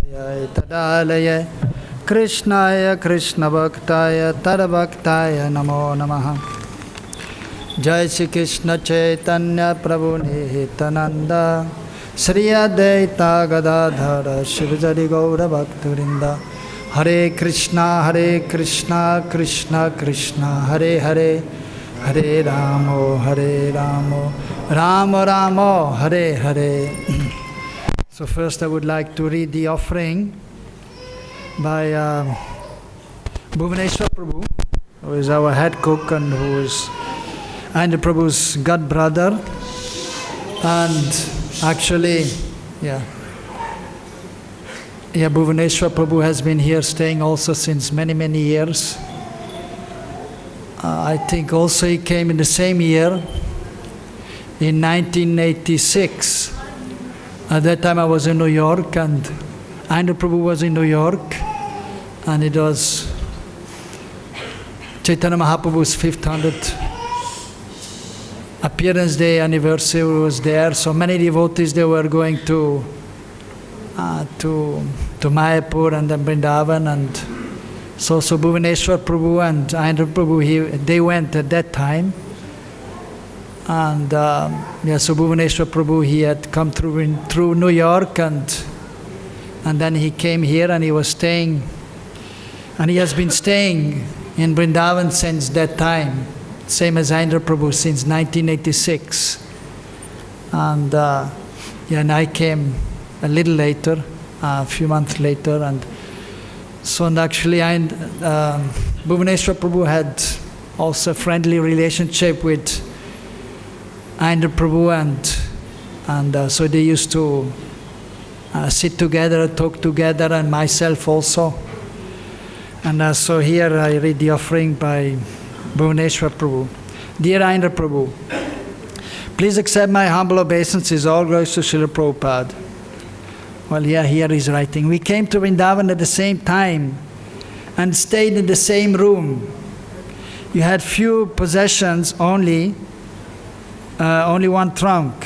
Jai Tadalaya Krishnaya Krishna Bhaktaya Tadabhaktaya Namo Namaha. Jai Shri Krishna Chaitanya Prabhu Nityananda Shri Advaita Gadadhara Shivajari Gaura Bhaktivinoda. Hare Krishna Krishna Krishna Hare Hare Hare Ramo Ramo Ramo Hare Hare. So first I would like to read the offering by Bhuvaneshwar Prabhu, who is our head cook and who is Ayendra Prabhu's god brother. And actually, Bhuvaneshwar Prabhu has been here staying also since many years. I think also he came in the same year, in 1986. At that time I was in New York and Ayendra Prabhu was in New York, and it was Chaitanya Mahaprabhu's 500th appearance day anniversary was there. So many devotees, they were going to Mayapur and then Vrindavan, and so Bhuvaneshwar Prabhu and Ayendra Prabhu, they went at that time. And so Bhuvaneshwar Prabhu, he had come through New York, and then he came here and he was staying, and he has been staying in Vrindavan since that time, same as Ayendra Prabhu, since 1986. And and I came a little later, a few months later, and actually Bhuvaneshwar Prabhu had also a friendly relationship with Ayendra Prabhu, and so they used to sit together, talk together, and myself also. And so here I read the offering by Bhuvaneshwar Prabhu. Dear Ayendra Prabhu, please accept my humble obeisances, all glories to Srila Prabhupada. Well, here he's writing. We came to Vrindavan at the same time and stayed in the same room. You had few possessions only one trunk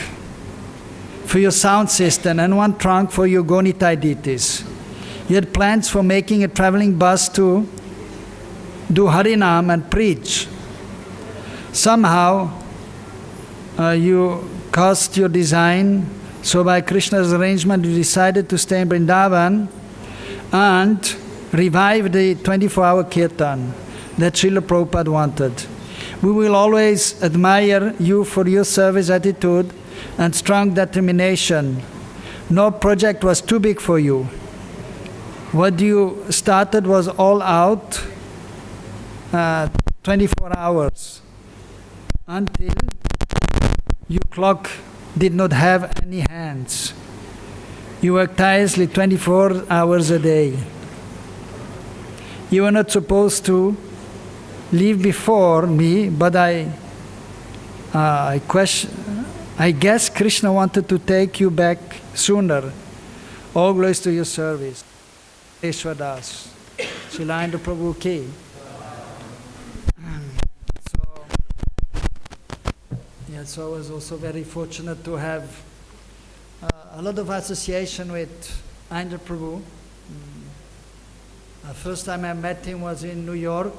for your sound system and one trunk for your Gonitai deities. You had plans for making a traveling bus to do Harinam and preach. Somehow you cast your design, so by Krishna's arrangement you decided to stay in Vrindavan and revive the 24-hour kirtan that Srila Prabhupada wanted. We will always admire you for your service attitude and strong determination. No project was too big for you. What you started was all out, 24 hours, until your clock did not have any hands. You worked tirelessly 24 hours a day. You were not supposed to leave before me, but I guess Krishna wanted to take you back sooner. All glories to your service. Ishwadas. Srila Ayendra Prabhu ki. So I was also very fortunate to have a lot of association with Ayendra Prabhu. First time I met him was in New York,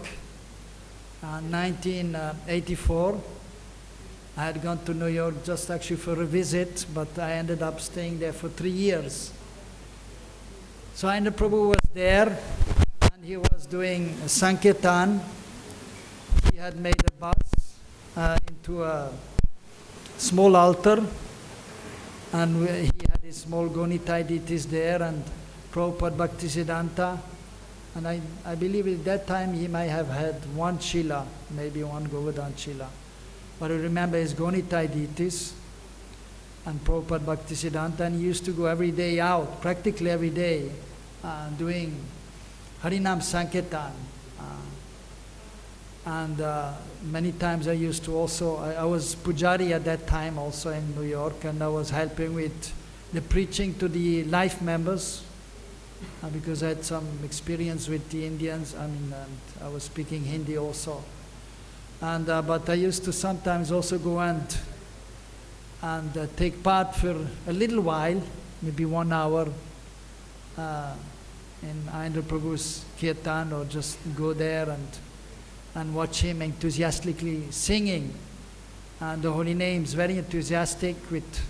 1984. I had gone to New York just actually for a visit, but I ended up staying there for 3 years. So Ayendra Prabhu was there, and he was doing Sankirtan. He had made a bus into a small altar, and he had his small Gonitai deities there, and Prabhupada Bhaktisiddhanta. And I believe at that time he might have had one Shila, maybe one Govardhan Shila. But I remember his Gonitai deities and Prabhupada Bhaktisiddhanta, and he used to go every day out, practically every day, doing Harinam Sankirtan. And many times I used to also, I was Pujari at that time also in New York, and I was helping with the preaching to the life members, because I had some experience with the Indians, and I was speaking Hindi also. And but I used to sometimes also go and take part for a little while, maybe 1 hour, in Ayendra Prabhu's kirtan, or just go there and watch him enthusiastically singing the holy names, very enthusiastic with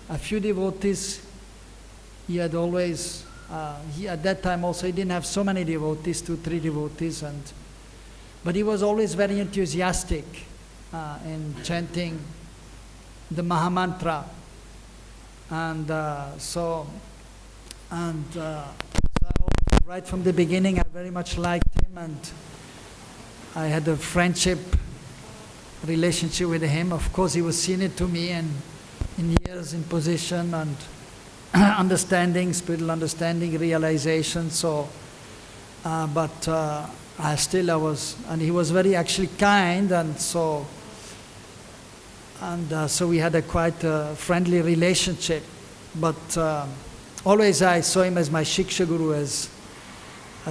a few devotees. He had always, at that time also, he didn't have so many devotees, 2-3 devotees, but he was always very enthusiastic in chanting the Mahamantra. And so right from the beginning, I very much liked him, and I had a friendship relationship with him. Of course, he was senior to me and in years, in position and understanding, spiritual understanding, realization. So, but I was, and he was very actually kind, and so we had a quite friendly relationship. But always I saw him as my Shiksha Guru, as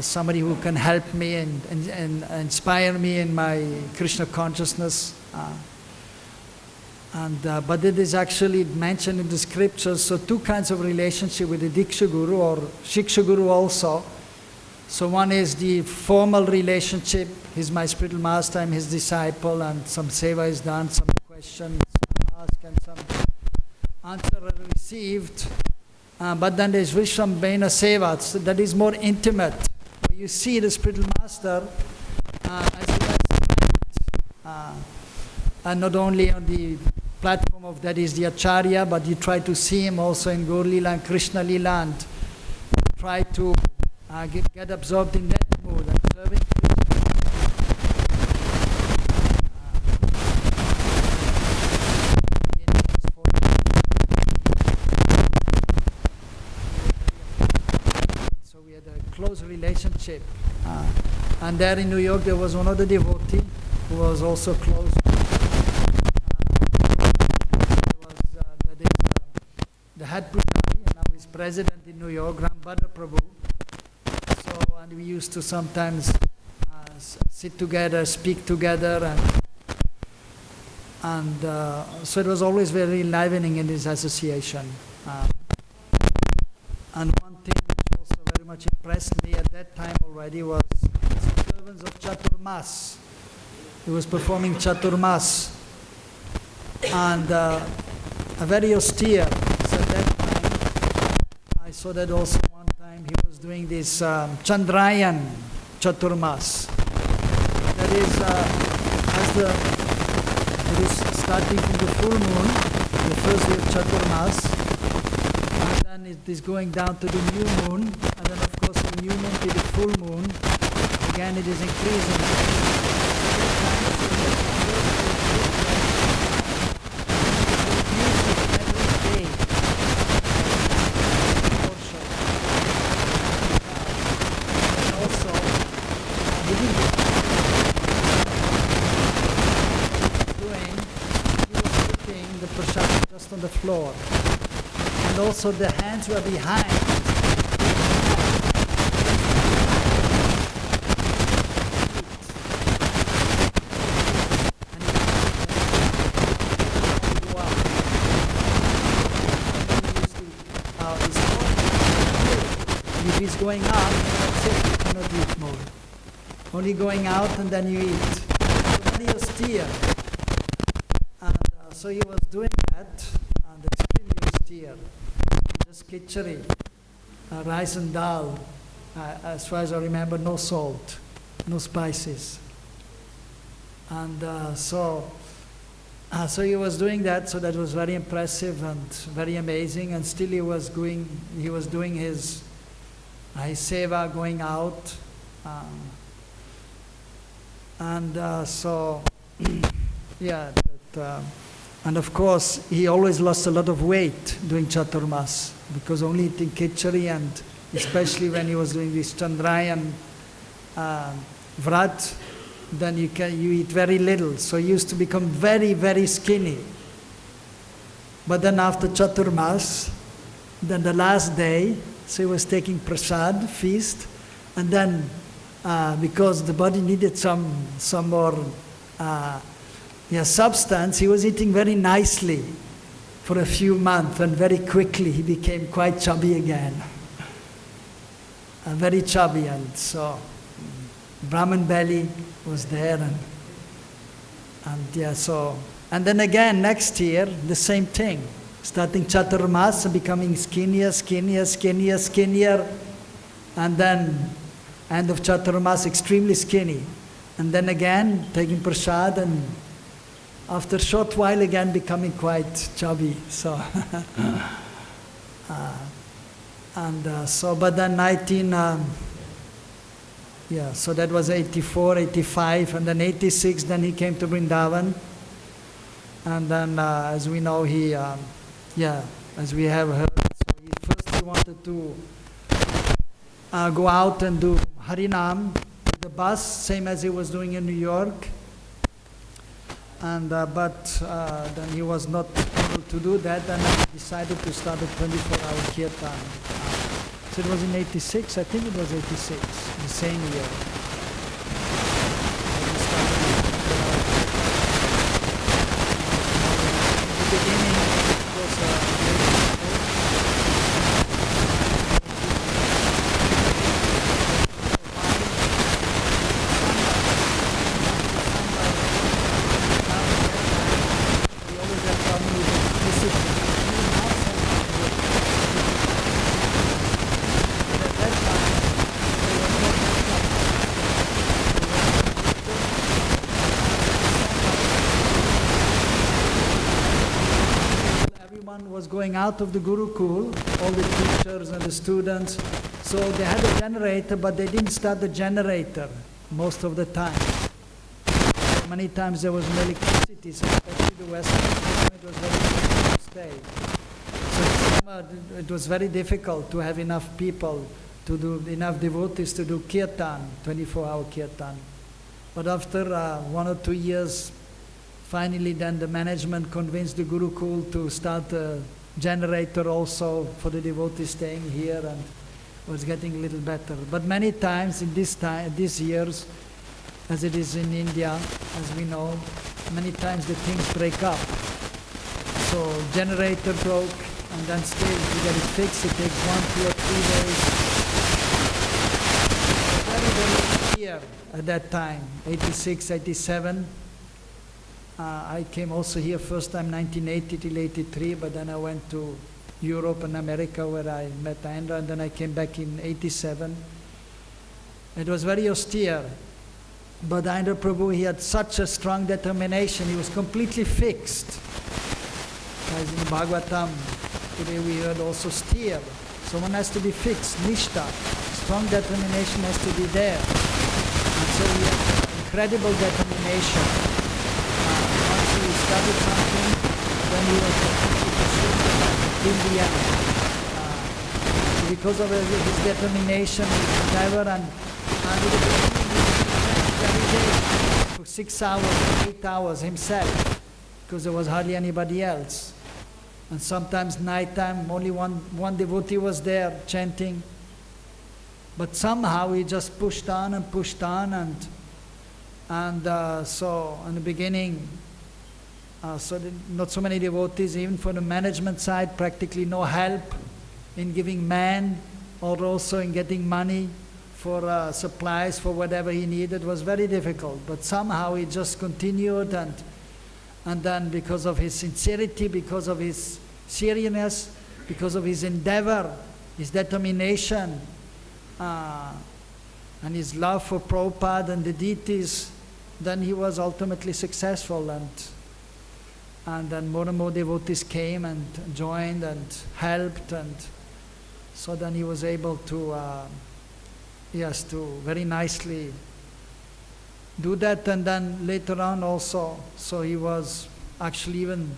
somebody who can help me and inspire me in my Krishna consciousness. But it is actually mentioned in the scriptures, so 2 kinds of relationship with the Diksha Guru or Shiksha Guru also. So one is the formal relationship, he's my spiritual master, I'm his disciple, and some seva is done, some questions asked and some answer are received. But then there's Vishwambhena Seva, so that is more intimate, where you see the spiritual master as a best friend. And not only on the platform of that is the Acharya, but you try to see him also in Gaur Lila and Krishna Lila, and try to get absorbed in that mood and serving Krishna. So we had a close relationship. And there in New York there was one other devotee who was also close. The head Pujari, and now he's president in New York, Rambhadra Prabhu. So, and we used to sometimes sit together, speak together, and so it was always very enlivening in this association. And one thing which also very much impressed me at that time already was his observance of Chaturmas. He was performing Chaturmas, and a very austere. So at that time, I saw that also one time he was doing this Chandrayan Chaturmas. That is, it is starting from the full moon, the first day of Chaturmas, and then it is going down to the new moon, and then of course the new moon to the full moon. Again it is increasing. On the floor, and also the hands were behind. If he's going out, that's it, you cannot eat more. Only going out and then you eat. So very austere. So he was doing that, and extremely austere. Just khichdi, rice and dal. As far as I remember, no salt, no spices. And so he was doing that. So that was very impressive and very amazing. And still he was doing his seva, going out. Yeah. And of course, he always lost a lot of weight doing Chaturmas, because only eating khichdi, and especially when he was doing this Chandrayan Vrat, then you eat very little. So he used to become very, very skinny. But then after Chaturmas, then the last day, so he was taking prasad, feast, and then because the body needed some more substance, he was eating very nicely for a few months, and very quickly he became quite chubby again. very chubby, and so Brahman belly was there, and yeah, so, and then again next year the same thing, starting Chaturmas, becoming skinnier, and then end of Chaturmas extremely skinny, and then again taking prasad, and after a short while again becoming quite chubby. So but then so that was 84, 85, and then 86, then he came to Vrindavan. And then, as we know, as we have heard, so he wanted to go out and do Harinam with the bus, same as he was doing in New York. And but then he was not able to do that, and he decided to start a 24-hour kirtan. So it was in 86, I think it was 86, the same year. In the beginning, it was was going out of the Gurukul, all the teachers and the students, so they had a generator, but they didn't start the generator most of the time. Many times there was no electricity, so especially the Western system, it was very difficult to stay. So it was very difficult to have enough people, to do enough devotees to do kirtan, 24-hour kirtan. But after 1 or 2 years, finally then the management convinced the Gurukul to start a generator also for the devotees staying here, and it was getting a little better. But many times in these years, as it is in India, as we know, many times the things break up. So generator broke, and then still to get it fixed, it takes 1, 2 or 3 days. Very, very clear at that time, 86, 87. I came also here first time 1980 till 83, but then I went to Europe and America where I met Indra, and then I came back in 87. It was very austere, but Indra Prabhu, he had such a strong determination, he was completely fixed. As in Bhagavatam, today we heard also steer. Someone has to be fixed, nishta, strong determination has to be there. And so he had incredible determination. He started something, then he was in the end. Because of his determination, his endeavor, and every day for 6 hours, 8 hours himself, because there was hardly anybody else. And sometimes night time, only one devotee was there chanting. But somehow he just pushed on, and so in the beginning, not so many devotees, even for the management side, practically no help in giving man or also in getting money for supplies for whatever he needed. It was very difficult, but somehow he just continued, and then because of his sincerity, because of his seriousness, because of his endeavor, his determination, and his love for Prabhupada and the deities, then he was ultimately successful, and then more and more devotees came and joined and helped, and so then he was able to, to very nicely do that. And then later on also, so he was actually even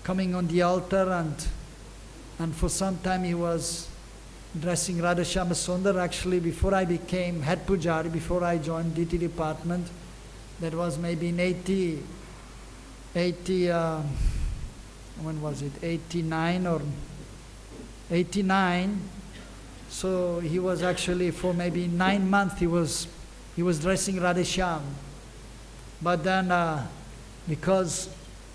coming on the altar, and for some time he was dressing Radha Shyama Sundar. Actually, before I became head pujari, before I joined DT department, that was maybe in when was it, 89 or 89, so he was actually for maybe 9 months he was dressing Radheshyam. But then because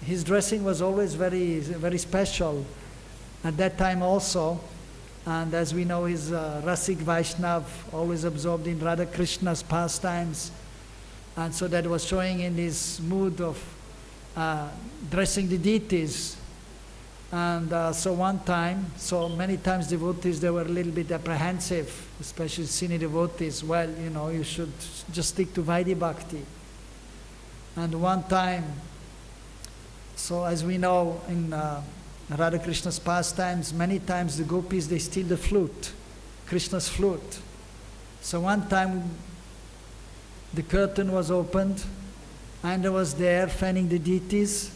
his dressing was always very, very special at that time also, And as we know, he's a Rasik Vaishnav, always absorbed in Radha Krishna's pastimes. And so that was showing in his mood of dressing the deities. And so one time, so many times devotees, they were a little bit apprehensive, especially senior devotees. Well, you should just stick to Vaidhi Bhakti. And one time, so as we know in Radha Krishna's pastimes, many times the gopis, they steal the flute, Krishna's flute. So one time the curtain was opened, and I was there fanning the deities,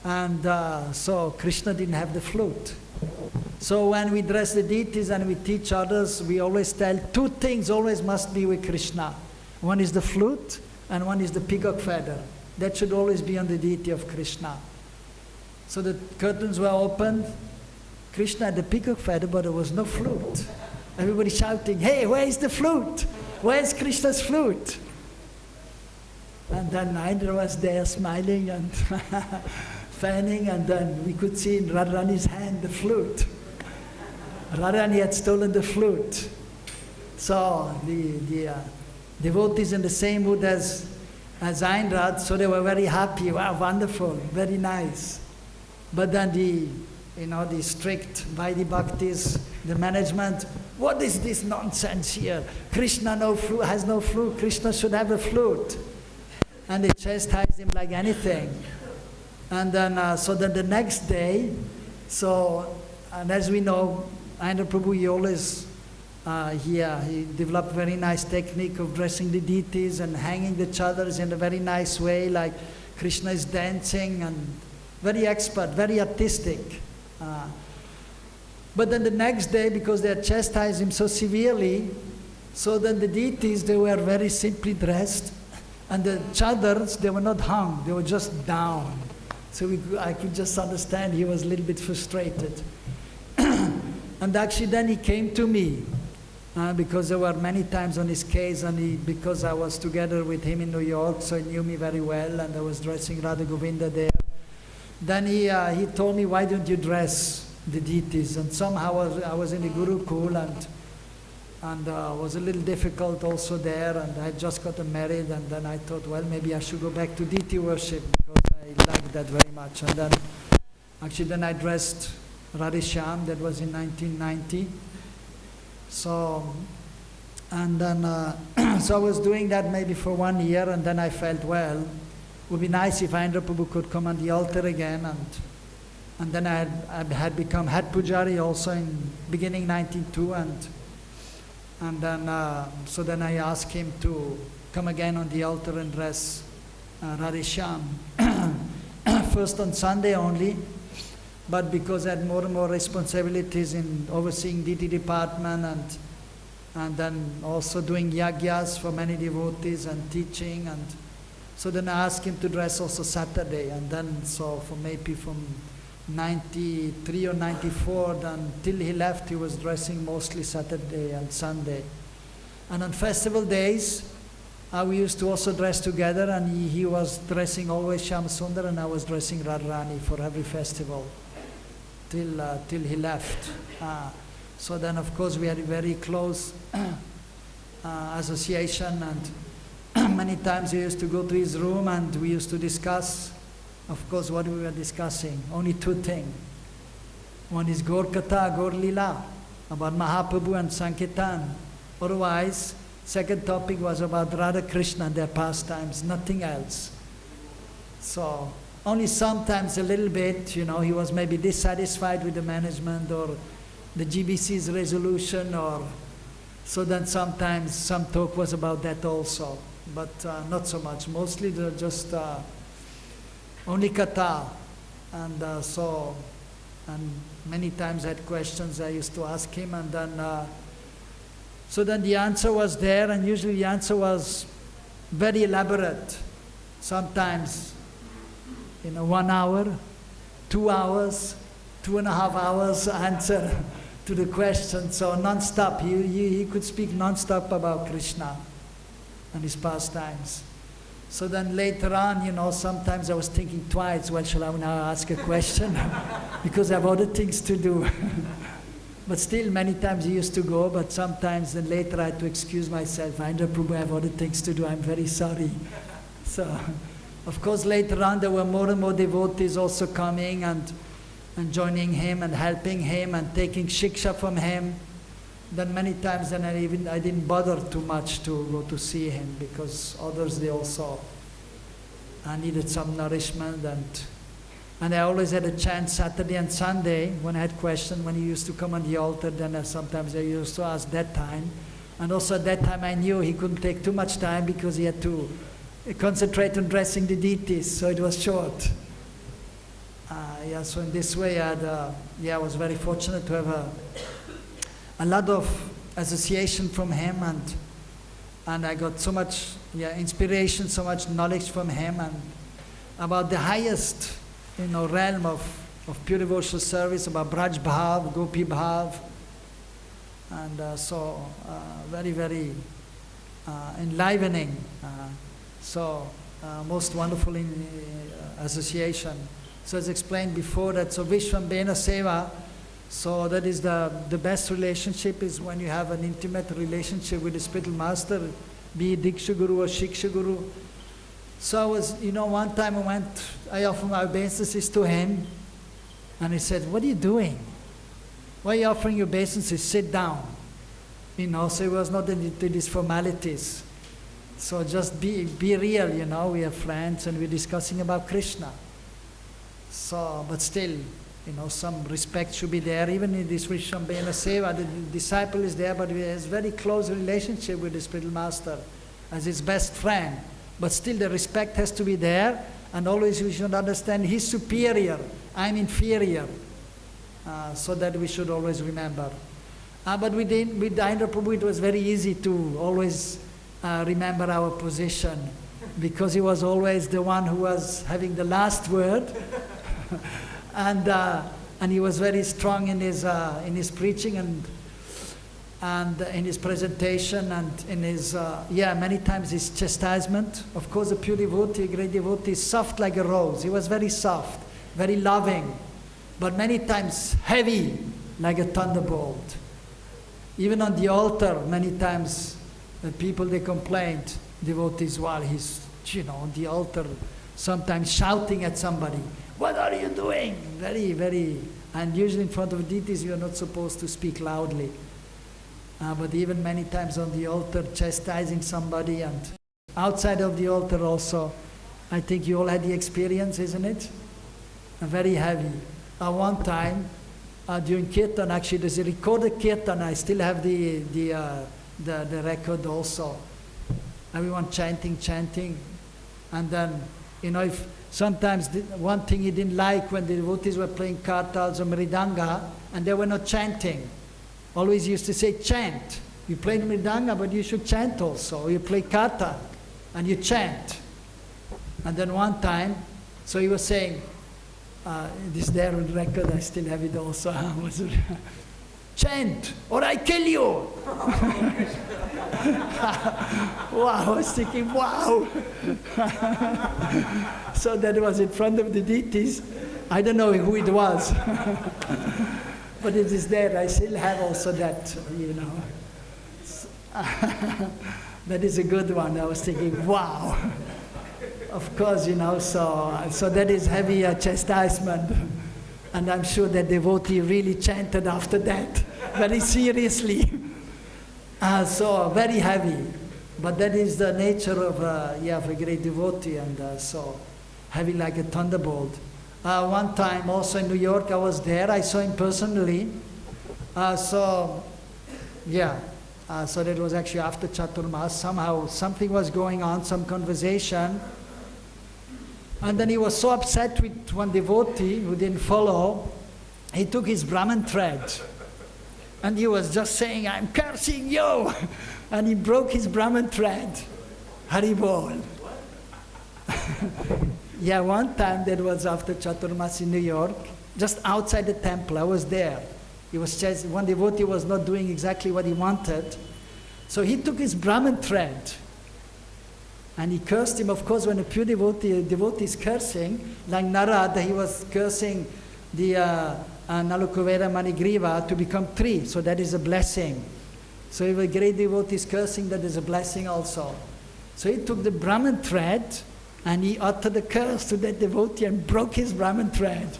and so Krishna didn't have the flute. So when we dress the deities and we teach others, we always tell two things always must be with Krishna. One is the flute, and one is the peacock feather. That should always be on the deity of Krishna. So the curtains were opened. Krishna had the peacock feather, but there was no flute. Everybody shouting, "Hey, where is the flute? Where's Krishna's flute?" And then Indra was there smiling and fanning, and then we could see in Radharani's hand the flute. Radharani had stolen the flute. So the devotees in the same mood as Indra, so they were very happy. Wow, wonderful, very nice. But then the strict Vaidhi Bhaktis, the management, what is this nonsense here? Krishna has no flute, Krishna should have a flute. And they chastised him like anything. And then, so then the next day, and as we know, Indra Prabhu, he always, he developed very nice technique of dressing the deities and hanging the chadars in a very nice way, like Krishna is dancing, and very expert, very artistic. But then the next day, because they had chastised him so severely, so then the deities, they were very simply dressed, and the chadars, they were not hung, they were just down. So I could just understand he was a little bit frustrated. And actually then he came to me, because there were many times on his case, and because I was together with him in New York, so he knew me very well, and I was dressing Radha Govinda there. Then he told me, "Why don't you dress the deities?" And somehow I was in the Gurukul, and was a little difficult also there, and I had just gotten married, and then I thought, well, maybe I should go back to deity worship, because I liked that very much. And then I dressed Radheshyam, that was in 1990. So, and then, so I was doing that maybe for 1 year, and then I felt, well, it would be nice if Indra Prabhu could come on the altar again, and then I had become head pujari also in beginning 92, and then, so then I asked him to come again on the altar and dress Radheshyam. First on Sunday only, but because I had more and more responsibilities in overseeing deity department, and then also doing yagyas for many devotees and teaching, and so then I asked him to dress also Saturday, and then so for maybe from 93 or 94, then till he left, he was dressing mostly Saturday and Sunday. And on festival days, we used to also dress together, and he was dressing always Shyam Sundar, and I was dressing Radharani for every festival till he left. So then, of course, we had a very close association, and many times we used to go to his room, and we used to discuss. Of course, what we were discussing, only two things. One is Gaur Katha, Gaur Lila, about Mahaprabhu and Sankirtan. Otherwise, second topic was about Radha Krishna and their pastimes, nothing else. So, only sometimes a little bit, he was maybe dissatisfied with the management or the GBC's resolution, or so then sometimes some talk was about that also, but not so much. Mostly they're just only Katha, and and many times I had questions I used to ask him, and then so then the answer was there, and usually the answer was very elaborate. Sometimes 1 hour, 2 hours, 2.5 hours answer to the question. So non-stop, he could speak non-stop about Krishna and his pastimes. So then later on, sometimes I was thinking twice, well, shall I now ask a question? Because I have other things to do. But still, many times he used to go, but sometimes then later I had to excuse myself. Indra Prabhu, I have other things to do, I'm very sorry. So, of course, later on there were more and more devotees also coming and joining him and helping him and taking shiksha from him. Then many times then I didn't bother too much to go to see him, because others, they also needed some nourishment. And I always had a chance Saturday and Sunday when I had questions, when he used to come on the altar, then sometimes I used to ask that time. And also at that time I knew he couldn't take too much time because he had to concentrate on dressing the deities, so it was short. So in this way I was very fortunate to have a lot of association from him, and I got so much inspiration, so much knowledge from him, and about the highest realm of pure devotional service, about Braj Bhav, Gopi Bhav, and so very, very enlivening, most wonderful association. So as explained before, that so Vishwambena Seva, so that is the best relationship, is when you have an intimate relationship with the spiritual master, be it Diksha Guru or Shiksha Guru. So I was, one time I offered my obeisances to him, and he said, "What are you doing? Why are you offering your obeisances? Sit down." So he was not into these formalities. So just be real, we are friends and we're discussing about Krishna. So, but still, some respect should be there. Even in this Vishwambena Seva, the disciple is there, but he has very close relationship with the spiritual master as his best friend. But still the respect has to be there, and always we should understand he's superior, I'm inferior. So that we should always remember. But with Indra Prabhu it was very easy to always remember our position, because he was always the one who was having the last word. And he was very strong in his preaching and in his presentation and in his many times his chastisement. Of course, a pure devotee, a great devotee, is soft like a rose. He was very soft, very loving, but many times heavy like a thunderbolt. Even on the altar, many times the people, they complained, devotees, while he's on the altar, sometimes shouting at somebody, "What are you doing?" Very, very, and usually in front of deities you are not supposed to speak loudly. But even many times on the altar, chastising somebody, and outside of the altar also. I think you all had the experience, isn't it? Very heavy. One time, during Kirtan, actually there's a recorded Kirtan, I still have the record also. Everyone chanting, and then, if sometimes one thing he didn't like when the devotees were playing kartals or mridanga, and they were not chanting. Always used to say, chant. You play mridanga, but you should chant also. You play kartal, and you chant. And then one time, so he was saying, this there on record, I still have it also. Chant, or I kill you. Wow, I was thinking, wow. So that was in front of the deities. I don't know who it was. But it is there. I still have also that, That is a good one. I was thinking, wow. Of course, so that is heavy chastisement. And I'm sure that devotee really chanted after that, very seriously. So very heavy. But that is the nature of a great devotee, and so heavy like a thunderbolt. One time also in New York, I was there, I saw him personally. So that was actually after Chaturmas. Somehow something was going on, some conversation. And then he was so upset with one devotee who didn't follow, he took his Brahman thread. And he was just saying, "I'm cursing you!" And he broke his Brahman thread. Haribol. One time that was after Chaturmas in New York, just outside the temple, I was there. He was one devotee was not doing exactly what he wanted. So he took his Brahman thread and he cursed him. Of course, when a pure devotee is cursing, like Narada, he was cursing the Nalukuvera Manigriva to become 3. So that is a blessing. So if a great devotee is cursing, that is a blessing also. So he took the Brahman thread and he uttered a curse to that devotee and broke his Brahman thread.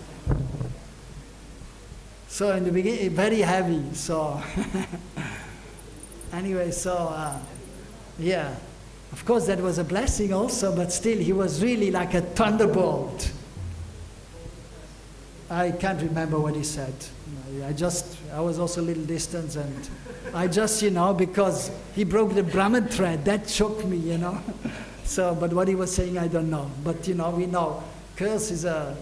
So in the beginning, very heavy. So anyway, so yeah. Of course that was a blessing also, but still he was really like a thunderbolt. I can't remember what he said. I was also a little distant, and I just, because he broke the Brahman thread, that shocked me, So, but what he was saying, I don't know. But, we know, curse is a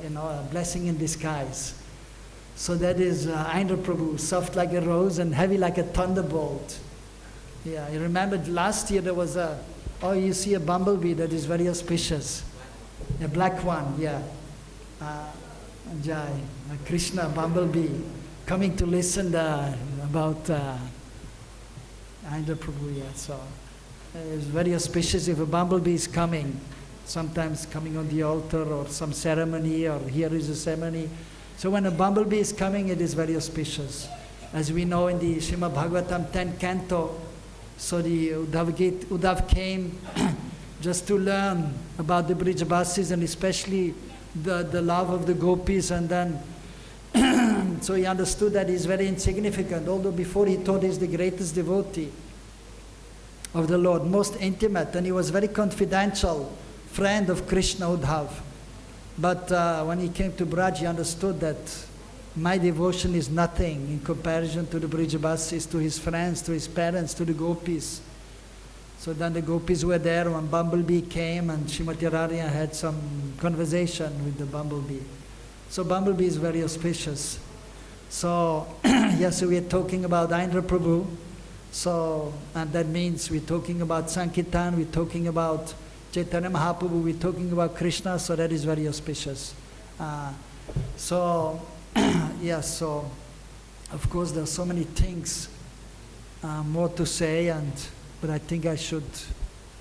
blessing in disguise. So that is Indra Prabhu, soft like a rose and heavy like a thunderbolt. Yeah, I remember last year there was you see a bumblebee that is very auspicious. A black one, yeah. Jai, Krishna bumblebee, coming to listen about Indra Prabhu, yeah. So it's very auspicious if a bumblebee is coming, sometimes coming on the altar or some ceremony, or here is a ceremony. So when a bumblebee is coming, it is very auspicious. As we know in the Srimad Bhagavatam 10th canto, so the Uddhav came just to learn about the Brijabasis and especially the love of the gopis, and then so he understood that he's very insignificant, although before he thought he's the greatest devotee of the Lord, most intimate, and he was very confidential friend of Krishna, Uddhav. But when he came to Braj, he understood that my devotion is nothing in comparison to the Brijabasis, to his friends, to his parents, to the gopis. So then the gopis were there when Bumblebee came, and Srimati Radharani had some conversation with the Bumblebee. So Bumblebee is very auspicious. So, yes, so we are talking about Indra Prabhu. So, and that means we're talking about Sankirtan, we're talking about Chaitanya Mahaprabhu, we're talking about Krishna, so that is very auspicious. So, yes, so of course there are so many things more to say, but I think I should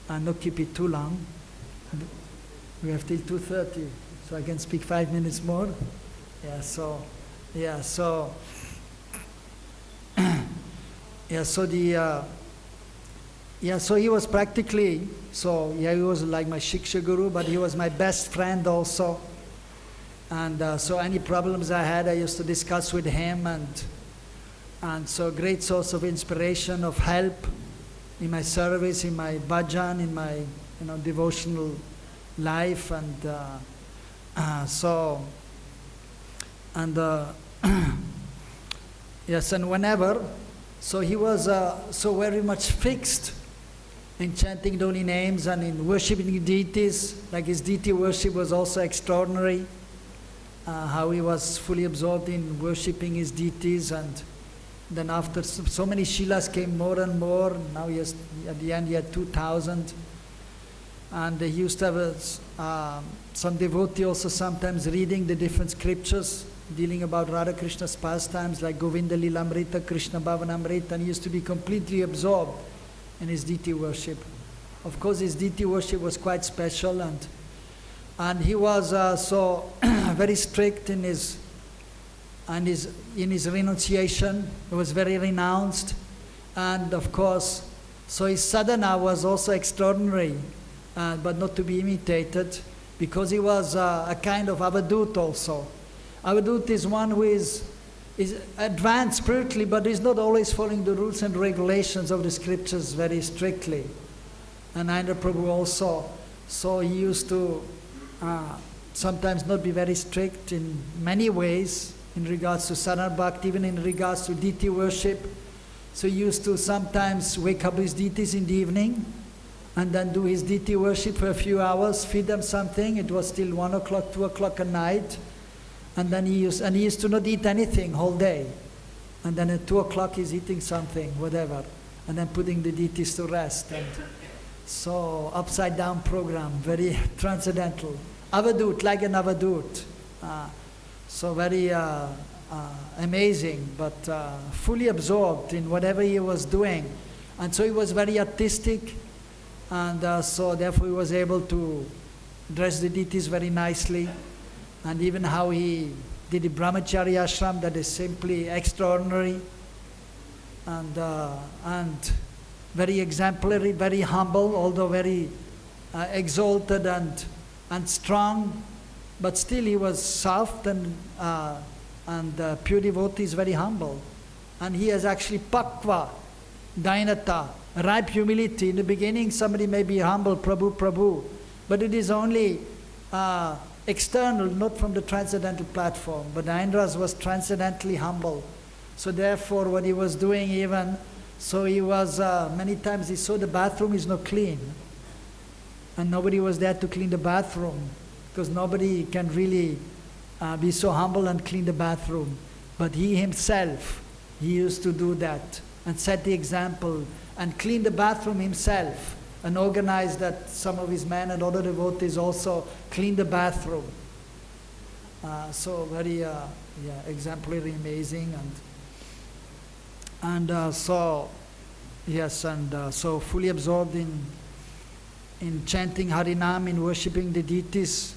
not keep it too long. We have till 2:30, so I can speak 5 minutes more. So he was practically, he was like my Shiksha Guru, but he was my best friend also. And so any problems I had, I used to discuss with him, and so great source of inspiration, of help in my service, in my bhajan, in my devotional life, yes, and whenever, so he was so very much fixed in chanting the holy names and in worshipping deities. Like his deity worship was also extraordinary. How he was fully absorbed in worshipping his deities, and then after so many Shilas came more and more. Now at the end he had 2,000. And he used to have some devotee also sometimes reading the different scriptures dealing about Radha Krishna's pastimes, like Govinda Lilamrita, Krishna Bhavanamrita, and he used to be completely absorbed in his deity worship. Of course his deity worship was quite special, and he was so very strict in his renunciation. He was very renounced, and of course, so his sadhana was also extraordinary, but not to be imitated, because he was a kind of avadut also. Avadut is one who is advanced spiritually, but is not always following the rules and regulations of the scriptures very strictly. And Indra Prabhu also, so he used to sometimes not be very strict in many ways in regards to sadhana bhakti, even in regards to deity worship. So he used to sometimes wake up his deities in the evening and then do his deity worship for a few hours, feed them something. It was till 1 o'clock, 2 o'clock at night. And then he used to not eat anything whole day. And then at 2 o'clock he's eating something, whatever, and then putting the deities to rest. And so upside down program, very transcendental. Avadut, like an avadut. So very amazing, but fully absorbed in whatever he was doing. And so he was very artistic, and so therefore he was able to dress the deities very nicely. And even how he did the brahmacharya ashram that is simply extraordinary and very exemplary, very humble, although very exalted and strong, but still he was soft and pure devotee is very humble. And he has actually pakva, dainata, ripe humility. In the beginning somebody may be humble, Prabhu, Prabhu, but it is only external, not from the transcendental platform. But Narendra's was transcendentally humble. So therefore what he was doing even, so he was, many times he saw the bathroom is not clean. And nobody was there to clean the bathroom, because nobody can really be so humble and clean the bathroom. But he himself, he used to do that and set the example and clean the bathroom himself and organize that some of his men and other devotees also clean the bathroom. So very exemplary, amazing, and so fully absorbed in chanting Harinam, in worshipping the deities,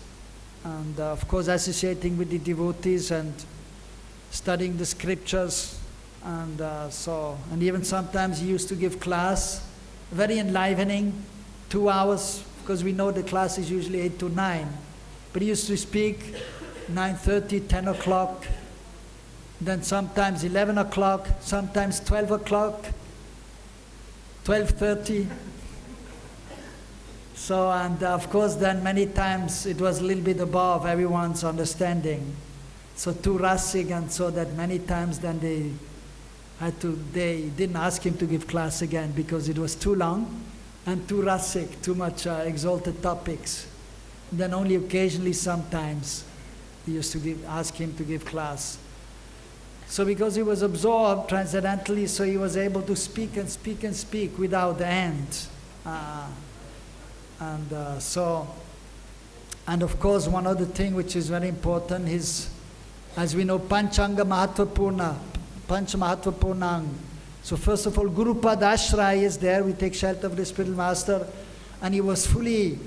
and of course associating with the devotees and studying the scriptures, and even sometimes he used to give class, very enlivening, 2 hours, because we know the class is usually 8 to 9, but he used to speak 9:30, 10 o'clock, then sometimes 11 o'clock, sometimes 12 o'clock, 12:30. So, and of course then many times it was a little bit above everyone's understanding. So too rasic, and so that many times then they didn't ask him to give class again because it was too long and too rasic, too much exalted topics. Then only occasionally sometimes they used to ask him to give class. So because he was absorbed transcendentally, so he was able to speak and speak and speak without end. And of course one other thing which is very important is, as we know, Panchanga Mahatvapurna, Panch Mahatvapurnang. So first of all, Guru Padashraya is there, we take shelter of the spiritual master, and he was fully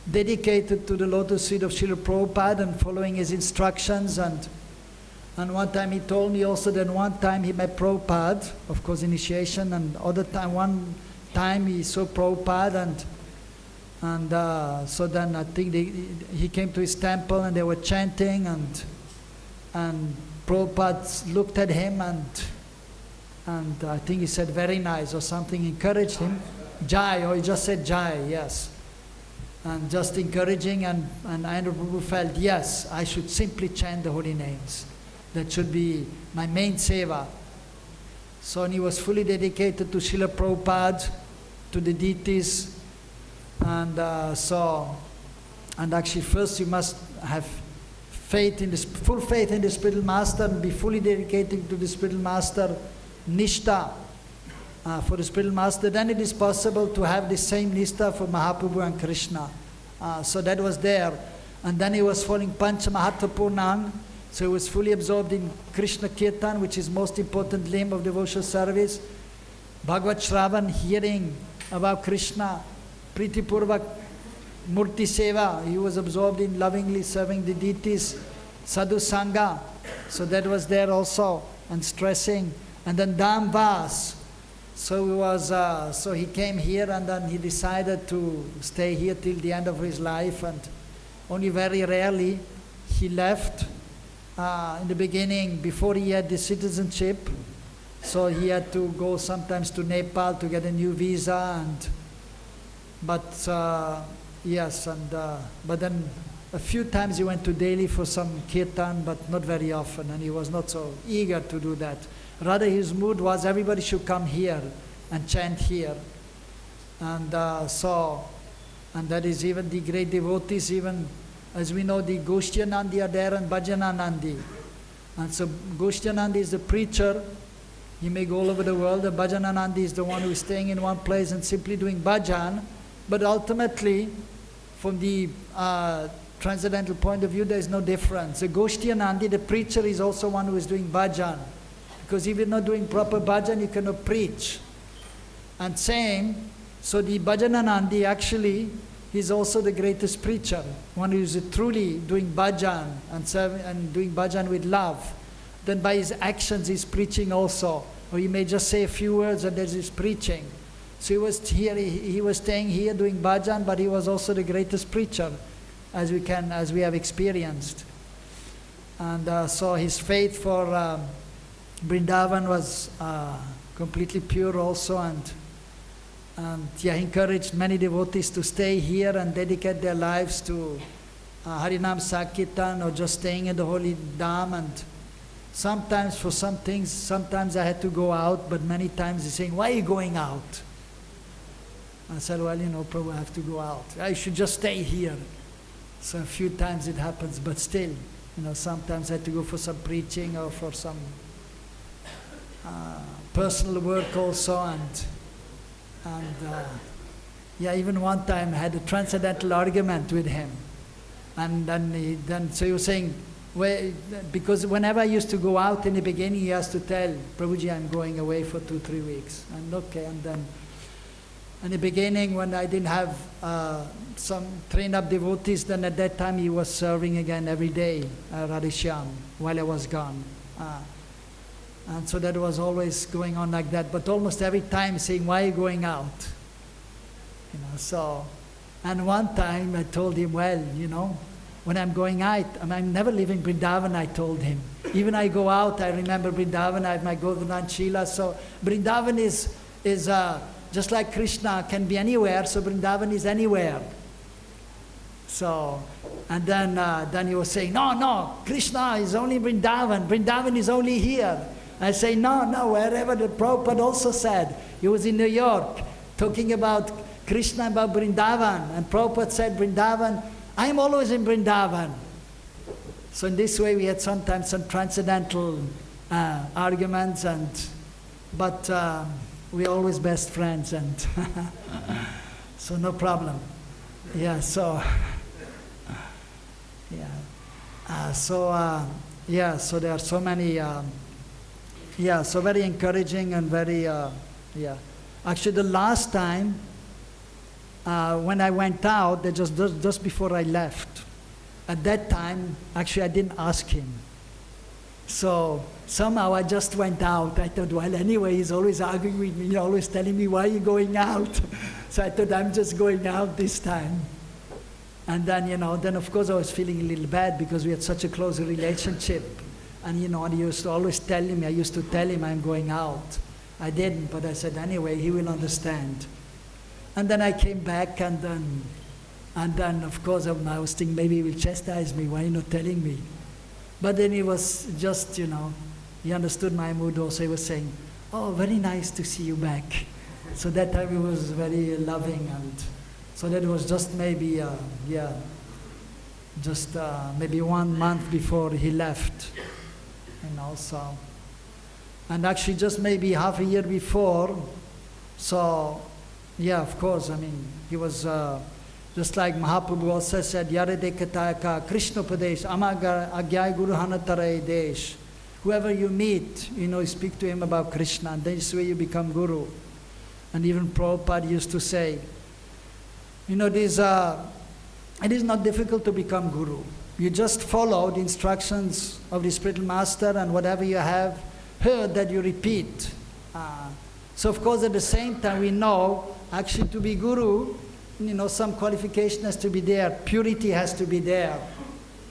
dedicated to the lotus feet of Srila Prabhupada and following his instructions. And one time he told me also that one time he met Prabhupada, of course initiation, and one time he saw Prabhupada, and so then I think he came to his temple and they were chanting, and Prabhupada looked at him and I think he said very nice or something, encouraged him, Jai, or he just said Jai, yes. And just encouraging, and Ayana Prabhu felt, yes, I should simply chant the holy names. That should be my main seva. So he was fully dedicated to Srila Prabhupada, to the deities, and actually first you must have faith in full faith in the spiritual master and be fully dedicated to the spiritual master, nishta for the spiritual master. Then it is possible to have the same nishta for Mahaprabhu and Krishna. So that was there. And then he was following Pancha Mahatvapurnang, so he was fully absorbed in Krishna Kirtan, which is most important limb of devotional service. Bhagavad Shravan, hearing about Krishna, Priti Purvak, Murti Seva, he was absorbed in lovingly serving the deities, Sadhu Sangha, so that was there also, and stressing. And then Dham Vas, so he came here and then he decided to stay here till the end of his life, and only very rarely he left. In the beginning, before he had the citizenship, so he had to go sometimes to Nepal to get a new visa, but then a few times he went to Delhi for some kirtan, but not very often, and he was not so eager to do that. Rather his mood was everybody should come here and chant here. And that is even the great devotees, even as we know, the Goshtyanandi are there and Bhajananandi. And so Goshtyanandi is the preacher, he may go all over the world. The Bhajananandi is the one who is staying in one place and simply doing bhajan. But ultimately, from the transcendental point of view, there is no difference. The Goshtyanandi, the preacher, is also one who is doing bhajan. Because if you're not doing proper bhajan, you cannot preach. And same, so the Bhajananandi actually, he's also the greatest preacher, one who is truly doing bhajan and doing bhajan with love. Then by his actions he's preaching also. Or he may just say a few words and there's his preaching. So he was staying here doing bhajan, but he was also the greatest preacher, as we have experienced. And so his faith for Vrindavan was completely pure also, and he encouraged many devotees to stay here and dedicate their lives to Harinam Sankirtan or just staying in the holy Dham. And sometimes for some things, sometimes I had to go out, but many times he's saying, "Why are you going out?" I said, "Well, Prabhu, I have to go out. I should just stay here." So a few times it happens, but still, sometimes I had to go for some preaching or for some personal work also. And even one time I had a transcendental argument with him. And then so he was saying, because whenever I used to go out in the beginning, he has to tell, "Prabhuji, I'm going away for 2-3 weeks." And okay, and then in the beginning, when I didn't have some trained up devotees, then at that time he was serving again every day, Radhishyam, while I was gone. And so that was always going on like that. But almost every time saying, "Why are you going out?" So, and one time I told him, "Well, when I'm going out, I'm never leaving Vrindavan," I told him. Even I go out, I remember Vrindavan, I have my Govardhan Shila. So Vrindavan is just like Krishna can be anywhere, so Vrindavan is anywhere. So, and then he was saying, no, Krishna is only Vrindavan. Vrindavan is only here. I say, no, wherever the Prabhupada also said. He was in New York talking about Krishna, about Vrindavan. And Prabhupada said, Vrindavan, I am always in Vrindavan. So in this way we had sometimes some transcendental arguments, but we're always best friends, and so no problem. Yeah, so so there are so many, so very encouraging and very, Actually, the last time when I went out, just before I left, at that time, actually I didn't ask him. So somehow I just went out. I thought, well, anyway, he's always arguing with me, always telling me, "Why are you going out?" So I thought, I'm just going out this time. And then, then of course I was feeling a little bad because we had such a close relationship. And, and he used to always tell me, I used to tell him I'm going out. I didn't, but I said, anyway, he will understand. And then I came back, and then of course I was thinking maybe he will chastise me, why are you not telling me? But then he was just, he understood my mood also. He was saying, "Oh, very nice to see you back." So that time he was very loving, and so that was just maybe, maybe 1 month before he left, so. And actually just maybe half a year before, so, of course, he was, just like Mahaprabhu also said, "Yarade kataka Krishna Pradesh, amagar agyay guru hanataray desh." Whoever you meet, you speak to him about Krishna, and this way you become guru. And even Prabhupada used to say, it is not difficult to become guru. You just follow the instructions of the spiritual master, and whatever you have heard that you repeat. So of course at the same time we know, actually to be guru, some qualification has to be there, purity has to be there.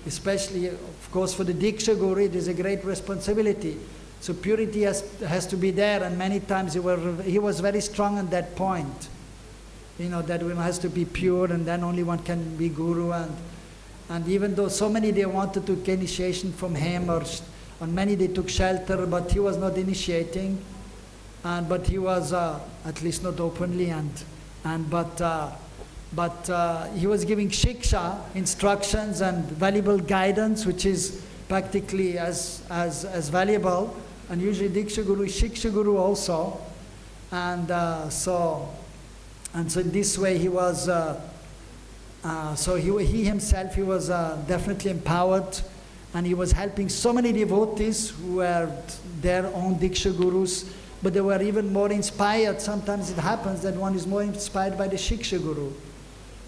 Especially, of course, for the Diksha Guru, it is a great responsibility. So purity has to be there, and many times he was very strong on that point. That one has to be pure, and then only one can be Guru. And even though so many they wanted to get initiation from him, or many they took shelter, but he was not initiating. But he was, at least not openly, but he was giving shiksha, instructions and valuable guidance, which is practically as valuable. And usually Diksha Guru is Shiksha Guru also. And so in this way he was, so he himself, he was definitely empowered, and he was helping so many devotees who were their own Diksha Gurus, but they were even more inspired. Sometimes it happens that one is more inspired by the Shiksha Guru.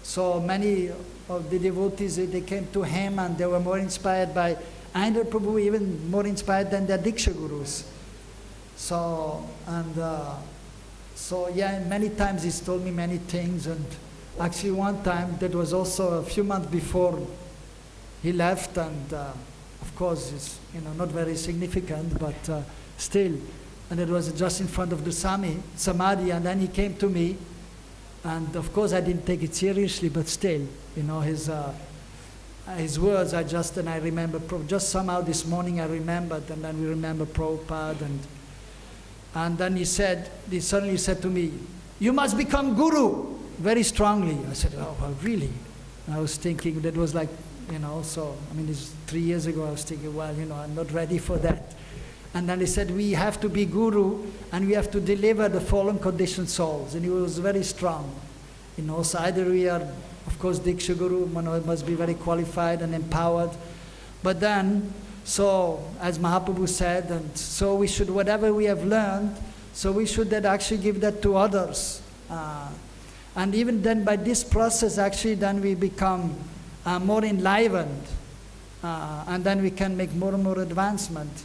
So many of the devotees, they came to him and they were more inspired by Ayendra Prabhu, even more inspired than their Diksha Gurus. So, many times he's told me many things, and actually one time, that was also a few months before he left, and of course it's not very significant, but still, and it was just in front of the Samadhi, and then he came to me, and of course I didn't take it seriously, but still, his words, and I remember, just somehow this morning I remembered, and then we remember Prabhupada, and then he suddenly said to me, "You must become Guru," very strongly. I said, "Oh, well, really?" And I was thinking, that was like, it's 3 years ago, I was thinking, well, I'm not ready for that. And then he said, "We have to be Guru, and we have to deliver the fallen conditioned souls." And he was very strong. So either we are, of course, Diksha Guru, must be very qualified and empowered. But then, so, as Mahaprabhu said, and so we should, whatever we have learned, so we should then actually give that to others. And even then, by this process, actually, then we become more enlivened, and then we can make more and more advancement.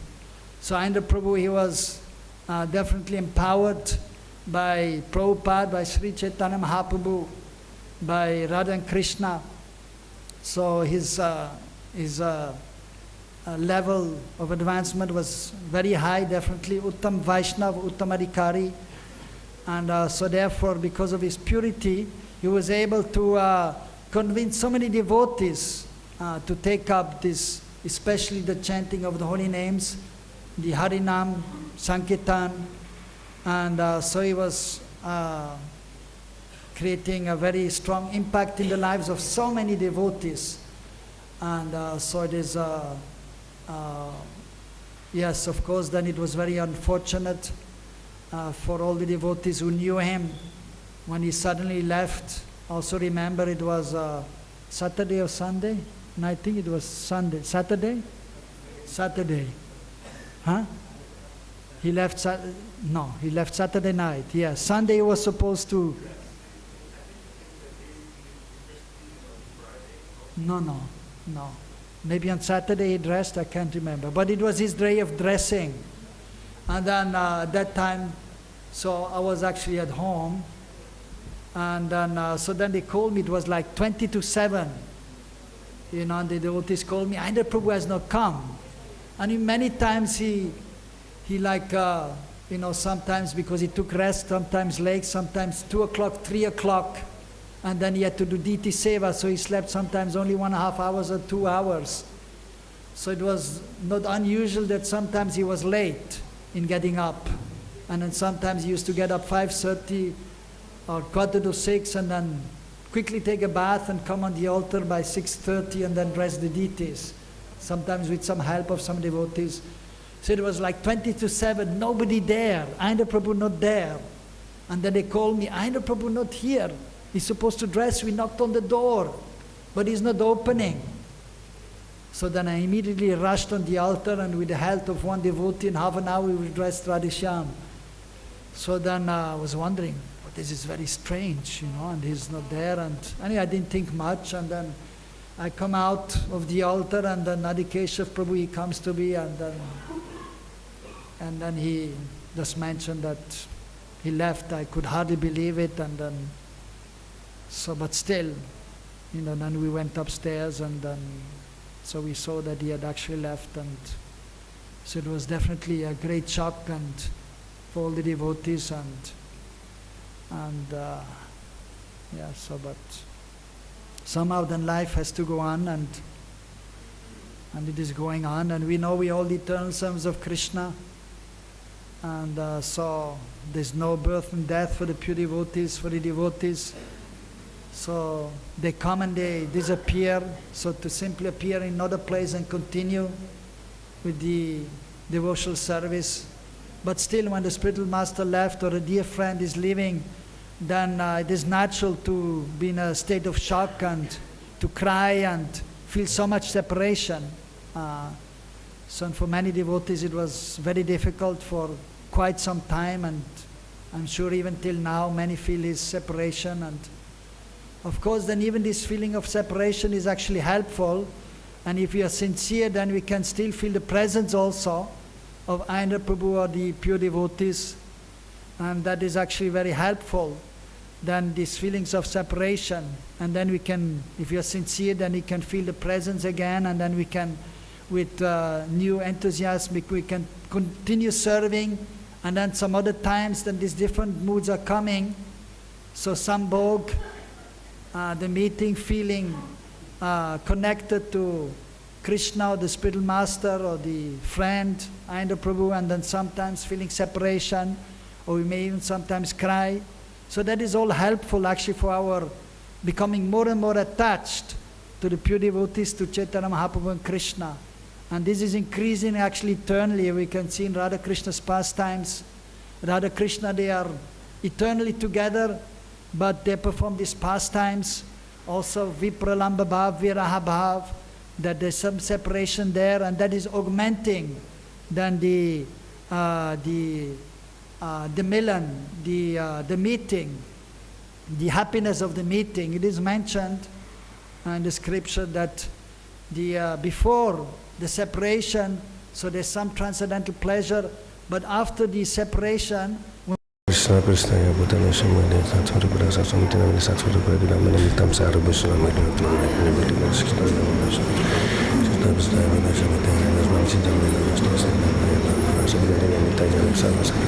So Ayendra Prabhu, he was definitely empowered by Prabhupada, by Sri Chaitanya Mahaprabhu, by Radha and Krishna. So his level of advancement was very high, definitely Uttam Vaishnav, Uttam Adhikari. And so therefore, because of his purity, he was able to convince so many devotees to take up this, especially the chanting of the holy names, the Harinam, Sankirtan, and so he was creating a very strong impact in the lives of so many devotees. And so it is, yes, of course, then it was very unfortunate for all the devotees who knew him when he suddenly left. Also remember, it was Saturday or Sunday? No, I think it was Sunday. Saturday? Saturday. Huh? He left Saturday night. Yeah, Sunday he was supposed to. No. Maybe on Saturday he dressed, I can't remember. But it was his day of dressing. And then at that time, so I was actually at home. And then, so then they called me, it was like 20 to 7. And the devotees called me, Ayendra Prabhu has not come. And many times he like, sometimes because he took rest, sometimes late, sometimes 2 o'clock, 3 o'clock. And then he had to do DT Seva, so he slept sometimes only 1.5 hours or 2 hours. So it was not unusual that sometimes he was late in getting up. And then sometimes he used to get up 5:30 or 5:45 and then quickly take a bath and come on the altar by 6:30 and then dress the deities. Sometimes with some help of some devotees. So it was like 20 to 7, nobody there, Ayendra Prabhu not there. And then they called me, Ayendra Prabhu not here. He's supposed to dress, we knocked on the door, but he's not opening. So then I immediately rushed on the altar, and with the help of one devotee, in half an hour we dressed Radheshyam. So then I was wondering, oh, this is very strange, and he's not there. And anyway, I didn't think much, and then I come out of the altar, and then Adhikeshav Prabhu, he comes to me, and then he just mentioned that he left. I could hardly believe it, and then, so, but still, then we went upstairs, and then, so we saw that he had actually left, and so it was definitely a great shock, and for all the devotees, yeah, so, but somehow then life has to go on, and it is going on, and we know we are all the eternal sons of Krishna, and so there's no birth and death for the pure devotees, for the devotees. So they come and they disappear, so to simply appear in another place and continue with the devotional service. But still, when the spiritual master left or a dear friend is leaving, then it is natural to be in a state of shock and to cry and feel so much separation. So for many devotees it was very difficult for quite some time, and I'm sure even till now many feel his separation. of course, then even this feeling of separation is actually helpful. And if we are sincere, then we can still feel the presence also of Ayendra Prabhu or the pure devotees. And that is actually very helpful. Then these feelings of separation. And then we can, if we are sincere, then we can feel the presence again. And then we can, with new enthusiasm, we can continue serving. And then some other times, then these different moods are coming. So Sambhog, the meeting, feeling connected to Krishna or the spiritual master or the friend, Ayendra Prabhu, and then sometimes feeling separation, or we may even sometimes cry. So that is all helpful actually for our becoming more and more attached to the pure devotees, to Chaitanya Mahaprabhu and Krishna. And this is increasing actually eternally. We can see in Radha Krishna's pastimes, Radha Krishna, they are eternally together, but they perform these pastimes. Also Vipralamba Bhav, Viraha Bhav, that there's some separation there, and that is augmenting then the milan, the meeting, the happiness of the meeting. It is mentioned in the scripture that before the separation, so there's some transcendental pleasure, but after the separation, Krishna Krishna ya Buddha Shamade Satsuru Buddha Satsumti Namini Satsuru Buddha Namini Mitam Saru Buddha Namini Mitam Namini Krishna Krishna Krishna Buddha Shamade Namini Siddham Namini Krishna Namini Sabhya Namini Tajam Sarvasakya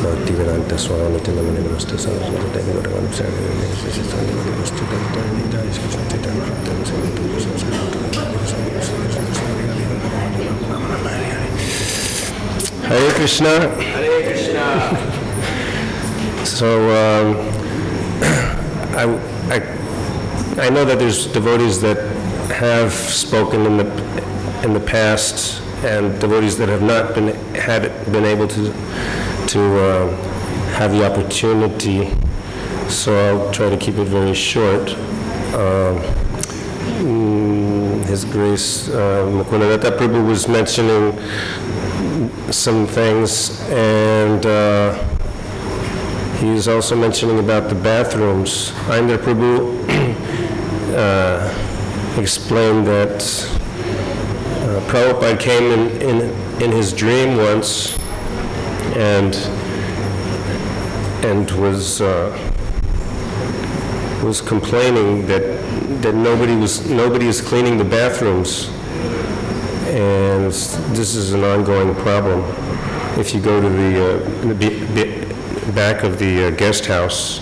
Bhakti Vedanta Swami Namini Namaste Saraswati Devi Bhagavan Sarvati Namini Namaste Namini Jai Krishna Chaitanya Hare Krishna. Hare Krishna. So I know that there's devotees that have spoken in the past, and devotees that have not been able to have the opportunity. So I'll try to keep it very short. His Grace Mukundadatta Prabhu was mentioning some things, and he's also mentioning about the bathrooms. Ayendra Prabhu explained that Prabhupada came in his dream once and was complaining that nobody is cleaning the bathrooms. And this is an ongoing problem. If you go to the back of the guest house,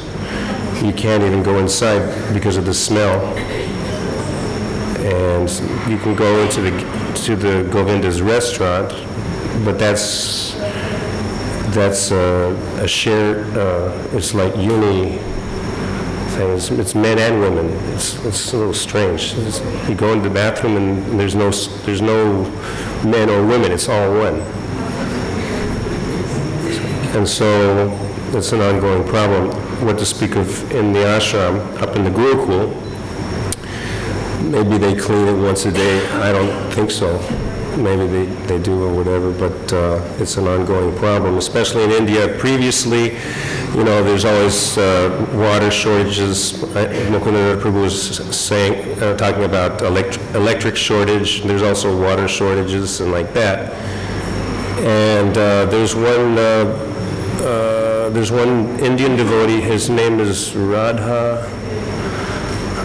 you can't even go inside because of the smell. And you can go into the Govinda's restaurant, but that's a shared. It's like uni things. It's men and women. It's a little strange. You go into the bathroom and there's no men or women. It's all one. And so it's an ongoing problem. What to speak of in the ashram, up in the Gurukul, maybe they clean it once a day. I don't think so. Maybe they do or whatever, but it's an ongoing problem, especially in India. Previously, there's always water shortages. Mukundadatta Prabhu was talking about electric shortage. There's also water shortages and like that. And there's one Indian devotee. His name is Radha.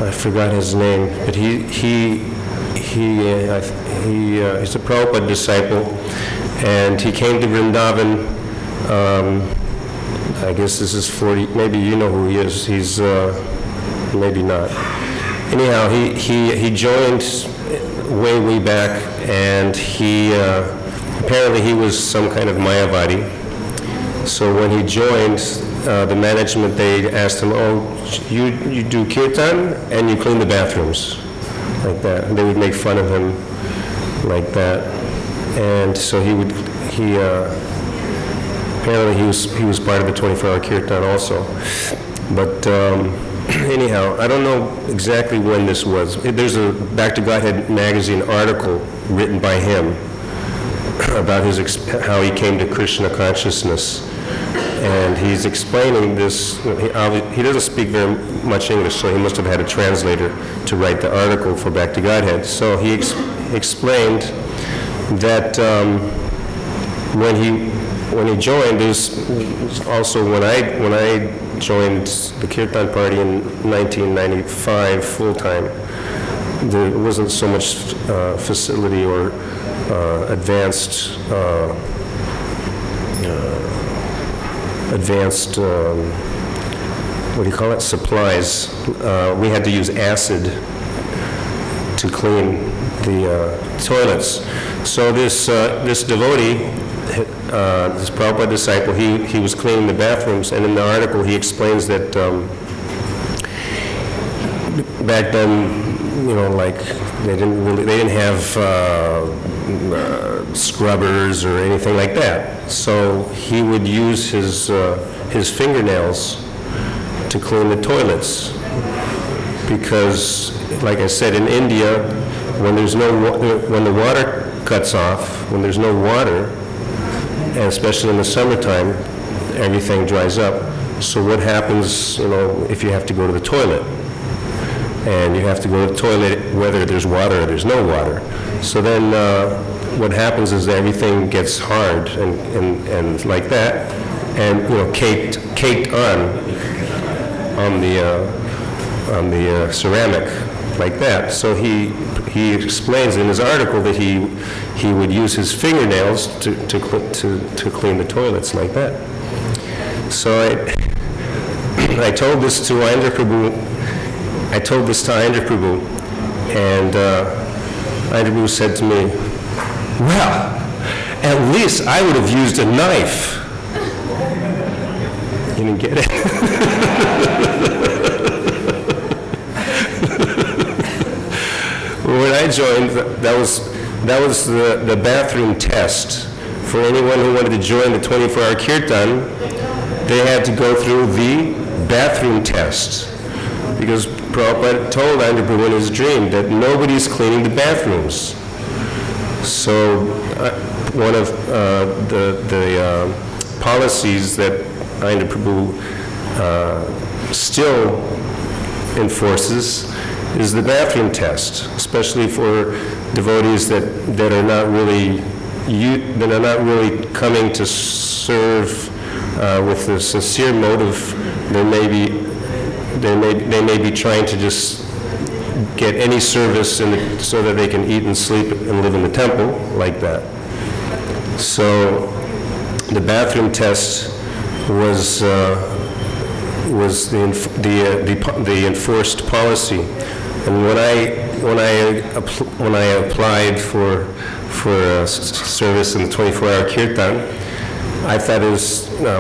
I forgot his name, but he's a Prabhupada disciple, and he came to Vrindavan. I guess this is 40, maybe you know who he is. He's, maybe not. Anyhow, he joined way back, and apparently he was some kind of Mayavadi. So when he joined, the management, they asked him, you do kirtan and you clean the bathrooms, like that. And they would make fun of him like that. And so apparently he was part of the 24-hour kirtan also. But anyhow, I don't know exactly when this was. There's a Back to Godhead magazine article written by him about how he came to Krishna consciousness. And he's explaining this. He doesn't speak very much English, so he must have had a translator to write the article for Back to Godhead. So he explained that when he joined, there's also when I joined the Kirtan party in 1995 full time, there wasn't so much facility or advanced what do you call it, supplies. We had to use acid to clean the toilets. So this devotee, this Prabhupada disciple, he was cleaning the bathrooms, and in the article he explains that back then, like they didn't have scrubbers or anything like that. So he would use his fingernails to clean the toilets, because, like I said, in India, when the water cuts off, when there's no water, and especially in the summertime, everything dries up. So what happens, if you have to go to the toilet? And you have to go to the toilet whether there's water or there's no water. So then what happens is that everything gets hard and like that, and caked on the ceramic like that. So he explains in his article that he would use his fingernails to clean the toilets like that. So I told this to Indra Prabhu. And Indra Prabhu said to me, "Well, at least I would have used a knife." You didn't get it? When I joined, that was the bathroom test. For anyone who wanted to join the 24-hour kirtan, they had to go through the bathroom test. Because Prabhupada told Indra Prabhu in his dream that nobody's cleaning the bathrooms. So one of the policies that Indra Prabhu still enforces is the bathroom test, especially for devotees that are not really coming to serve with a sincere motive. They may be trying to just get any service so that they can eat and sleep and live in the temple like that. So the bathroom test was the enforced policy. And when I applied for service in the 24-hour kirtan, I thought I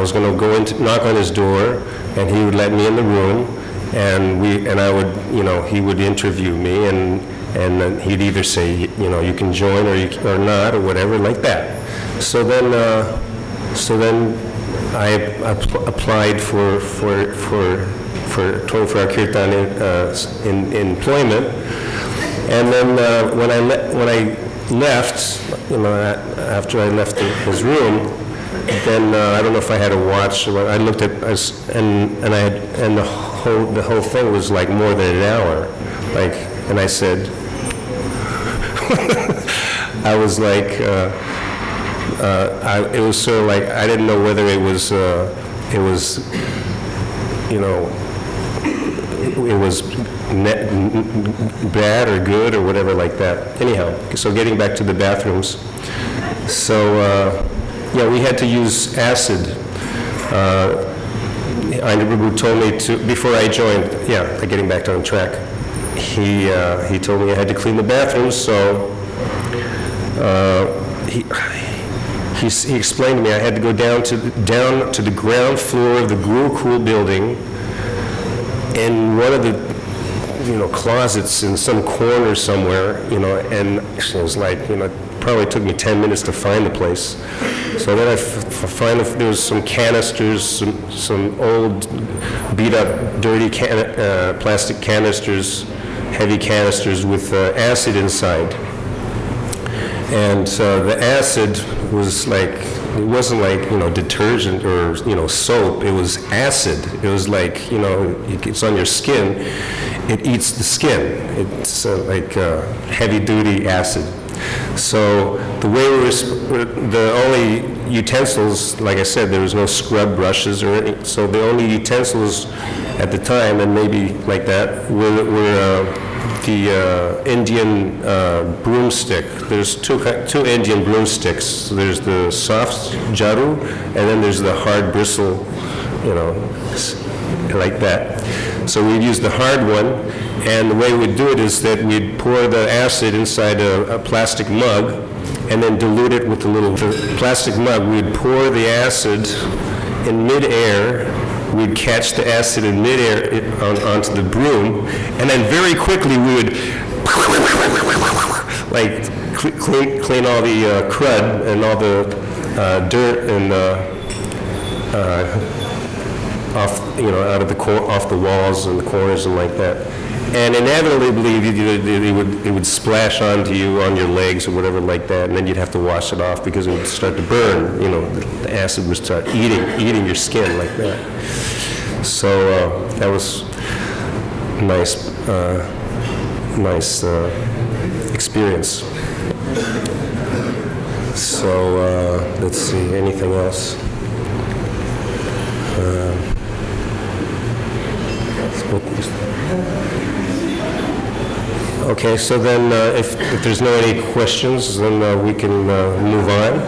was going to go knock on his door, and he would let me in the room, and he would interview me, and then he'd either say, you can join or not, or whatever, like that. So then I applied for 24-hour kirtan in employment, and then when I left, after I left his room, then I don't know if I had a watch. I looked at and the whole thing was like more than an hour, and I said, I was like, it was sort of like I didn't know whether it was bad or good or whatever like that. Anyhow, so getting back to the bathrooms, so. We had to use acid. Indra Prabhu told me to, before I joined, getting back on track, he told me I had to clean the bathrooms, so he explained to me I had to go down to the ground floor of the Gurukul building, in one of the closets in some corner somewhere, and it was like, it probably took me 10 minutes to find the place. So then I find there was some canisters, some old, beat-up, dirty plastic canisters, heavy canisters with acid inside. And the acid was like it wasn't like, detergent or, soap. It was acid. It was like, it's on your skin. It eats the skin. It's like heavy-duty acid. So the way the only utensils, like I said, there was no scrub brushes or anything. So the only utensils at the time, and maybe like that, were the Indian broomstick. There's two Indian broomsticks. So there's the soft jaru, and then there's the hard bristle, like that. So we'd use the hard one, and the way we'd do it is that we'd pour the acid inside a plastic mug, and then dilute it with the plastic mug. We'd pour the acid in midair. We'd catch the acid in midair onto the broom, and then very quickly we would like clean all the crud and all the dirt and off off the walls and the corners and like that. And inevitably it would splash onto you on your legs or whatever like that, and then you'd have to wash it off because it would start to burn. The acid would start eating your skin like that. So that was nice experience. So let's see, anything else? Okay, so then if there's no any questions, then we can move on.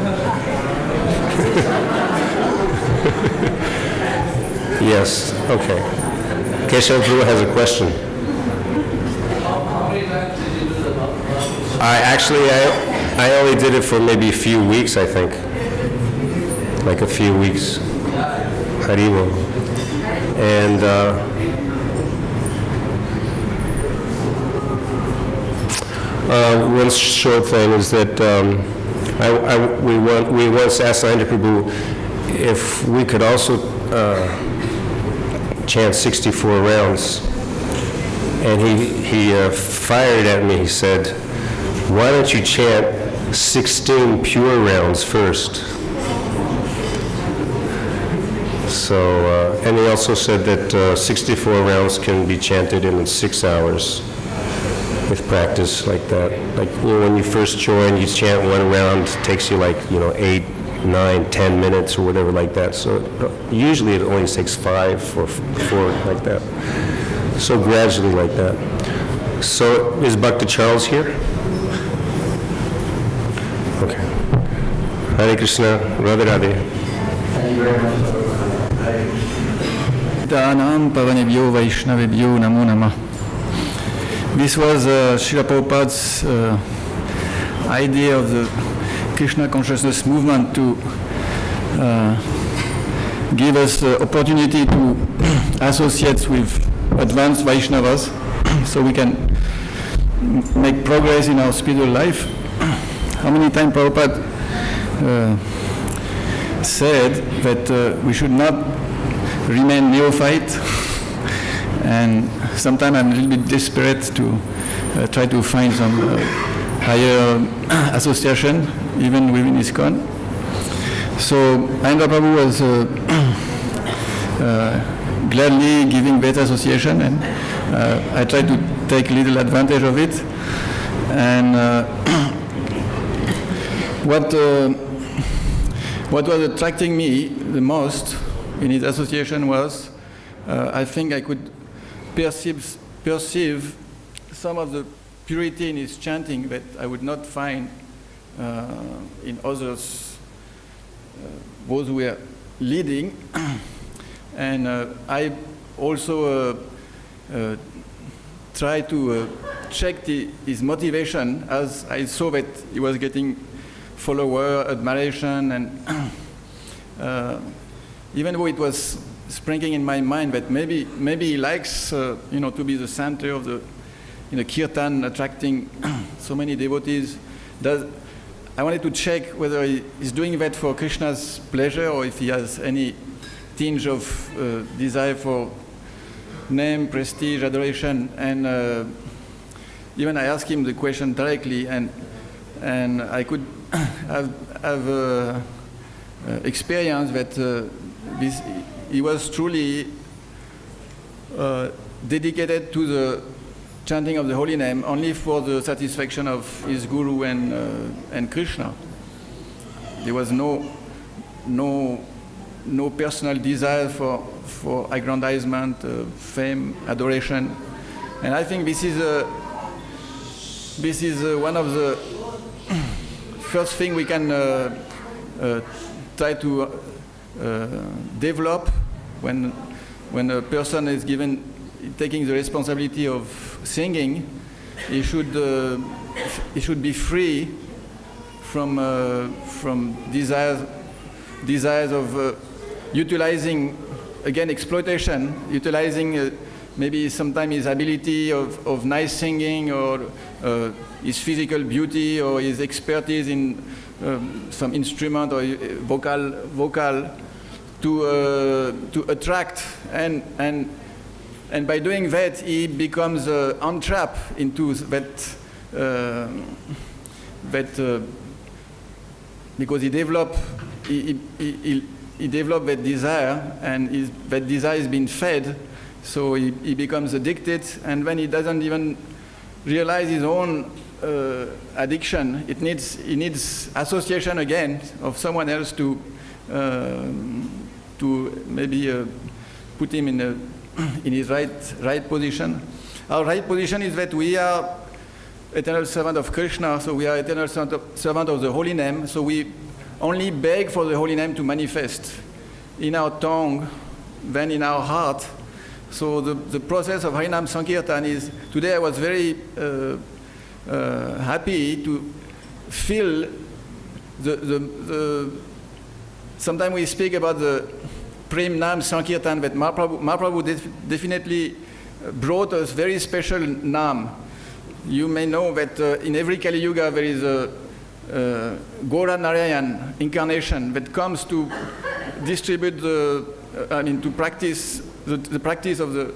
Yes, okay. Keshav Prabhu has a question. I only did it for maybe a few weeks, I think. Like a few weeks. Haribo. And one short thing is that we once asked Ayendra Prabhu if we could also chant 64 rounds, and he fired at me. He said, "Why don't you chant 16 pure rounds first?" So, and he also said that 64 rounds can be chanted in 6 hours. With practice like that. Like, when you first join, you chant one round, it takes you like, 8, 9, 10 minutes or whatever like that. So usually it only takes 5 or 4 like that. So gradually like that. So is Bhakta Charles here? Okay. Hare Krishna, Radhe Radhe. Thank you very much. Dhanam Pavanebhyo Vaishnavebhyo Namo Namah. This was Srila Prabhupada's idea of the Krishna consciousness movement to give us the opportunity to associate with advanced Vaishnavas so we can make progress in our spiritual life. How many times Prabhupada said that we should not remain neophyte, and sometimes I'm a little bit desperate to try to find some higher association, even within ISKCON. So Ayendra Prabhu was gladly giving that association, and I tried to take little advantage of it. And what was attracting me the most in his association was I think I could perceive some of the purity in his chanting that I would not find in others, those who were leading. And I also tried to check his motivation, as I saw that he was getting follower, admiration, and even though it was springing in my mind that maybe he likes to be the center of the kirtan, attracting so many devotees. I wanted to check whether he's doing that for Krishna's pleasure, or if he has any tinge of desire for name, prestige, adoration. And even I asked him the question directly, and I could have experience that he was truly dedicated to the chanting of the holy name only for the satisfaction of his guru and Krishna. There was no personal desire for aggrandizement, fame, adoration, and I think this is one of the first thing we can try to develop when a person is taking the responsibility of singing. He should be free from desires of utilizing, again, exploitation, utilizing maybe sometimes his ability of nice singing or his physical beauty or his expertise in some instrument or vocal to attract, and by doing that he becomes entrapped into that because he developed that desire, and that desire is being fed, so he becomes addicted, and when he doesn't even realize his own addiction, he needs association again of someone else to maybe put him in his right position. Our right position is that we are eternal servant of Krishna, so we are eternal servant of the holy name, so we only beg for the holy name to manifest in our tongue, then in our heart. So the process of Harinam Sankirtan is, today I was very happy to feel sometimes we speak about the Prem Nam Sankirtan, that Mahaprabhu definitely brought us very special Nam. You may know that in every Kali Yuga there is a Gora Narayan incarnation that comes to distribute to practice the practice of the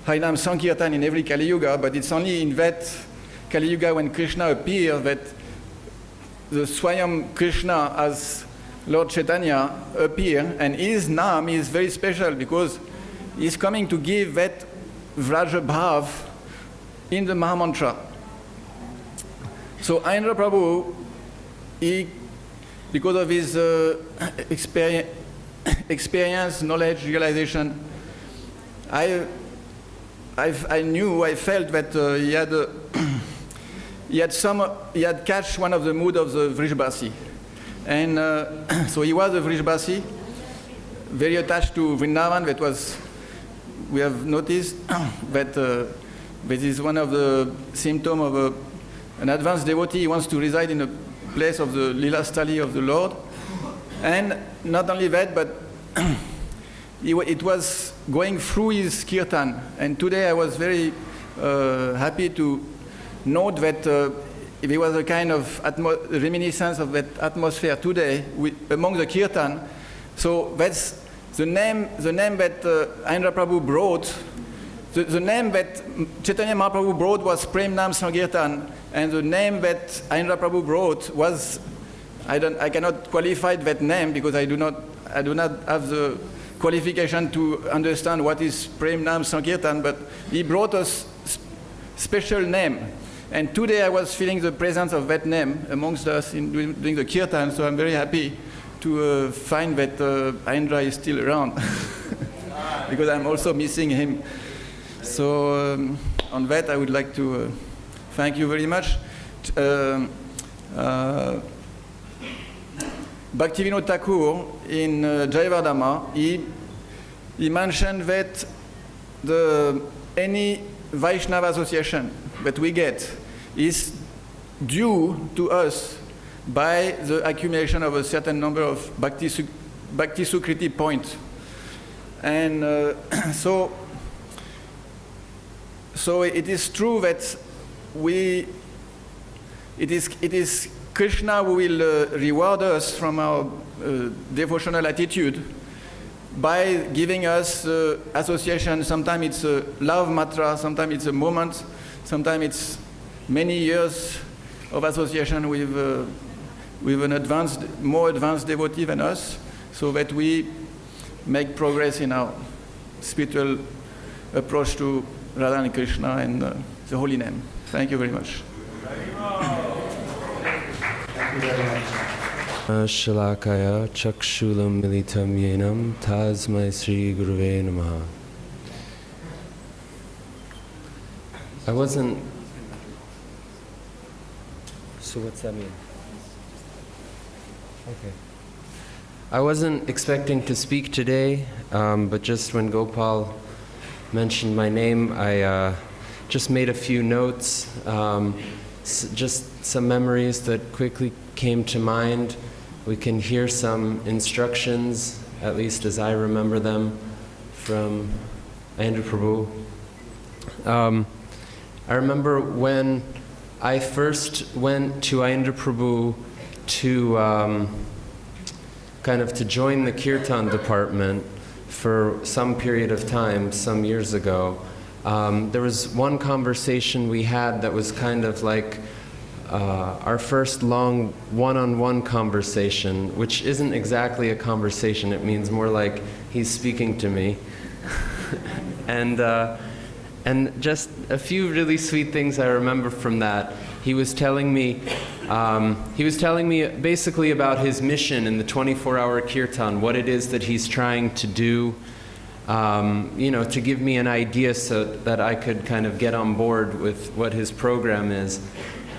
Harinam Sankirtan in every Kali Yuga, but it's only in that Kali Yuga when Krishna appears that the Swayam Krishna as Lord Chaitanya appear, and his Nam is very special because he's coming to give that Vrajabhav in the Mahamantra. So Ayendra Prabhu, because of his experience, knowledge, realization, I felt that he had catch one of the mood of the Vrishabhasi. And so he was a Vrishabhasi, very attached to Vrindavan. We have noticed that this is one of the symptoms of an advanced devotee. He wants to reside in a place of the Lila Stali of the Lord. And not only that, but it was going through his kirtan. And today I was very happy to note that there was a kind of reminiscence of that atmosphere today among the kirtan. So that's the name that Ayendra Prabhu brought. The name that Chaitanya Mahaprabhu brought was Prem Nam Sankirtan, and the name that Ayendra Prabhu brought was, I cannot qualify that name because I do not have the qualification to understand what is Prem Nam Sankirtan, but he brought us special name. And today I was feeling the presence of that name amongst us in doing the kirtan, so I'm very happy to find that Ayendra is still around because I'm also missing him. So on that I would like to thank you very much. Bhaktivinoda Thakur in Jayavardhama, he mentioned that any Vaishnava association that we get is due to us by the accumulation of a certain number of Bhakti Sukriti points. And so it is true that it is Krishna who will reward us from our devotional attitude by giving us association. Sometimes it's a love matra, sometimes it's a moment, sometimes it's many years of association with an more advanced devotee than us. so that we make progress in our spiritual approach to Radha and Krishna and the holy name. Thank you very much. Shalakaya chakshulam militam yenam tasmai Sri Guruve Namaha. So what's that mean? Okay. I wasn't expecting to speak today, but just when Gopal mentioned my name, I just made a few notes, just some memories that quickly came to mind. We can hear some instructions, at least as I remember them, from Andrew Prabhu. I remember when I first went to Ayendra Prabhu to to join the Kirtan department for some period of time, some years ago. There was one conversation we had that was kind of like our first long one-on-one conversation, which isn't exactly a conversation. It means more like he's speaking to me. And just a few really sweet things I remember from that. He was telling me basically about his mission in the 24-hour kirtan, what it is that he's trying to do, to give me an idea so that I could kind of get on board with what his program is.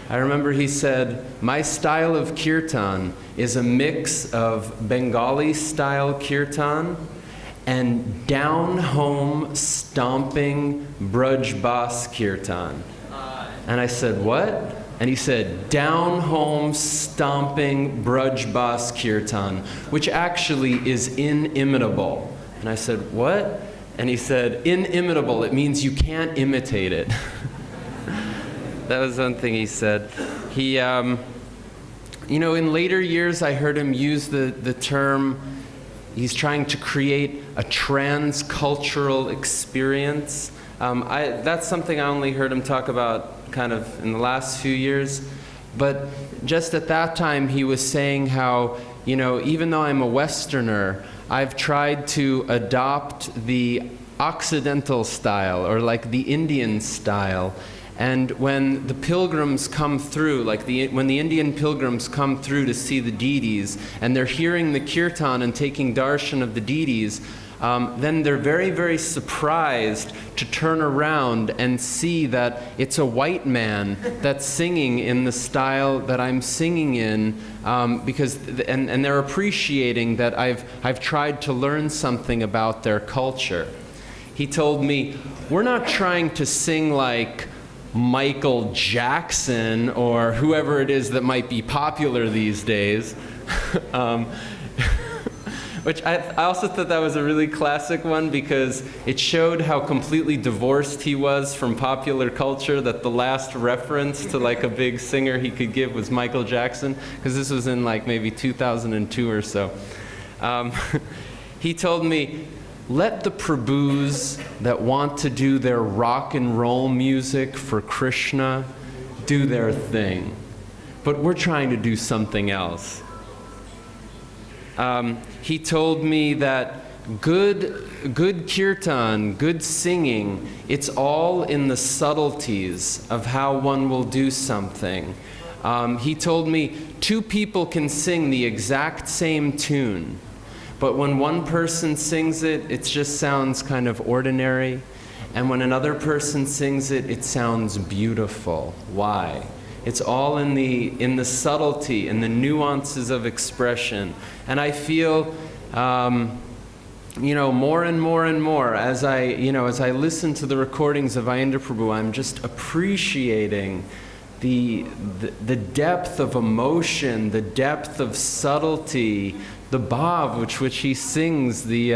I remember he said, my style of kirtan is a mix of Bengali style kirtan and down-home stomping Braj Bas kirtan. And I said, what? And he said, down-home stomping Braj Bas kirtan, which actually is inimitable. And I said, what? And he said, inimitable, it means you can't imitate it. That was one thing he said. He, in later years I heard him use the term, he's trying to create a transcultural experience. That's something I only heard him talk about kind of in the last few years. But just at that time he was saying how, even though I'm a Westerner, I've tried to adopt the Occidental style, or like the Indian style. And when the pilgrims come through, when the Indian pilgrims come through to see the deities, and they're hearing the kirtan and taking darshan of the deities, then they're very, very surprised to turn around and see that it's a white man that's singing in the style that I'm singing in, because they're appreciating that I've tried to learn something about their culture. He told me, we're not trying to sing like Michael Jackson or whoever it is that might be popular these days. Which I also thought that was a really classic one, because it showed how completely divorced he was from popular culture, that the last reference to like a big singer he could give was Michael Jackson, because this was in like maybe 2002 or so. He told me, let the Prabhus that want to do their rock and roll music for Krishna do their thing, but we're trying to do something else. He told me that good kirtan, good singing, it's all in the subtleties of how one will do something. He told me 2 people can sing the exact same tune, but when one person sings it, it just sounds kind of ordinary, and when another person sings it, it sounds beautiful. Why? It's all in the subtlety and the nuances of expression. And I feel, more and more and more as I listen to the recordings of Ayendra Prabhu, I'm just appreciating the depth of emotion, the depth of subtlety, the bhav which he sings the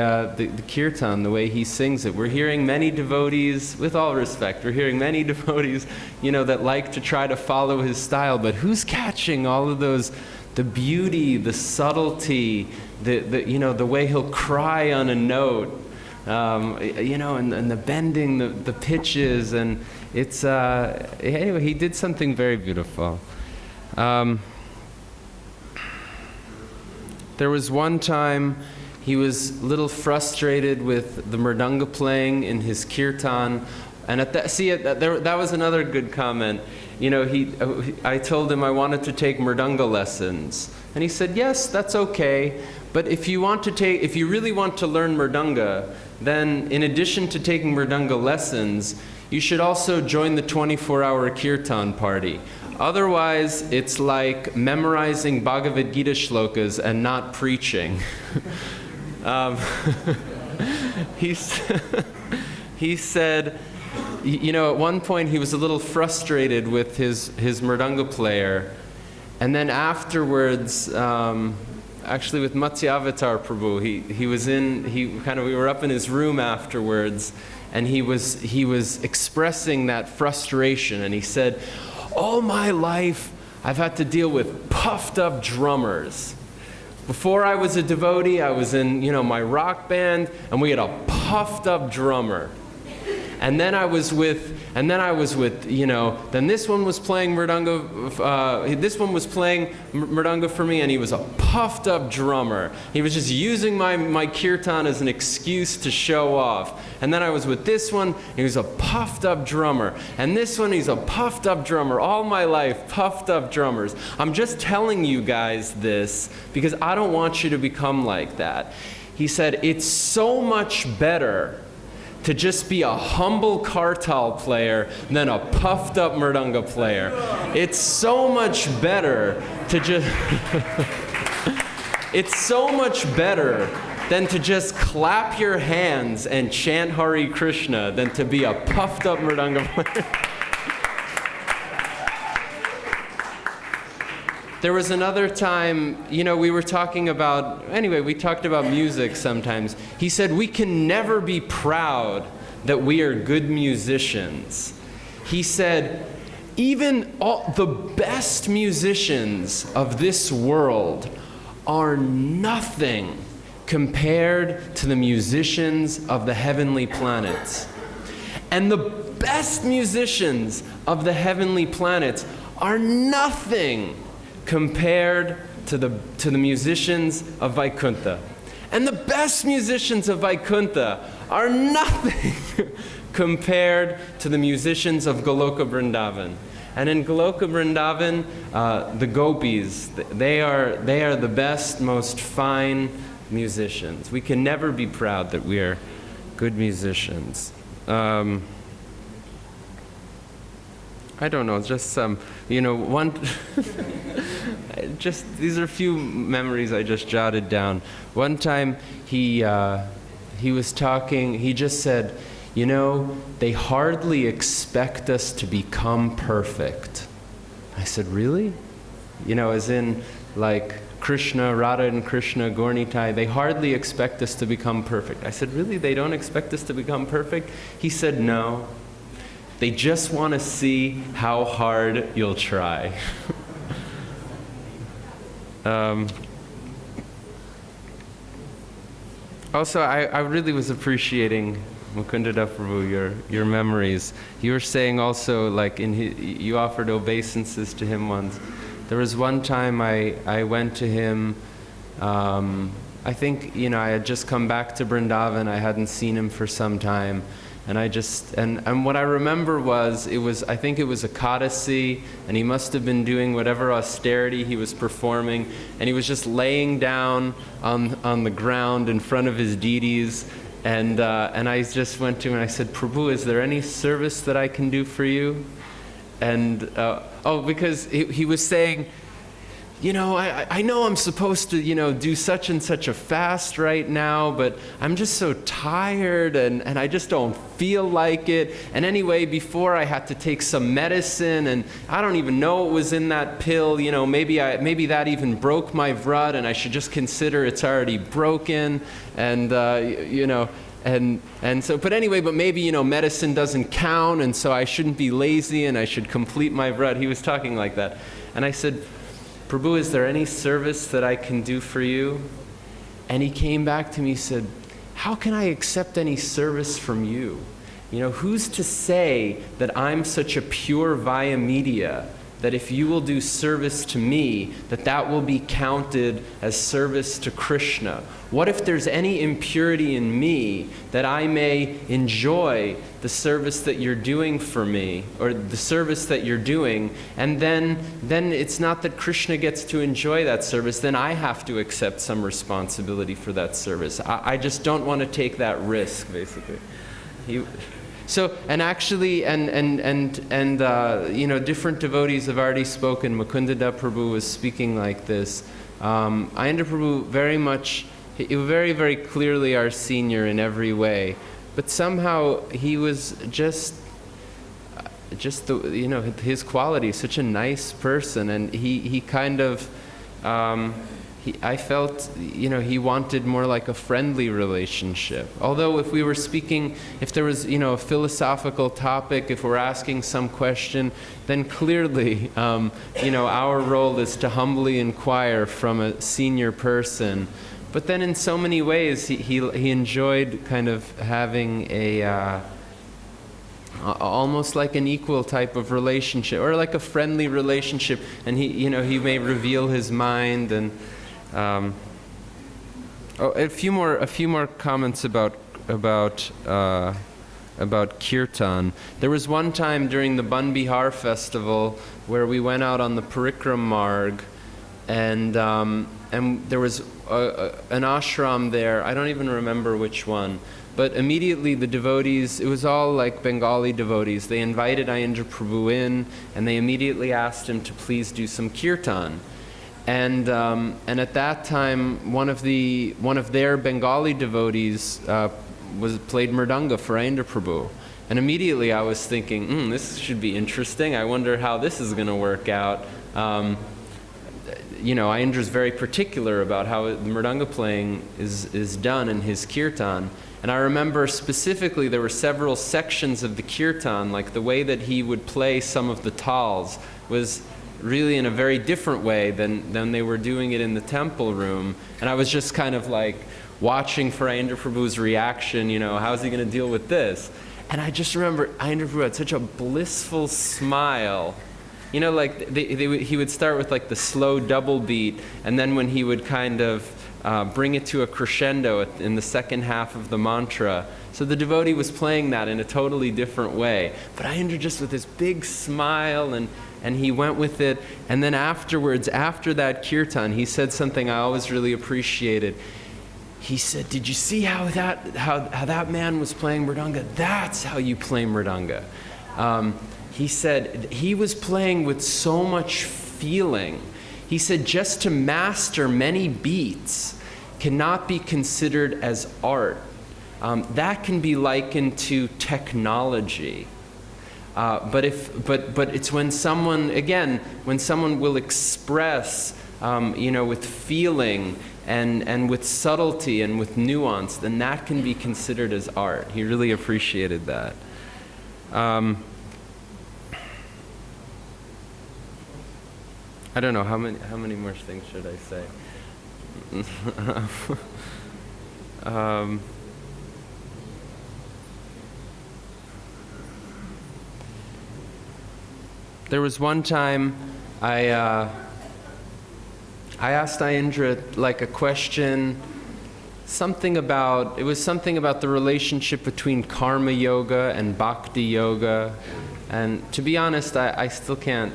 kirtan, the way he sings it. We're hearing many devotees, with all respect, we're hearing many devotees, that like to try to follow his style, but who's catching all of those, the beauty, the subtlety, the way he'll cry on a note, and the bending, the pitches, and it's, anyway, he did something very beautiful. There was one time he was a little frustrated with the mridanga playing in his kirtan, and at that, that was another good comment. You know, I told him I wanted to take mridanga lessons, and he said, yes, that's okay, but if you really want to learn mridanga, then in addition to taking mridanga lessons, you should also join the 24-hour kirtan party. Otherwise, it's like memorizing Bhagavad Gita shlokas and not preaching. He said, you know, at one point he was a little frustrated with his mridanga player, and then afterwards, actually with Matsyavatar Prabhu, we were up in his room afterwards, and he was expressing that frustration, and he said, all my life I've had to deal with puffed up drummers. Before I was a devotee, I was in, you know, my rock band, and we had a puffed up drummer. And then I was with, you know, then this one was playing mridanga, this one was playing mridanga for me, and he was a puffed up drummer. He was just using my kirtan as an excuse to show off. And then I was with this one, he was a puffed up drummer. And this one, he's a puffed up drummer. All my life, puffed up drummers. I'm just telling you guys this because I don't want you to become like that. He said, it's so much better to just be a humble kartal player than a puffed up mridanga player. It's so much better to just it's so much better than to just clap your hands and chant Hare Krishna than to be a puffed up mridanga player. There was another time, you know, we talked about music sometimes. He said, we can never be proud that we are good musicians. He said, even the best musicians of this world are nothing compared to the musicians of the heavenly planets. And the best musicians of the heavenly planets are nothing compared to the musicians of Vaikuntha. And the best musicians of Vaikuntha are nothing compared to the musicians of Goloka Vrindavan. And in Goloka Vrindavan, the gopis, they are the best, most fine musicians. We can never be proud that we are good musicians. I don't know, just some, you know, these are a few memories I just jotted down. One time he was talking, he just said, you know, they hardly expect us to become perfect. I said, really? You know, as in like Krishna, Radha and Krishna, Gaura-Nitai, they hardly expect us to become perfect. I said, really? They don't expect us to become perfect? He said, no. They just want to see how hard you'll try. Also, I really was appreciating, Mukunda Prabhu, your memories. You were saying also, like, you offered obeisances to him once. There was one time I went to him, I think, you know, I had just come back to Vrindavan, I hadn't seen him for some time. And and what I remember was, I think it was Ekadasi, and he must have been doing whatever austerity he was performing, and he was just laying down on the ground in front of his deities, and I just went to him and I said, Prabhu, is there any service that I can do for you? And, because he was saying, you know, I know I'm supposed to, you know, do such and such a fast right now, but I'm just so tired and I just don't feel like it. And anyway, before I had to take some medicine and I don't even know what was in that pill, you know, maybe that even broke my vrat and I should just consider it's already broken. And, you know, and so, but anyway, but maybe, you know, medicine doesn't count and so I shouldn't be lazy and I should complete my vrat. He was talking like that. And I said, Prabhu, is there any service that I can do for you? And he came back to me and said, how can I accept any service from you? You know, who's to say that I'm such a pure vaya media that if you will do service to me, that will be counted as service to Krishna? What if there's any impurity in me that I may enjoy the service that you're doing for me, or the service that you're doing, and then it's not that Krishna gets to enjoy that service, then I have to accept some responsibility for that service. I just don't want to take that risk, basically. So, and actually, different devotees have already spoken. Mukundada Prabhu was speaking like this. Ayendra Prabhu very, very clearly our senior in every way, but somehow he was just his quality, such a nice person, and he kind of, I felt, he wanted more like a friendly relationship. Although if we were speaking, if there was, a philosophical topic, if we're asking some question, then clearly, our role is to humbly inquire from a senior person. But then in so many ways, he enjoyed kind of having a, almost like an equal type of relationship, or like a friendly relationship, and he may reveal his mind. And a few more comments about kirtan. There was one time during the Ban Bihar festival where we went out on the Parikram Marg, and there was an ashram there. I don't even remember which one. But immediately the devotees, it was all like Bengali devotees, they invited Ayendra Prabhu in, and they immediately asked him to please do some kirtan. And at that time, one of their Bengali devotees played mridanga for Ayendra Prabhu. And immediately I was thinking, this should be interesting. I wonder how this is going to work out. Ayendra's very particular about how the mridanga playing is done in his kirtan. And I remember specifically there were several sections of the kirtan, like the way that he would play some of the tals was really in a very different way than they were doing it in the temple room. And I was just kind of like watching for Ayendra Prabhu's reaction, how's he going to deal with this? And I just remember Ayendra Prabhu had such a blissful smile. Like he would start with like the slow double beat, and then when he would kind of bring it to a crescendo in the second half of the mantra. So the devotee was playing that in a totally different way. But Ayendra just with this big smile, and he went with it. And then afterwards, after that kirtan, he said something I always really appreciated. He said, "Did you see how that man was playing mridanga? That's how you play mridanga." He said he was playing with so much feeling. He said just to master many beats cannot be considered as art. That can be likened to technology. But it's when someone will express, with feeling and with subtlety and with nuance, then that can be considered as art. He really appreciated that. I don't know how many more things should I say. There was one time I asked Ayendra like a question, something about the relationship between karma yoga and bhakti yoga, and to be honest, I still can't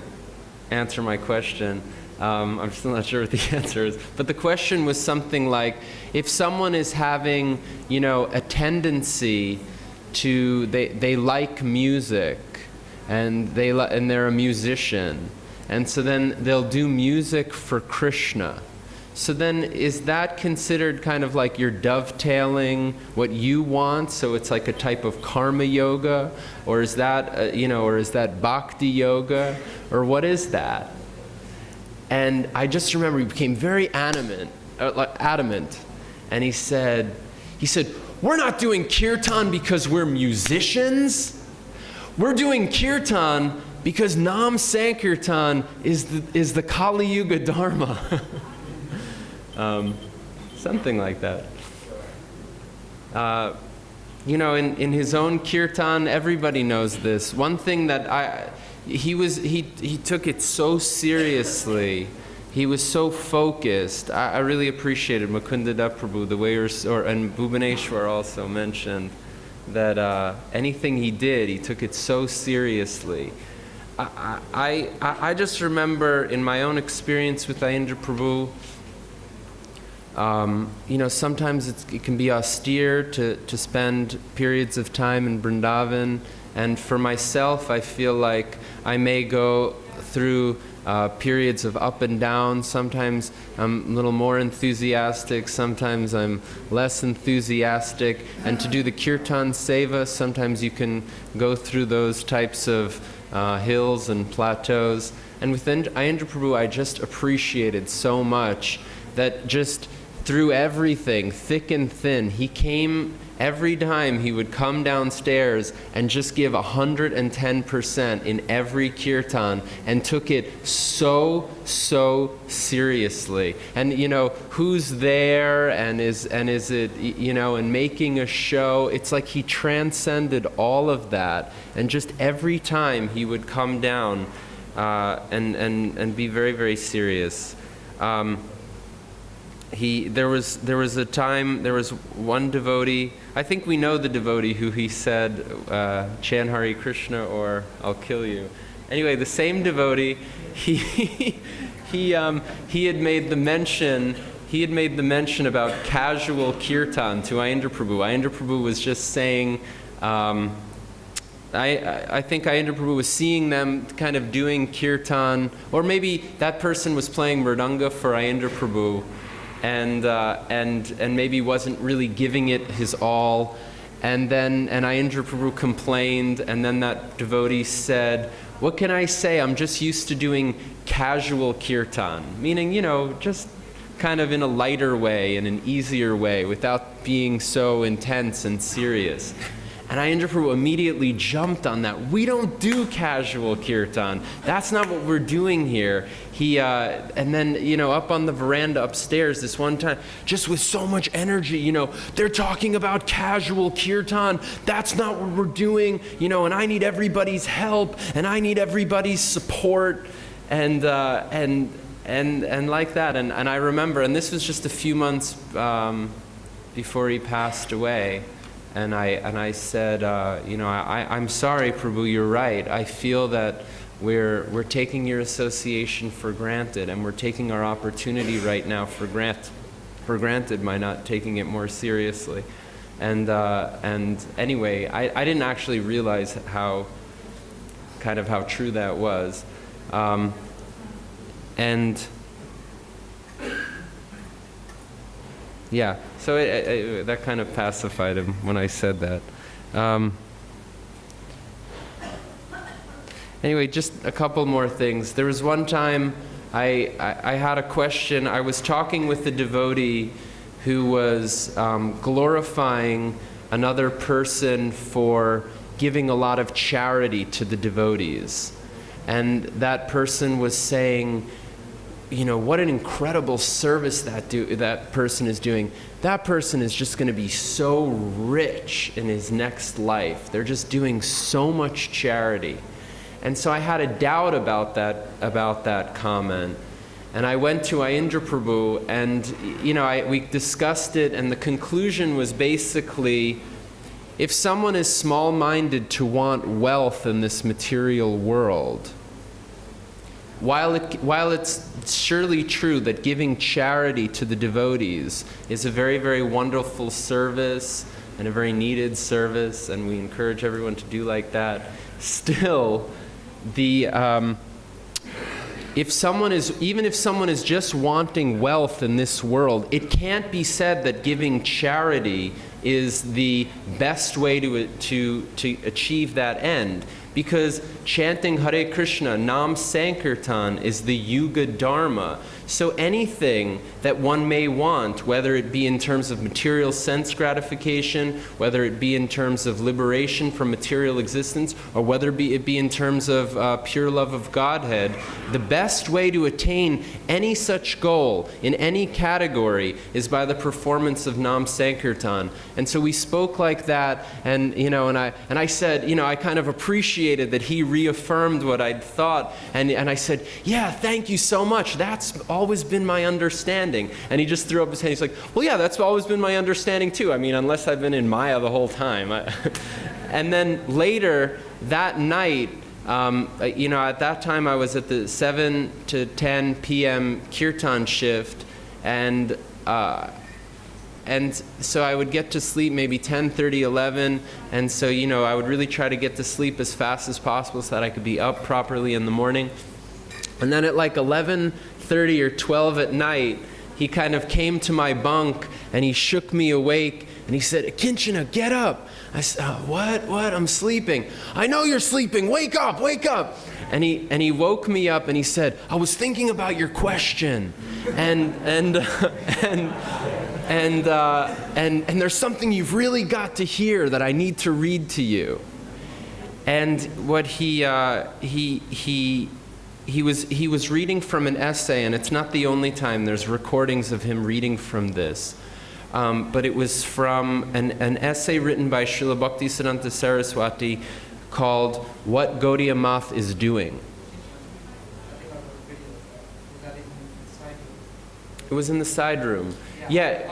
answer my question. I'm still not sure what the answer is. But the question was something like, if someone is having, a tendency to, they like music, and they're a musician, and so then they'll do music for Krishna. So then is that considered kind of like you're dovetailing what you want, so it's like a type of karma yoga, or is that or is that bhakti yoga, or what is that? And I just remember he became very adamant, and he said, "We're not doing kirtan because we're musicians. We're doing kirtan because Nam Sankirtan is the Kali Yuga Dharma." Something like that. In his own kirtan, everybody knows this. One thing that he took it so seriously. He was so focused. I really appreciated Mukundada Prabhu, the way and Bhubaneswar also mentioned that anything he did, he took it so seriously. I just remember in my own experience with Ayendra Prabhu, sometimes it can be austere to spend periods of time in Vrindavan, and for myself, I feel like I may go through periods of up and down. Sometimes I'm a little more enthusiastic, sometimes I'm less enthusiastic. And to do the Kirtan Seva, sometimes you can go through those types of hills and plateaus. And with Ayendra Prabhu, I just appreciated so much that just through everything, thick and thin, he came. Every time he would come downstairs and just give 110% in every kirtan and took it so seriously. And who's there and is it and making a show. It's like he transcended all of that, and just every time he would come down and be very, very serious. There was a time, there was one devotee, I think we know the devotee who he said, Chan Hare Krishna or I'll kill you. Anyway, the same devotee, he had made the mention about casual kirtan to Ayendra Prabhu. Ayendra Prabhu was just saying, I think Ayendra Prabhu was seeing them kind of doing kirtan, or maybe that person was playing mridanga for Ayendra Prabhu, and maybe wasn't really giving it his all, and Ayendra Prabhu complained, and then that devotee said, "What can I say? I'm just used to doing casual kirtan," meaning just kind of in a lighter way, in an easier way, without being so intense and serious. And Ayendra Prabhu immediately jumped on that. We don't do casual kirtan. That's not what we're doing here. And then, up on the veranda upstairs this one time, just with so much energy, they're talking about casual kirtan. That's not what we're doing, and I need everybody's help, and I need everybody's support, and like that. And I remember, and this was just a few months before he passed away. And I said, I'm sorry, Prabhu, you're right. I feel that we're taking your association for granted, and we're taking our opportunity right now for granted by not taking it more seriously. And anyway, I didn't actually realize how true that was. Yeah, so that kind of pacified him when I said that. Anyway, just a couple more things. There was one time I had a question. I was talking with a devotee who was glorifying another person for giving a lot of charity to the devotees. And that person was saying, what an incredible service that person is doing. That person is just going to be so rich in his next life. They're just doing so much charity. And so I had a doubt about that comment. And I went to Ayendra Prabhu, and we discussed it, and the conclusion was basically, if someone is small-minded to want wealth in this material world, while it's surely true that giving charity to the devotees is a very, very wonderful service and a very needed service, and we encourage everyone to do like that, still, even if someone is just wanting wealth in this world, it can't be said that giving charity is the best way to achieve that end. Because chanting Hare Krishna, Nam Sankirtan, is the Yuga Dharma. So anything that one may want, whether it be in terms of material sense gratification, whether it be in terms of liberation from material existence, or whether it be in terms of pure love of Godhead, the best way to attain any such goal in any category is by the performance of Nam Sankirtan. And so we spoke like that, and I said, I kind of appreciated that he reaffirmed what I'd thought, and I said, yeah, thank you so much. That's always been my understanding. And he just threw up his hand. He's like, well, yeah, that's always been my understanding too. I mean, unless I've been in Maya the whole time. And then later that night, at that time I was at the 7 to 10 p.m. kirtan shift, and so I would get to sleep maybe 10:30, 11, and so I would really try to get to sleep as fast as possible so that I could be up properly in the morning. And then at like 11:30 or 12 at night, he kind of came to my bunk and he shook me awake and he said, "Kinchana, get up." I said, What? I'm sleeping." "I know you're sleeping. Wake up, wake up." And he woke me up and he said, "I was thinking about your question, and there's something you've really got to hear that I need to read to you." And what he was reading from an essay, and it's not the only time. There's recordings of him reading from this. But it was from an essay written by Srila Bhaktisiddhanta Saraswati called "What Gaudiya Math is Doing." It was in the side room. Yeah.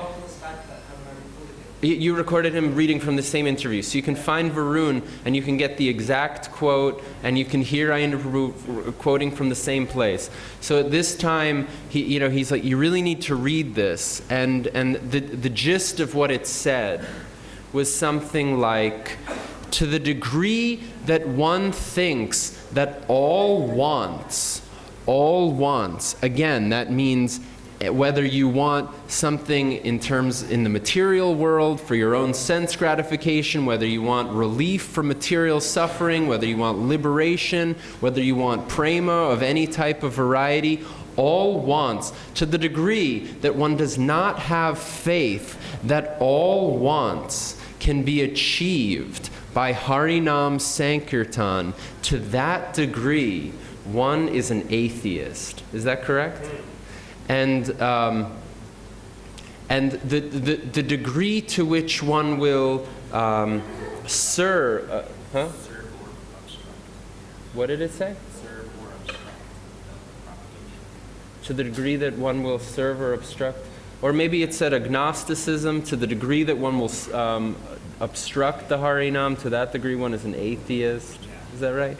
You recorded him reading from the same interview. So you can find Varun and you can get the exact quote, and you can hear Ayendra Prabhu quoting from the same place. So at this time, he's like, "You really need to read this." And the gist of what it said was something like, to the degree that one thinks that all wants, again, that means whether you want something in the material world for your own sense gratification, whether you want relief from material suffering, whether you want liberation, whether you want prema of any type of variety, all wants, to the degree that one does not have faith that all wants can be achieved by Harinam Sankirtan, to that degree, one is an atheist. Is that correct? And the degree to which one will serve, What did it say? Serve or obstruct. To the degree that one will serve or obstruct, or maybe it said agnosticism. To the degree that one will obstruct the Harinam, to that degree one is an atheist. Is that right?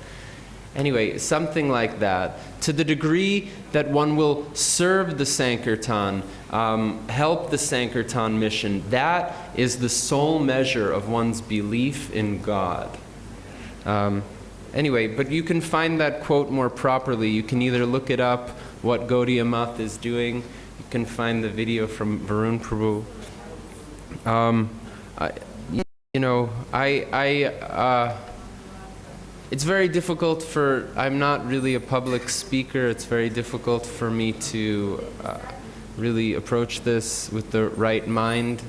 Anyway, something like that. To the degree that one will serve the Sankirtan, help the Sankirtan mission, that is the sole measure of one's belief in God. Anyway, but you can find that quote more properly. You can either look it up, What Gaudiya Math is Doing. You can find the video from Varun Prabhu. It's very difficult I'm not really a public speaker. It's very difficult for me to really approach this with the right mind.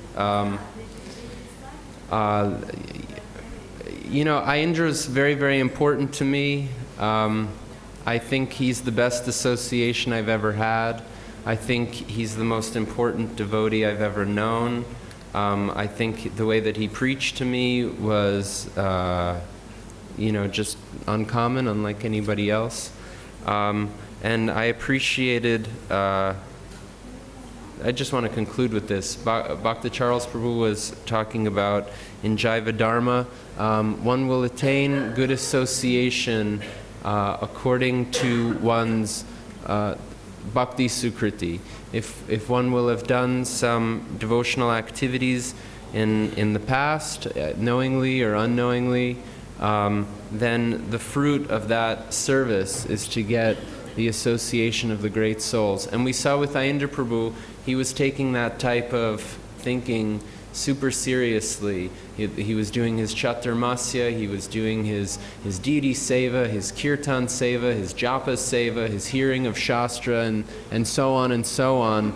Ayendra is very, very important to me. I think he's the best association I've ever had. I think he's the most important devotee I've ever known. I think the way that he preached to me was just uncommon, unlike anybody else. And I appreciated, I just want to conclude with this. Bhakta Charles Prabhu was talking about in Jaiva Dharma, one will attain good association according to one's bhakti sukriti. If one will have done some devotional activities in the past, knowingly or unknowingly, then the fruit of that service is to get the association of the great souls. And we saw with Ayendra Prabhu, he was taking that type of thinking super seriously. He was doing his chaturmasya, he was doing his deity seva, his kirtan seva, his japa seva, his hearing of shastra, and so on and so on.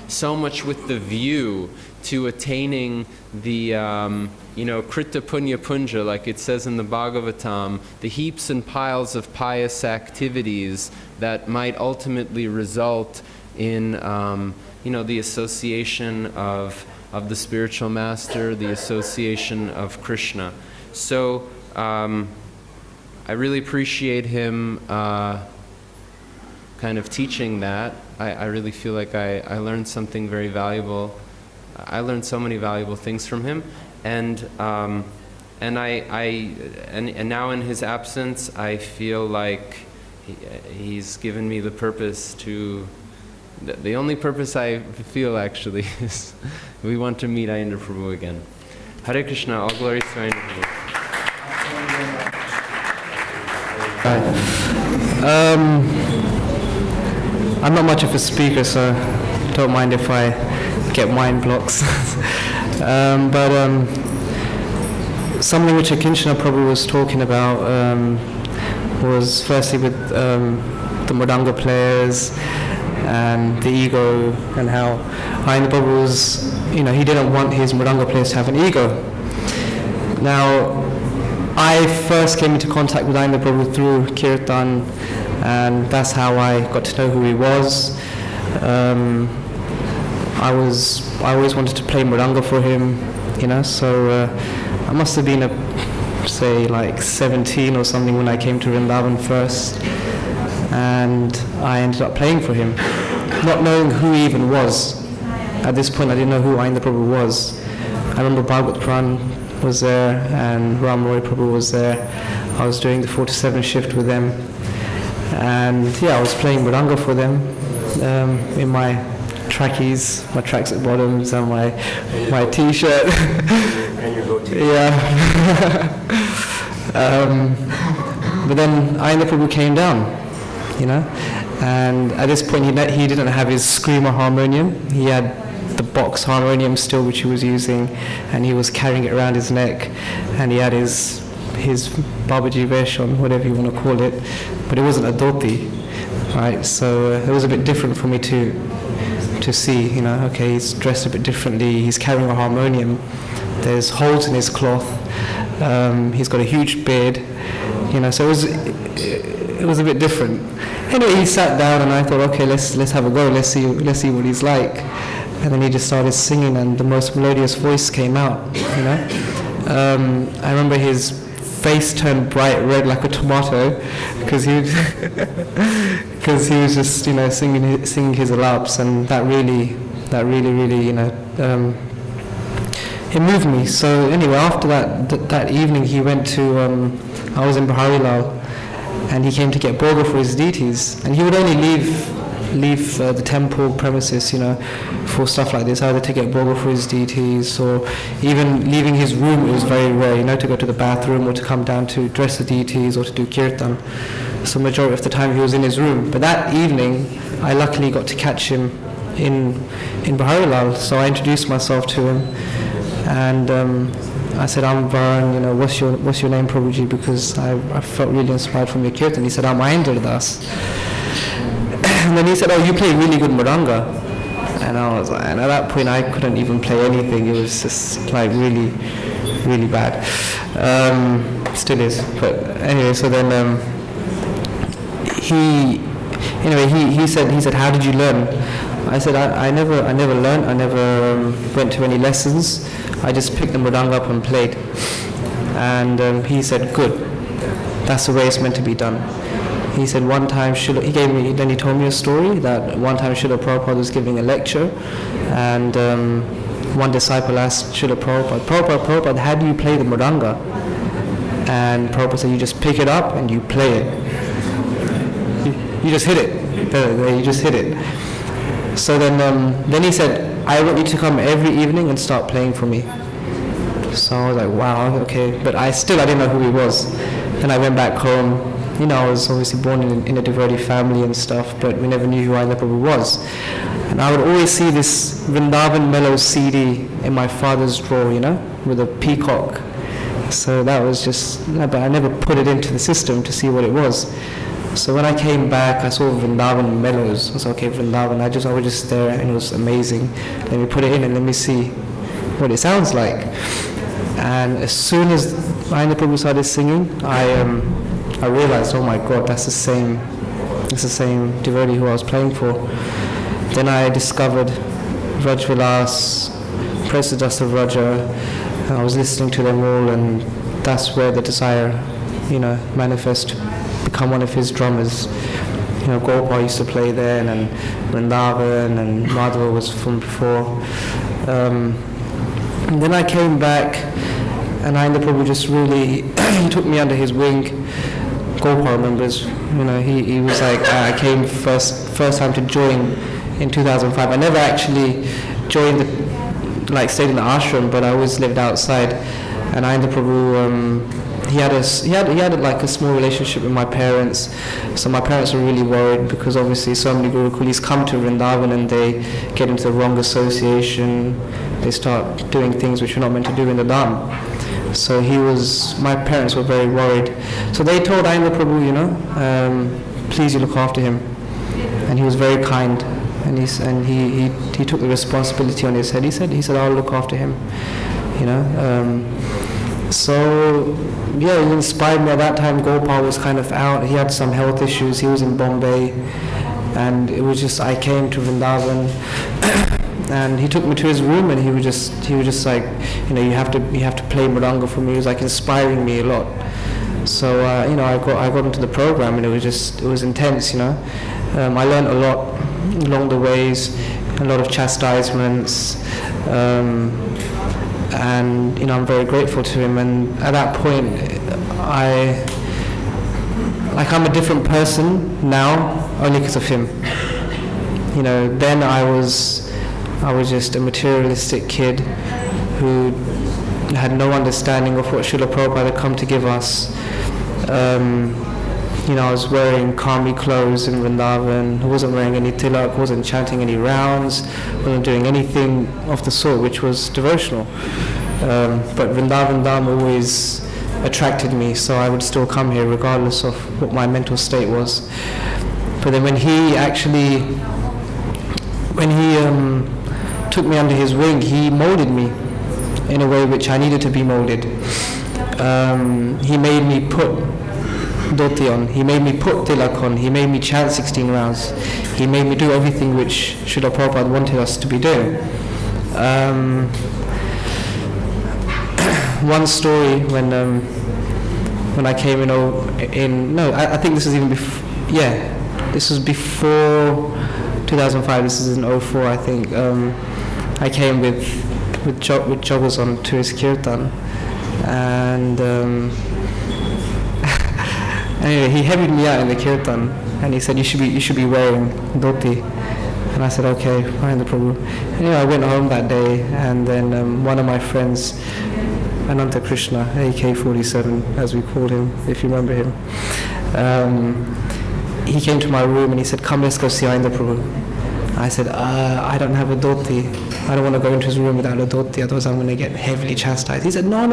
So much with the view to attaining the krita punya punja, like it says in the Bhagavatam, the heaps and piles of pious activities that might ultimately result in the association of of the spiritual master, the association of Krishna. So I really appreciate him kind of teaching that. I really feel like I learned something very valuable. I learned so many valuable things from him, and now in his absence, I feel like he's given me the purpose to. The only purpose I feel actually is we want to meet Ayendra Prabhu again. Hare Krishna, all glories to Ayendra Prabhu. I'm not much of a speaker, so don't mind if I get mind blocks. But something which Akinchana Prabhu was talking about was firstly with the Mridanga players and the ego, and how Ayendra Prabhu was, he didn't want his Mridanga players to have an ego. Now, I first came into contact with Ayendra Prabhu through Kirtan, and that's how I got to know who he was. I always wanted to play Mridanga for him, so I must have been say like 17 or something when I came to Vrindavan first, and I ended up playing for him, not knowing who he even was. At this point I didn't know who Ayendra Prabhu was. I remember Bhagavad Pran was there and Ram Roy Prabhu was there. I was doing the 4-7 shift with them, and I was playing Mridanga for them in my trackies, my tracksuit bottoms and my t-shirt. And your goatee. Yeah. But then Ayendra Prabhu came down, and at this point he didn't have his screamer harmonium. He had the box harmonium still, which he was using, and he was carrying it around his neck, and he had his Babaji Vesh on, whatever you want to call it, but it wasn't a dhoti, right? So it was a bit different for me to see, okay, he's dressed a bit differently, he's carrying a harmonium, there's holes in his cloth, he's got a huge beard, so it was a bit different. Anyway, he sat down and I thought, okay, let's have a go, let's see what he's like. And then he just started singing, and the most melodious voice came out, I remember his face turned bright red like a tomato because he was just singing his alaps, and that really it moved me. So anyway, after that evening he went to I was in Baharilal, and he came to get burger for his deities, and he would only leave the temple premises, for stuff like this, either to get burger for his deities, or even leaving his room. It was very rare, to go to the bathroom or to come down to dress the deities or to do kirtan. So majority of the time he was in his room. But that evening, I luckily got to catch him in Baharilal. So I introduced myself to him, and I said, I'm Varan, what's your name, Prabhuji, because I felt really inspired from your kirtan. He said, I'm Ayendra Das. And then he said, oh, you play really good Mridanga. And I was like, and at that point I couldn't even play anything. It was just like really, really bad. Still is. But anyway, so then he said, how did you learn? I said, I never learned. I never went to any lessons. I just picked the Mridanga up and played. And he said, good. That's the way it's meant to be done. He said one time, he told me a story that one time Srila Prabhupada was giving a lecture, and one disciple asked Srila Prabhupada, how do you play the Mridanga? And Prabhupada said, you just pick it up and you play it. You just hit it. You just hit it. So then he said, I want you to come every evening and start playing for me. So I was like, wow, okay. But I didn't know who he was. Then I went back home. I was obviously born in a devotee family and stuff, but we never knew who Ayendra Prabhu was. And I would always see this Vrindavan Mellow CD in my father's drawer, with a peacock. So that was but I never put it into the system to see what it was. So when I came back, I saw Vrindavan Mellows. I was like, okay, Vrindavan. I was just there, and it was amazing. Let me put it in and let me see what it sounds like. And as soon as Ayendra Prabhu started singing, I realized, oh my God, that's the same devotee who I was playing for. Then I discovered Vraj Vilas, President of Raja. I was listening to them all, and that's where the desire, manifest, become one of his drummers. Gopal used to play there, and Vrindavan, and Madhava was from before. And then I came back, and Ayanda Prabhu just really, he took me under his wing. Gopal remembers, he was like, I came first time to join in 2005. I never actually joined stayed in the ashram, but I always lived outside. And Ayanda Prabhu, he had like a small relationship with my parents. So my parents were really worried because obviously so many Gurukulis come to Vrindavan and they get into the wrong association. They start doing things which you're not meant to do in the Dham. So my parents were very worried. So they told Ayanda Prabhu, please you look after him. And he was very kind. And he took the responsibility on his head. He said, I'll look after him. So yeah, he inspired me. At that time, Gopal was kind of out. He had some health issues. He was in Bombay. And it was just, I came to Vrindavan. And he took me to his room, and he was just like, you have to play Mridanga for me. He was like inspiring me a lot. So I got into the program, and it was intense. I learned a lot along the ways, a lot of chastisements, and I'm very grateful to him. And at that point, I'm a different person now only because of him. Then I was just a materialistic kid who had no understanding of what Srila Prabhupada had come to give us. I was wearing karmi clothes in Vrindavan. I wasn't wearing any tilak, wasn't chanting any rounds, wasn't doing anything of the sort which was devotional. But Vrindavan Dham always attracted me, so I would still come here regardless of what my mental state was. But then when he took me under his wing, he molded me in a way which I needed to be molded. He made me put dhoti on, he made me put tilak on, he made me chant 16 rounds, he made me do everything which Srila Prabhupada wanted us to be doing. One story when I came I think this was even before, this was before 2005, this is in 2004 I think. I came with joggers on to his kirtan, and anyway, he heavied me out in the kirtan, and he said, you should be wearing dhoti. And I said, okay, Ayanda Prabhu. Anyway, I went home that day, and then one of my friends, Ananta Krishna, AK-47, as we called him, if you remember him, he came to my room and he said, come, let's go see Ayanda Prabhu. I said, I don't have a dhoti. I don't want to go into his room without a dhoti, otherwise I'm going to get heavily chastised. He said, no,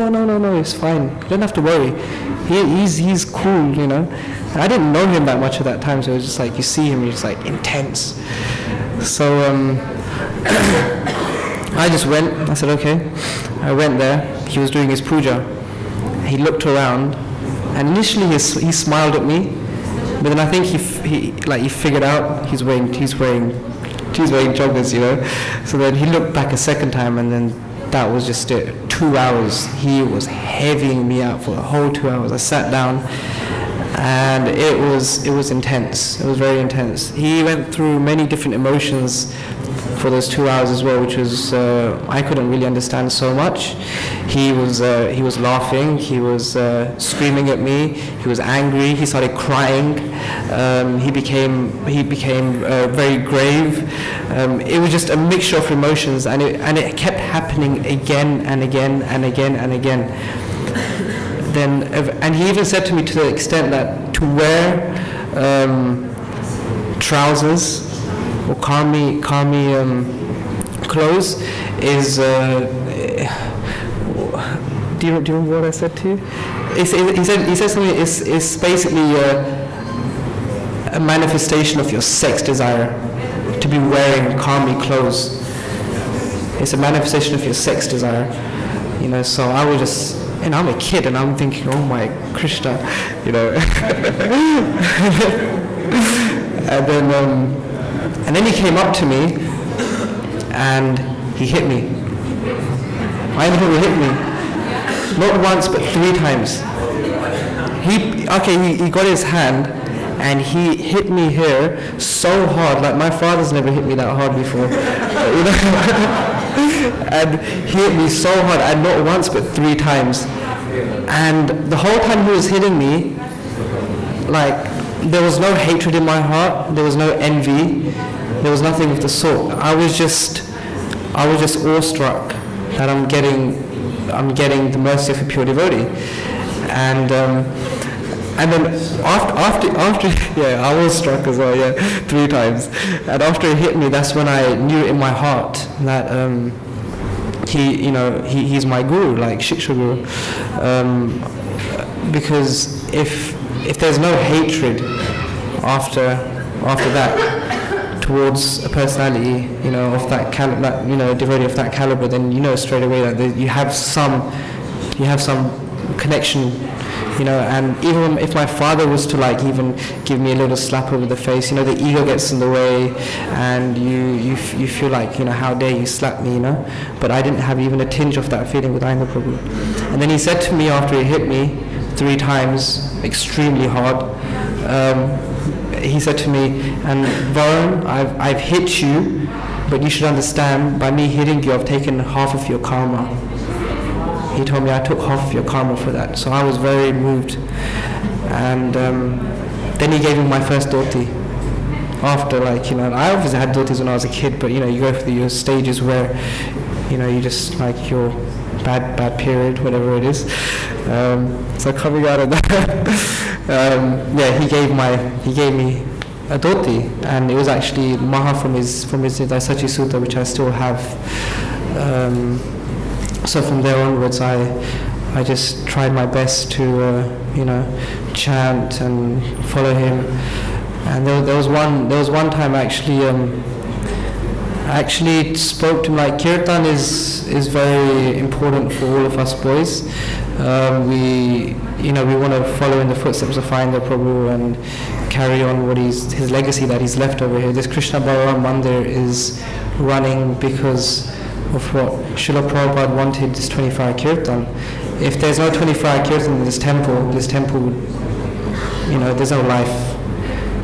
it's fine. You don't have to worry. He's cool, And I didn't know him that much at that time, so it was just like, you see him, he's like intense. So I just went. I said, okay. I went there. He was doing his puja. He looked around, and initially he smiled at me, but then I think he figured out he's wearing joggers, So then he looked back a second time, and then that was just it. 2 hours. He was heavying me out for the whole 2 hours. I sat down, and it was intense. It was very intense. He went through many different emotions for those 2 hours as well, which was I couldn't really understand so much. He was laughing. He was screaming at me. He was angry. He started crying. He became very grave. It was just a mixture of emotions, and it kept happening again and again and again and again. And he even said to me to the extent that to wear trousers or karmi clothes is. Do you remember what I said to you? He said something. It's basically a manifestation of your sex desire to be wearing karmi clothes. It's a manifestation of your sex desire. So I was just. And I'm a kid, and I'm thinking, oh my Krishna, and then he came up to me, and he hit me. Ayana Prabhu hit me. Not once, but 3 times. He got his hand and he hit me here so hard, like my father's never hit me that hard before. You know? And he hit me so hard, and not once, but 3 times. And the whole time he was hitting me, like, there was no hatred in my heart, there was no envy, there was nothing of the sort. I was just awestruck that I'm getting the mercy of a pure devotee. And then after yeah, I was struck as well, yeah, 3 times. And after he hit me, that's when I knew in my heart that he's my guru, like Shiksha Guru. Because if there's no hatred after that towards a personality, of that caliber, devotee of that caliber, then straight away that you have some connection, and even if my father was to even give me a little slap over the face, the ego gets in the way, and you feel like, how dare you slap me, but I didn't have even a tinge of that feeling with Ayana Prabhu. And then he said to me after he hit me 3 times, extremely hard, he said to me, and Varun, I've hit you, but you should understand, by me hitting you, I've taken half of your karma. He told me I took half of your karma for that. So I was very moved. And then he gave me my first dhoti. After, I obviously had dhotis when I was a kid, but you go through your stages where, you just your bad period, whatever it is. So coming out of that, he gave me a dhoti, and it was actually Maha from his Daisachi Sutta, which I still have. So from there onwards, I just tried my best to chant and follow him. And there was one time I actually spoke to him, like, kirtan is very important for all of us boys. We want to follow in the footsteps of Ayana Prabhu and carry on what his legacy that he's left over here. This Krishna Balaram Mandir is running because of what Srila Prabhupada wanted, this 24-hour kirtan. If there's no 24-hour kirtan in this temple would, there's no life.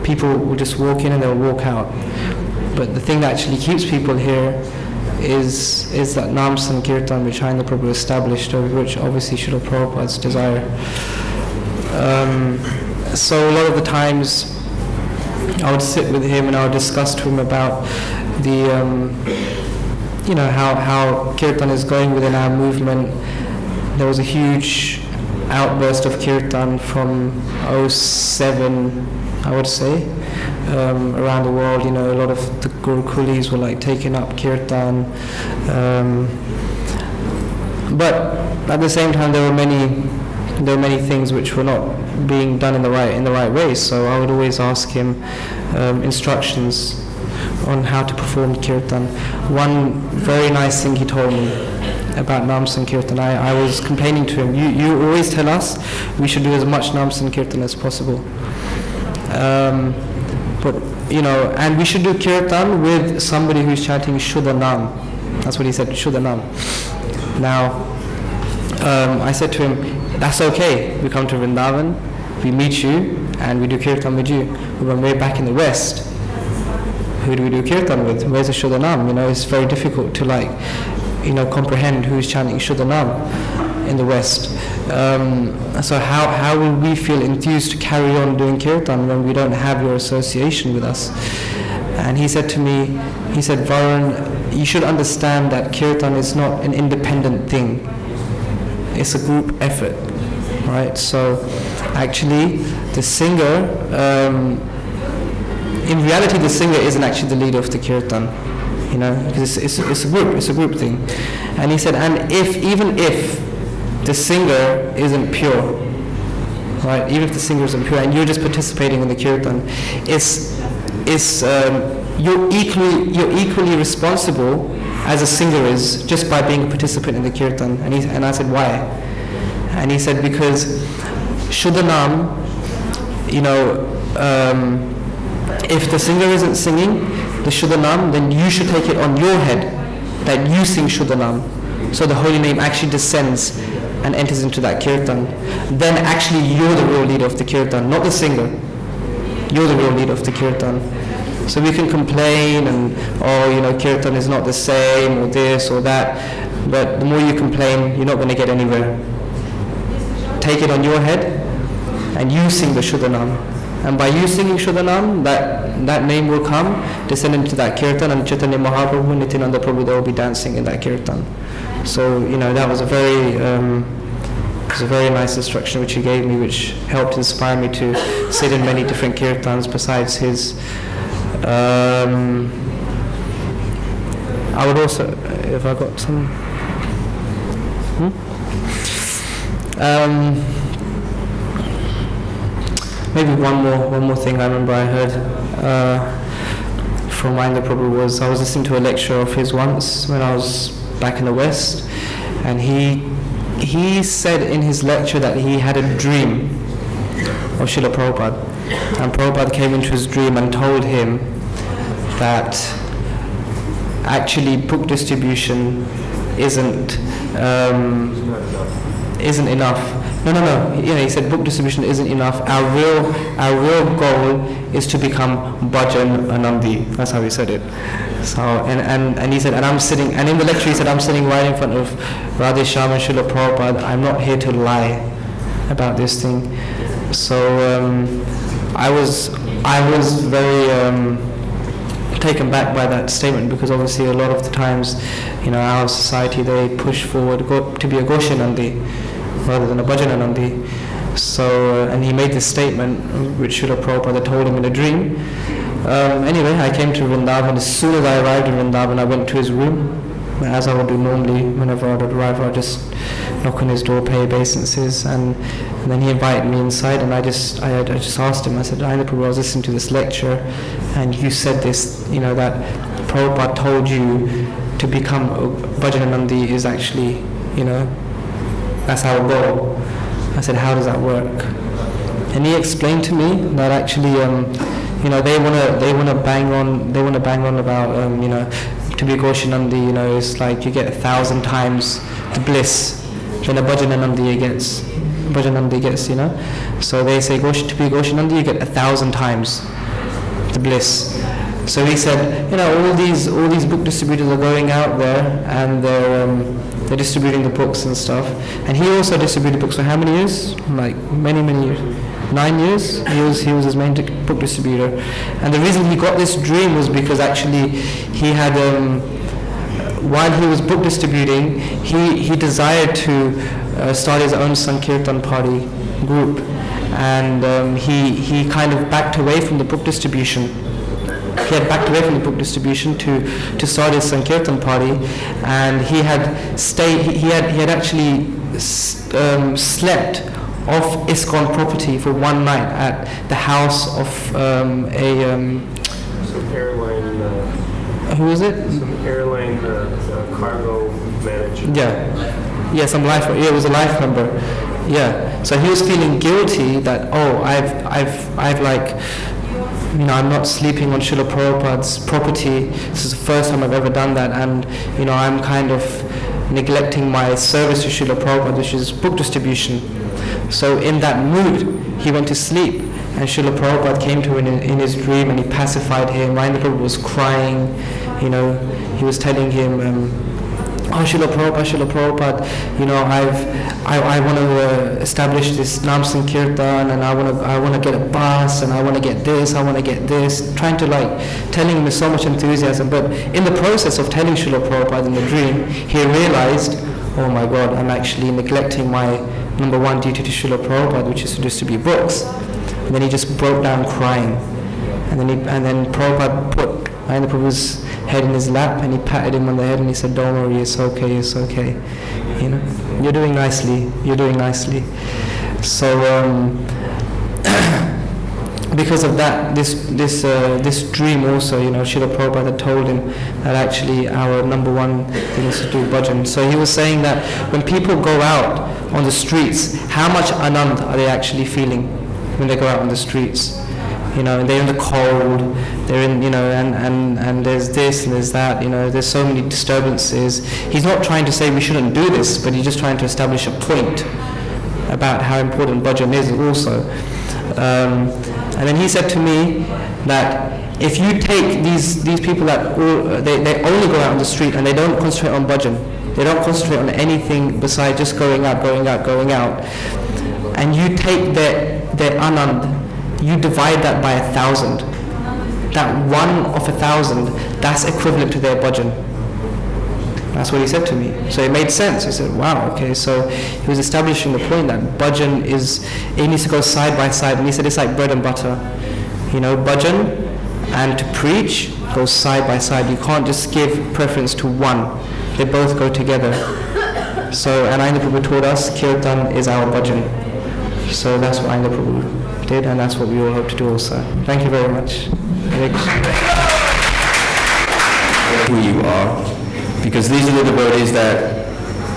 People will just walk in and they'll walk out. But the thing that actually keeps people here is that Nam Sankirtan which Ayana Prabhu established, which obviously Srila Prabhupada's desire. So a lot of the times I would sit with him and I would discuss to him about the how kirtan is going within our movement. There was a huge outburst of kirtan from 2007, I would say, around the world. A lot of the Gurukulis were taking up kirtan, but at the same time there were many things which were not being done in the right way. So I would always ask him instructions on how to perform kirtan. One very nice thing he told me about Nam Sankirtan, I was complaining to him, you always tell us we should do as much Nam Sankirtan as possible. But and we should do kirtan with somebody who's chanting Shuddha Nam. That's what he said, Shuddha Nam. Now, I said to him, that's okay, we come to Vrindavan, we meet you, and we do kirtan with you. But when we're back in the West, who do we do kirtan with? Where's the Shuddha Nam? It's very difficult to comprehend who's chanting Shuddha Nam in the West. So how will we feel enthused to carry on doing kirtan when we don't have your association with us? And he said to me, Varun, you should understand that kirtan is not an independent thing. It's a group effort, right? So actually the singer, in reality the singer isn't actually the leader of the kirtan, because it's a group thing. And he said, and even if the singer isn't pure, right? Even if the singer isn't pure and you're just participating in the kirtan, you're equally responsible as a singer is, just by being a participant in the kirtan. And I said, why? And he said, because Shuddha Nam, if the singer isn't singing the Shuddha Nam, then you should take it on your head that you sing Shuddha Nam. so the holy name actually descends and enters into that kirtan, then actually you're the real leader of the kirtan, not the singer. You're the real leader of the kirtan. So we can complain and, kirtan is not the same, or this or that, but the more you complain, you're not going to get anywhere. Take it on your head and you sing the Shuddhanam. And by you singing Shuddhanam, that name will come, descend into that kirtan, and Chaitanya Mahaprabhu, Nityananda Prabhu, they will be dancing in that kirtan. So, that was a very nice instruction which he gave me, which helped inspire me to sit in many different kirtans besides his. I would also, if I got some. Maybe one more thing I remember I heard from Mahendra Prabhu was, I was listening to a lecture of his once when I was back in the West, and he said in his lecture that he had a dream of Srila Prabhupada, and Prabhupada came into his dream and told him that actually book distribution isn't enough. No. He said book distribution isn't enough. Our real goal is to become Bhajan Anandi. That's how he said it. So and he said, and I'm sitting, and in the lecture he said, I'm sitting right in front of Radhe Shyam and Srila Prabhupada. I'm not here to lie about this thing. So I was very taken back by that statement, because obviously a lot of the times, our society, they push forward to be a Goshanandi rather than a Bhajananandi. So, and he made this statement, which Srila Prabhupada told him in a dream. Anyway, I came to Vrindavan. As soon as I arrived in Vrindavan, I went to his room, as I would do normally whenever I would arrive. I would just knock on his door, pay obeisances, and then he invited me inside, and I just asked him, I said, Mahendra Prabhu, I was listening to this lecture, and you said this, that Prabhupada told you to become Bhajananandi is actually, that's our goal. I said, how does that work? And he explained to me that actually, they want to bang on about, to be Goshanandi, it's like you get 1,000 times the bliss than a Bhajananandi gets. So they say to be Goshanandi, you get 1,000 times the bliss. So he said, all these book distributors are going out there and they're distributing the books and stuff. And he also distributed books for how many years? Like many years. 9 years. He was his main book distributor. And the reason he got this dream was because actually he had, while he was book distributing, he desired to start his own Sankirtan party group. And he kind of backed away from the book distribution. He had backed away from the book distribution to start his Sankirtan party, and he had actually slept off ISKCON property for one night at the house of Some airline. who is it? Some airline cargo manager. Yeah, some life. Yeah, it was a life member. Yeah. So he was feeling guilty that I've like, I'm not sleeping on Srila Prabhupada's property. This is the first time I've ever done that, and I'm kind of neglecting my service to Srila Prabhupada, which is book distribution. So in that mood, he went to sleep, and Srila Prabhupada came to him in his dream, and he pacified him. Mahendra Prabhu was crying, he was telling him, Srila Prabhupada, I want to establish this Nam Sankirtan, and I want to get a bus, and I want to get this, trying to telling him with so much enthusiasm. But in the process of telling Srila Prabhupada in the dream, he realized, oh my God, I'm actually neglecting my number one duty to Srila Prabhupada, which is to distribute books. And then he just broke down crying, and then Prabhupada put Mahendra Prabhu's head in his lap, and he patted him on the head, and he said, don't worry, it's okay. You're doing nicely. So because of that, this dream also, Srila Prabhupada had told him that actually our number one thing is to do bhajan. So he was saying that when people go out on the streets, how much anand are they actually feeling when they go out on the streets? and they're in the cold, they're in, and there's this and there's that, there's so many disturbances. He's not trying to say we shouldn't do this, but he's just trying to establish a point about how important bhajan is also. And then he said to me that if you take these people that they only go out on the street and they don't concentrate on bhajan, they don't concentrate on anything besides just going out, and you take their anand, you divide that by 1,000. That 1 of 1,000, that's equivalent to their bhajan. That's what he said to me. So it made sense. He said, wow, okay. So he was establishing the point that bhajan it needs to go side by side. And he said it's like bread and butter. Bhajan and to preach goes side by side. You can't just give preference to one. They both go together. So, and Ainda Prabhu told us, Kirtan is our bhajan. So that's what Ainda Prabhu did, and that's what we all hope to do also. Thank you very much. Who you are, because these are the devotees that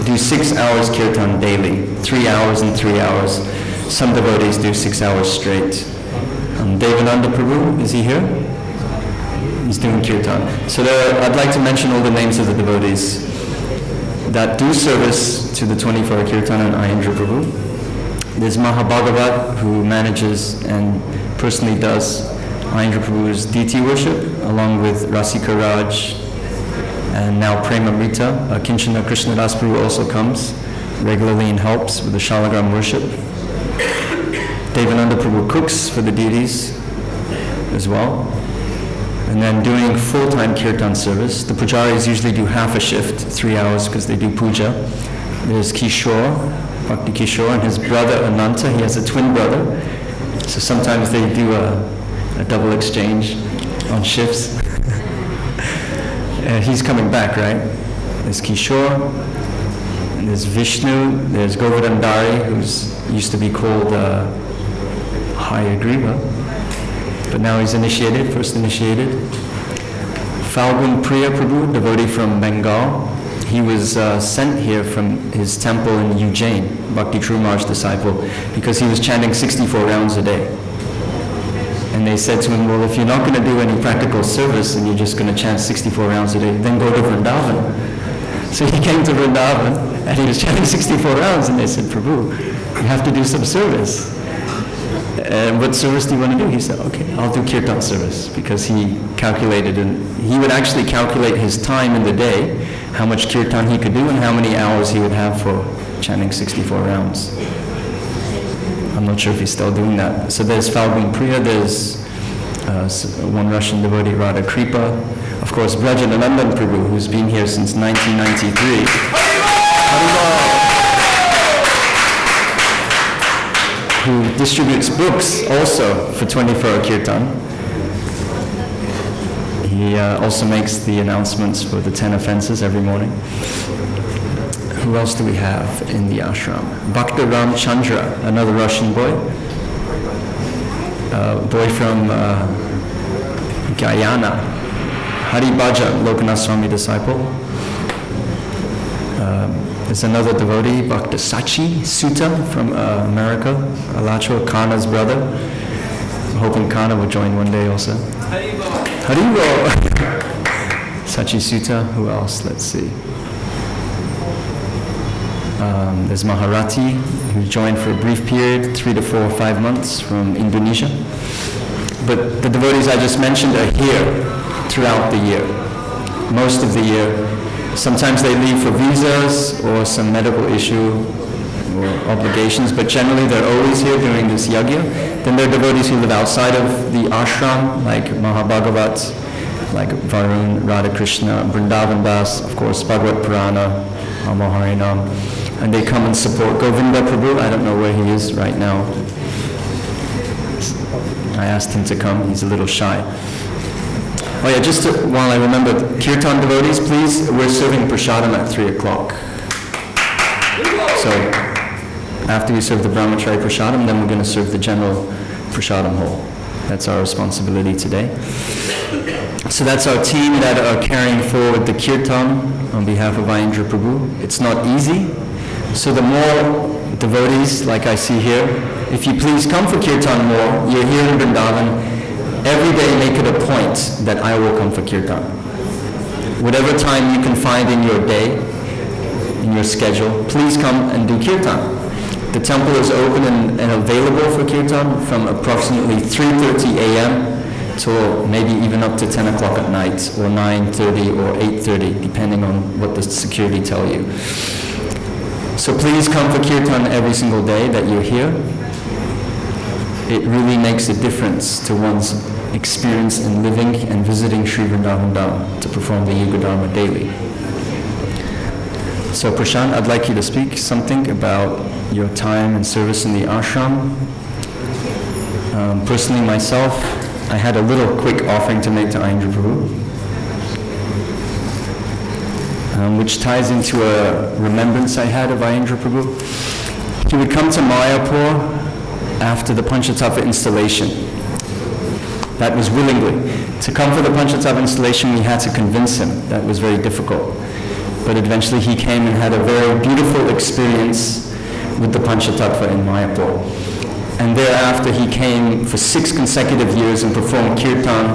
do 6 hours kirtan daily, 3 hours and 3 hours. Some devotees do 6 hours straight. Devananda Prabhu, is he here? He's doing kirtan. So I'd like to mention all the names of the devotees that do service to the 24-hour kirtan and Ayendra Prabhu. There's Mahabhagavat, who manages and personally does Ayendra Prabhu's deity worship, along with Rasika Raj, and now Premamrita. Kinchana Krishnadas Prabhu also comes regularly and helps with the Shalagram worship. Devananda Prabhu cooks for the deities as well. And then doing full-time kirtan service. The pujaris usually do half a shift, 3 hours, because they do puja. There's Kishore, Bhakti Kishore, and his brother Ananta. He has a twin brother. So sometimes they do a double exchange on shifts. He's coming back, right? There's Kishore, and there's Vishnu, there's Govardhandari, who's used to be called Hayagriva, but now he's initiated, first initiated. Falgun Priya Prabhu, devotee from Bengal. He was sent here from his temple in Ujjain, Bhakti Trumar's disciple, because he was chanting 64 rounds a day. And they said to him, well, if you're not going to do any practical service and you're just going to chant 64 rounds a day, then go to Vrindavan. So he came to Vrindavan and he was chanting 64 rounds, and they said, Prabhu, you have to do some service. And what service do you want to do? He said, okay, I'll do kirtan service, because he calculated, and he would actually calculate his time in the day, how much kirtan he could do and how many hours he would have for chanting 64 rounds. I'm not sure if he's still doing that. So there's Falgun Priya, there's one Russian devotee, Radha Kripa, of course Brajanandan Prabhu, who's been here since 1993. Who distributes books also for 24-hour kirtan. He also makes the announcements for the 10 offenses every morning. Who else do we have in the ashram? Bhakta Ram Chandra, another Russian boy. Boy from Guyana. Hari Bhajan, Lokanath Swami disciple. There's another devotee, Bhakta Sachi Sutta from America, Alacho, Kana's brother. I'm hoping Kana will join one day also. Haribo! Sachi Sutta, who else? Let's see. There's Maharati, who joined for a brief period, 3 to 4 or 5 months from Indonesia. But the devotees I just mentioned are here throughout the year, most of the year. Sometimes they leave for visas or some medical issue or obligations, but generally they're always here during this yajna. Then there are devotees who live outside of the ashram, like Mahabhagavat, like Varun, Radhakrishna, Vrindavan Das, of course, Bhagavad Purana, Harinam, and they come and support Govinda Prabhu. I don't know where he is right now. I asked him to come. He's a little shy. Oh yeah, while I remember, Kirtan devotees, please, we're serving prasadam at 3 o'clock. So after we serve the brahmachari prasadam, then we're going to serve the general prasadam hall. That's our responsibility today. So that's our team that are carrying forward the kirtan on behalf of Ayendra Prabhu. It's not easy. So the more devotees, like I see here, if you please come for kirtan more, you're here in Vrindavan, every day make it a point that I will come for kirtan. Whatever time you can find in your day, in your schedule, please come and do kirtan. The temple is open and available for kirtan from approximately 3:30 a.m. till maybe even up to 10 o'clock at night, or 9:30 or 8:30, depending on what the security tell you. So please come for kirtan every single day that you're here. It really makes a difference to one's experience in living and visiting Sri Vrindavan Dham to perform the Yuga Dharma daily. So Prashant, I'd like you to speak something about your time and service in the ashram. Personally myself, I had a little quick offering to make to Ayendra Prabhu, which ties into a remembrance I had of Ayendra Prabhu. He would come to Mayapur after the Panchatattva installation. That was willingly. To come for the Panchatattva installation, we had to convince him. That was very difficult. But eventually he came and had a very beautiful experience with the Panchatattva in Mayapur. And thereafter he came for 6 consecutive years and performed kirtan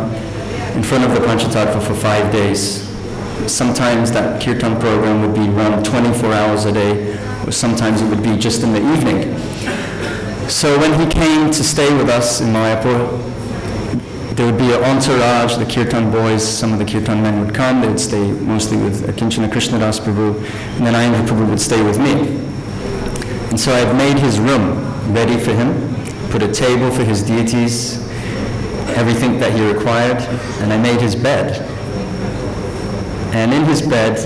in front of the Panchatattva for 5 days. Sometimes that kirtan program would be run 24 hours a day, or sometimes it would be just in the evening. So when he came to stay with us in Mayapur, there would be an entourage, the kirtan boys, some of the kirtan men would come, they would stay mostly with Akinchana Krishnadas Prabhu, and then Ayendra Prabhu would stay with me. And so I had made his room ready for him, put a table for his deities, everything that he required, and I made his bed. And in his bed,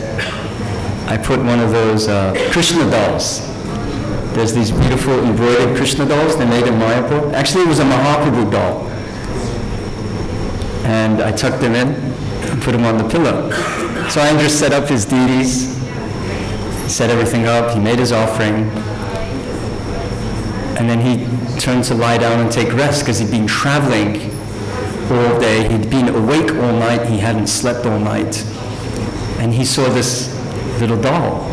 I put one of those Krishna dolls. There's these beautiful embroidered Krishna dolls they made in Mayapur. Actually, it was a Mahaprabhu doll. And I tucked him in and put him on the pillow. So Ayendra set up his deities, set everything up, he made his offering, and then he turned to lie down and take rest because he'd been traveling all day, he'd been awake all night, he hadn't slept all night. And he saw this little doll,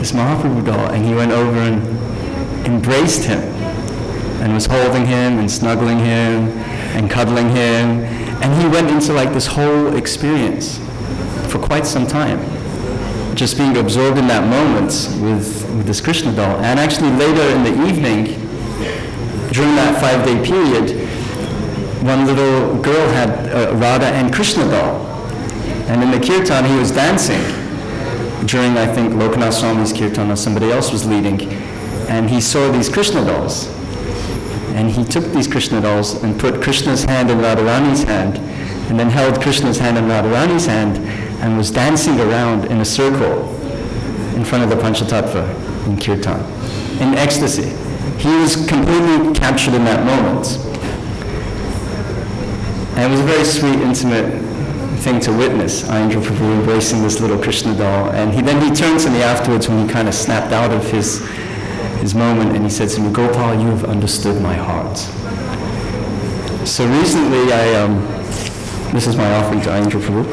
this Mahaprabhu doll, and he went over and embraced him and was holding him and snuggling him and cuddling him. And he went into like this whole experience for quite some time, just being absorbed in that moment with this Krishna doll. And actually later in the evening, during that 5-day period, one little girl had a Radha and Krishna doll. And in the kirtan, he was dancing during, I think, Lokanath Swami's kirtan, or somebody else was leading. And he saw these Krishna dolls. And he took these Krishna dolls and put Krishna's hand in Radharani's hand, and then held Krishna's hand in Radharani's hand, and was dancing around in a circle in front of the Panchatattva in kirtan, in ecstasy. He was completely captured in that moment. And it was a very sweet, intimate thing to witness, Ayendra Prabhu embracing this little Krishna doll. And then he turned to me afterwards when he kind of snapped out of his moment, and he said to me, "Gopal, you have understood my heart." So recently this is my offering to Ayendra Prabhu,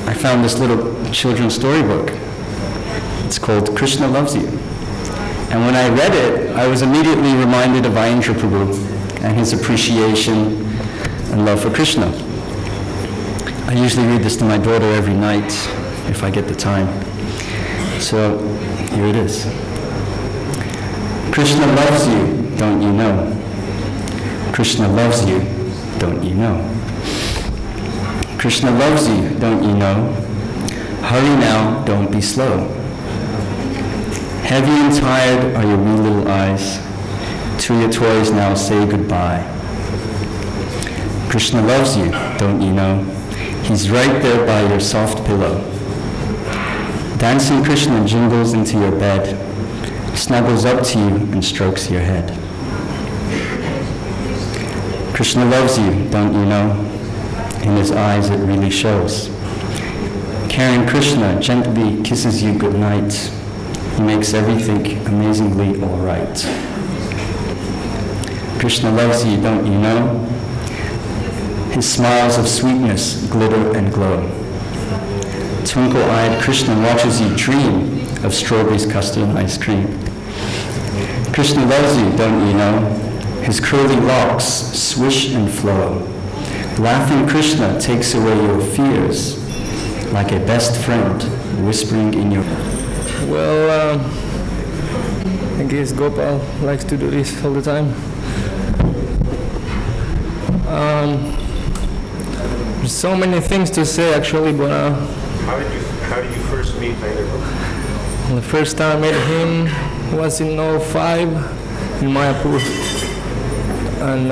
I found this little children's storybook. It's called Krishna Loves You. And when I read it, I was immediately reminded of Ayendra Prabhu and his appreciation and love for Krishna. I usually read this to my daughter every night if I get the time. So here it is. Krishna loves you, don't you know? Krishna loves you, don't you know? Krishna loves you, don't you know? Hurry now, don't be slow. Heavy and tired are your wee little eyes. To your toys now say goodbye. Krishna loves you, don't you know? He's right there by your soft pillow. Dancing Krishna jingles into your bed, snuggles up to you and strokes your head. Krishna loves you, don't you know? In his eyes it really shows. Caring Krishna gently kisses you goodnight. He makes everything amazingly all right. Krishna loves you, don't you know? His smiles of sweetness glitter and glow. Twinkle-eyed Krishna watches you dream of strawberries, custard, and ice cream. Krishna loves you, don't you know? His curly locks swish and flow. Laughing Krishna takes away your fears, like a best friend whispering in your... Well, I guess Gopal likes to do this all the time. There's so many things to say actually, but How did you first meet Avirbhava? the first time I met him was in '05 in Mayapur, and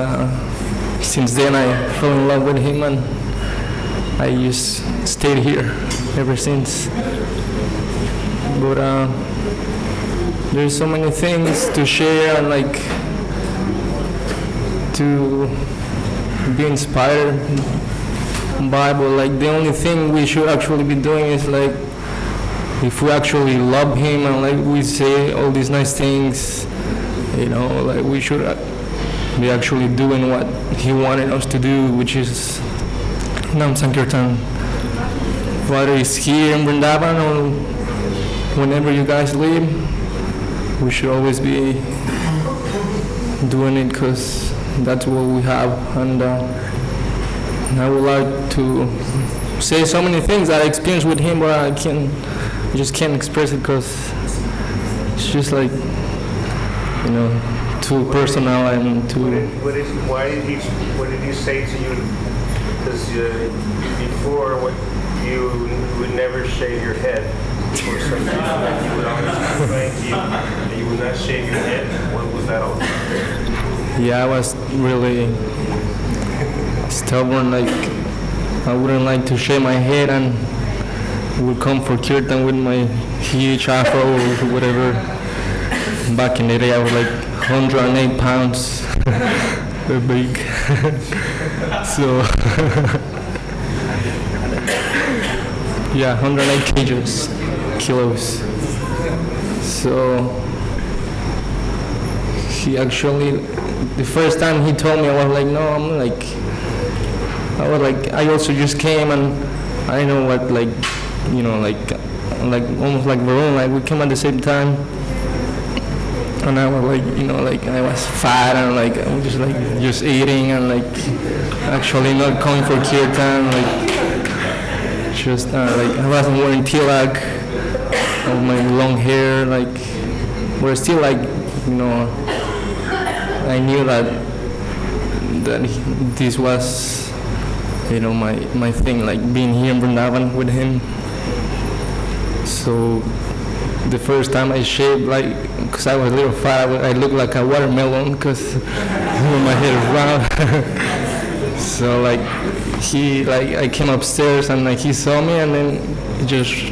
since then I fell in love with him, and I just stayed here ever since. But there's so many things to share and like to be inspired by, but like the only thing we should actually be doing is like, if we actually love him and like we say all these nice things, you know, like we should be actually doing what he wanted us to do, which is Nam Sankirtan. Whether it's here in Vrindavan or whenever you guys leave, we should always be doing it because that's what we have. And I would like to say so many things that I experienced with him, but I just can't express it because it's just like, you know, too personal and too... What did he say to you? Because before, you would never shave your head. For some reason, you would always complain to you that you would not shave your head. What was that all about? Yeah, I was really stubborn, like I wouldn't like to shave my head and would come for kirtan with my huge afro or whatever. Back in the day I was like 108 pounds, very big. So yeah, 108 kilos. So he actually, the first time he told me, I was like, no, I also just came and I know what, like, you know, like almost like Varun, like we came at the same time. And I was like, you know, like I was fat and like I was just eating and like actually not coming for kirtan, like just like I wasn't wearing tilak or my long hair, like, but still like, you know, I knew that this was, you know, my thing, like being here in Vrindavan with him. So the first time I shaved, like, because I was a little fat, I looked like a watermelon because my hair is round. So like I came upstairs and like he saw me and then he just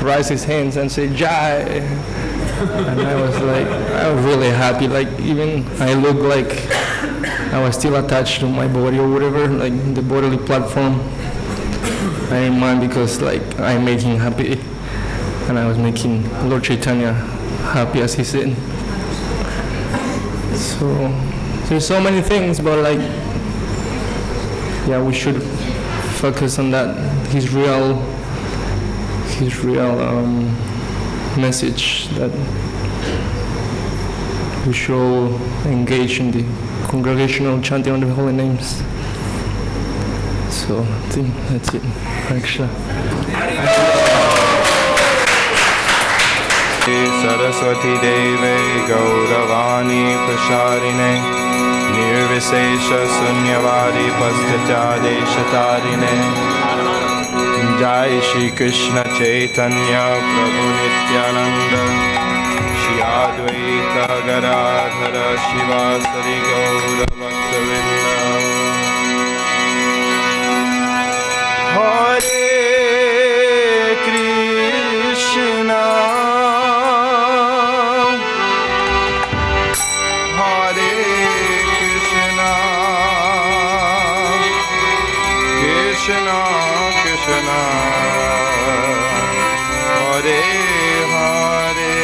raised his hands and said Jai. And I was really happy. Like even I looked like I was still attached to my body or whatever, like the bodily platform. I didn't mind because like I made him happy. And I was making Lord Chaitanya happy, as he said. So there's so many things, but like, yeah, we should focus on that. His real message that we should all engage in the congregational chanting of the holy names. So I think that's it. Actually. Saraswati Deve Gauravani Prasharine Nirvisesha Sunyavadi Pasthatyadeshatarine Jai Shri Krishna Chaitanya Prabhu Nityananda Shri Advaita Gadadhara Shivasari Gaura Bhaktavinda Hare Krishna Krishna Krishna Hare Hare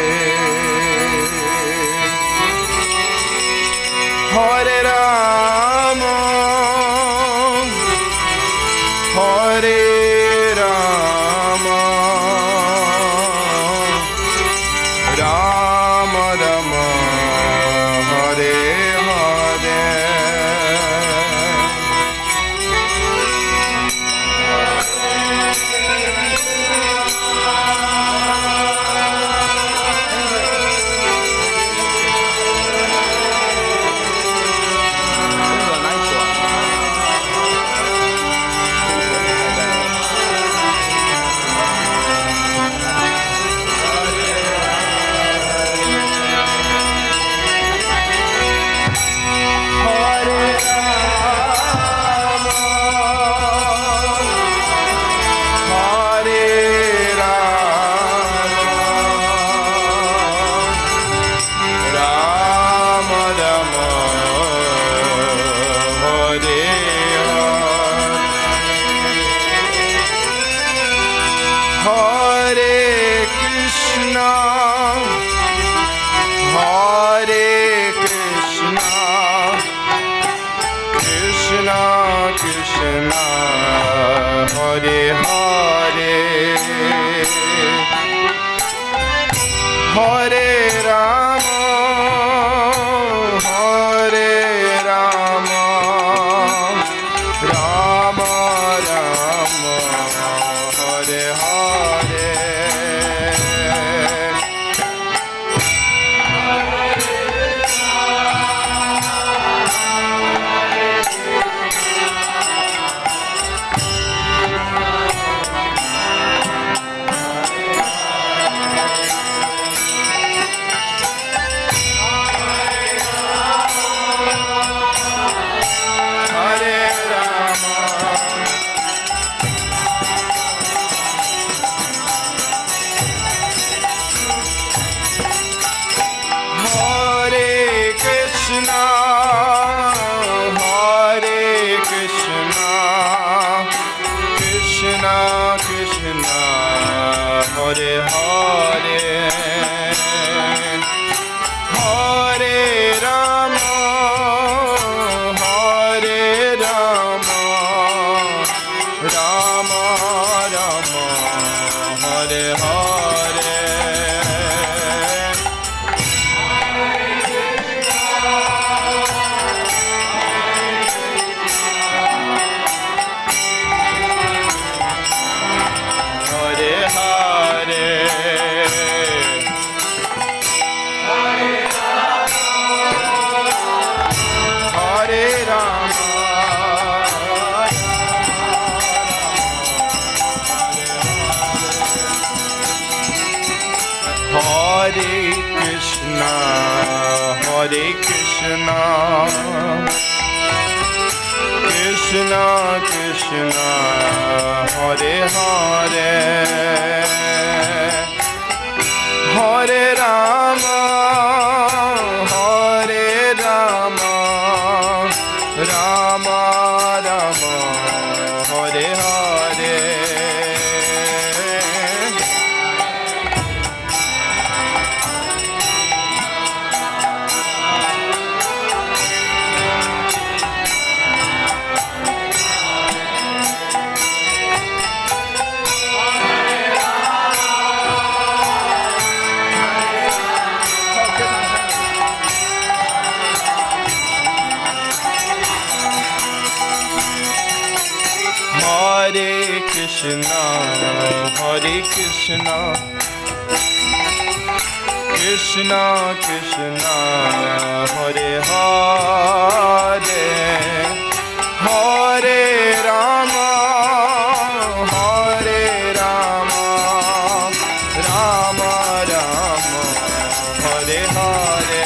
Hare Rama Hare Rama Rama Rama Hare Hare Krishna Krishna Hare Hare Hare Rama Hare Rama Rama Rama Hare Hare Hare Hare Hare Rama Hare Rama Rama Rama Hare Hare Hare Krishna Krishna Krishna Hare Hare Hare Rama Hare Rama Rama Rama Hare Hare Krishna Krishna Krishna Hare Hare Hare Rama Hare Rama Rama Rama Hare Hare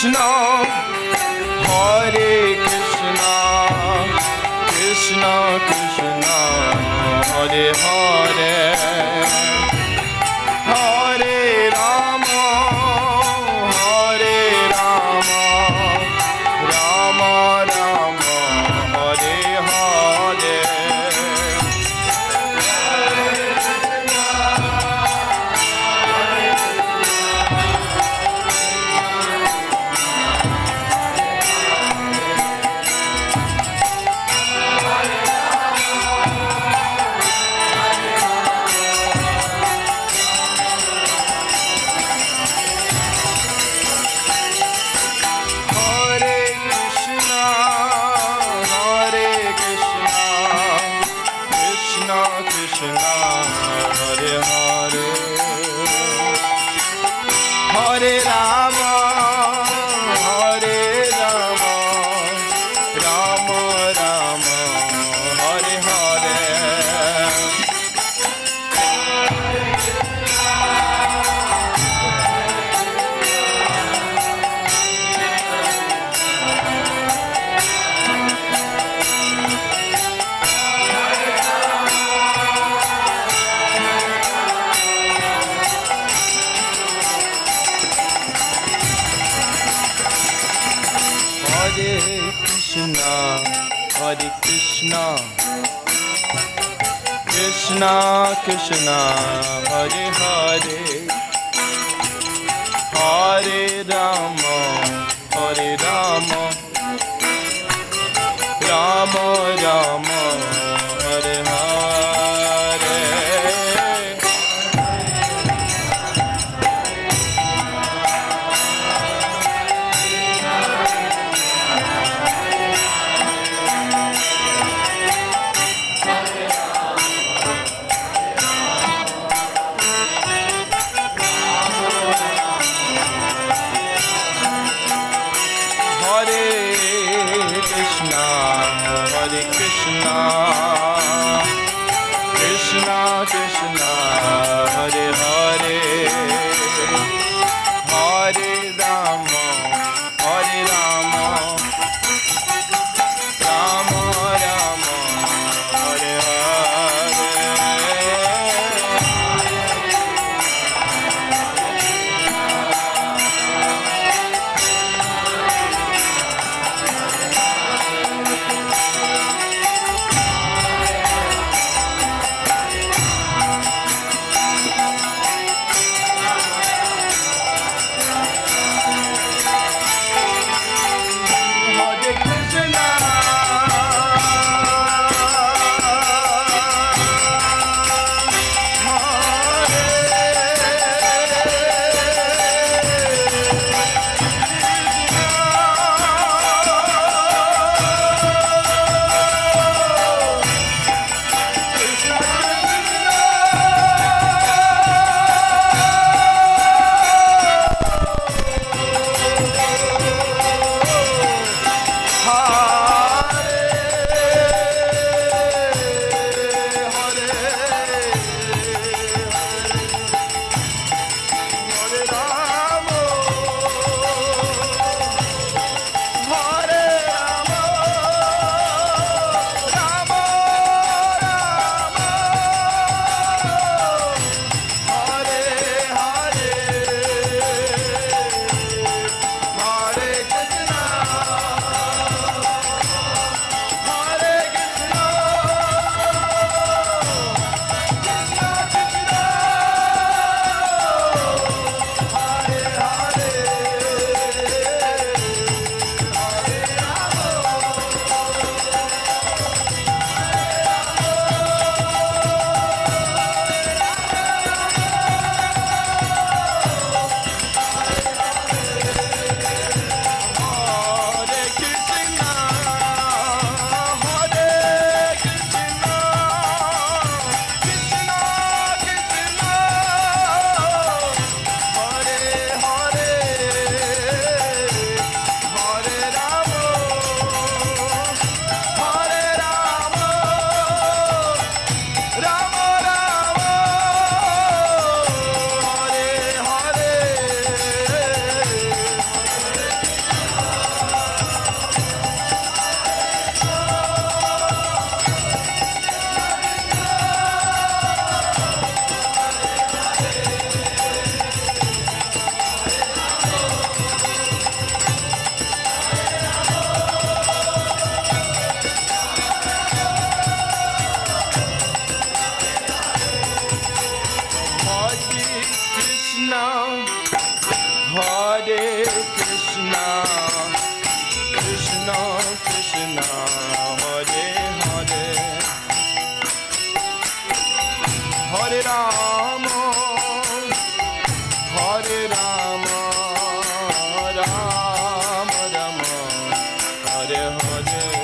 Krishna, Hare Krishna, Krishna Krishna, Hare Hare, Hare Rama, Hare Rama, Rama Rama, Hare Hare. Hare Rama, Hare Rama, Rama Rama, Hare Hare. Hare Krishna, Hare Krishna, Krishna Krishna, Hare Hare, Hare Rama, Hare Rama, Rama Rama, Hare Hare. Krishna, Hare Krishna, Krishna Krishna, Hare Hare, Hare Rama, Hare Rama, Rama Rama, Hare Hare. Krishna, Hare Krishna, Krishna Krishna, Hare Hare, Hare Rama, Hare Rama, Rama Rama, Hare Hare.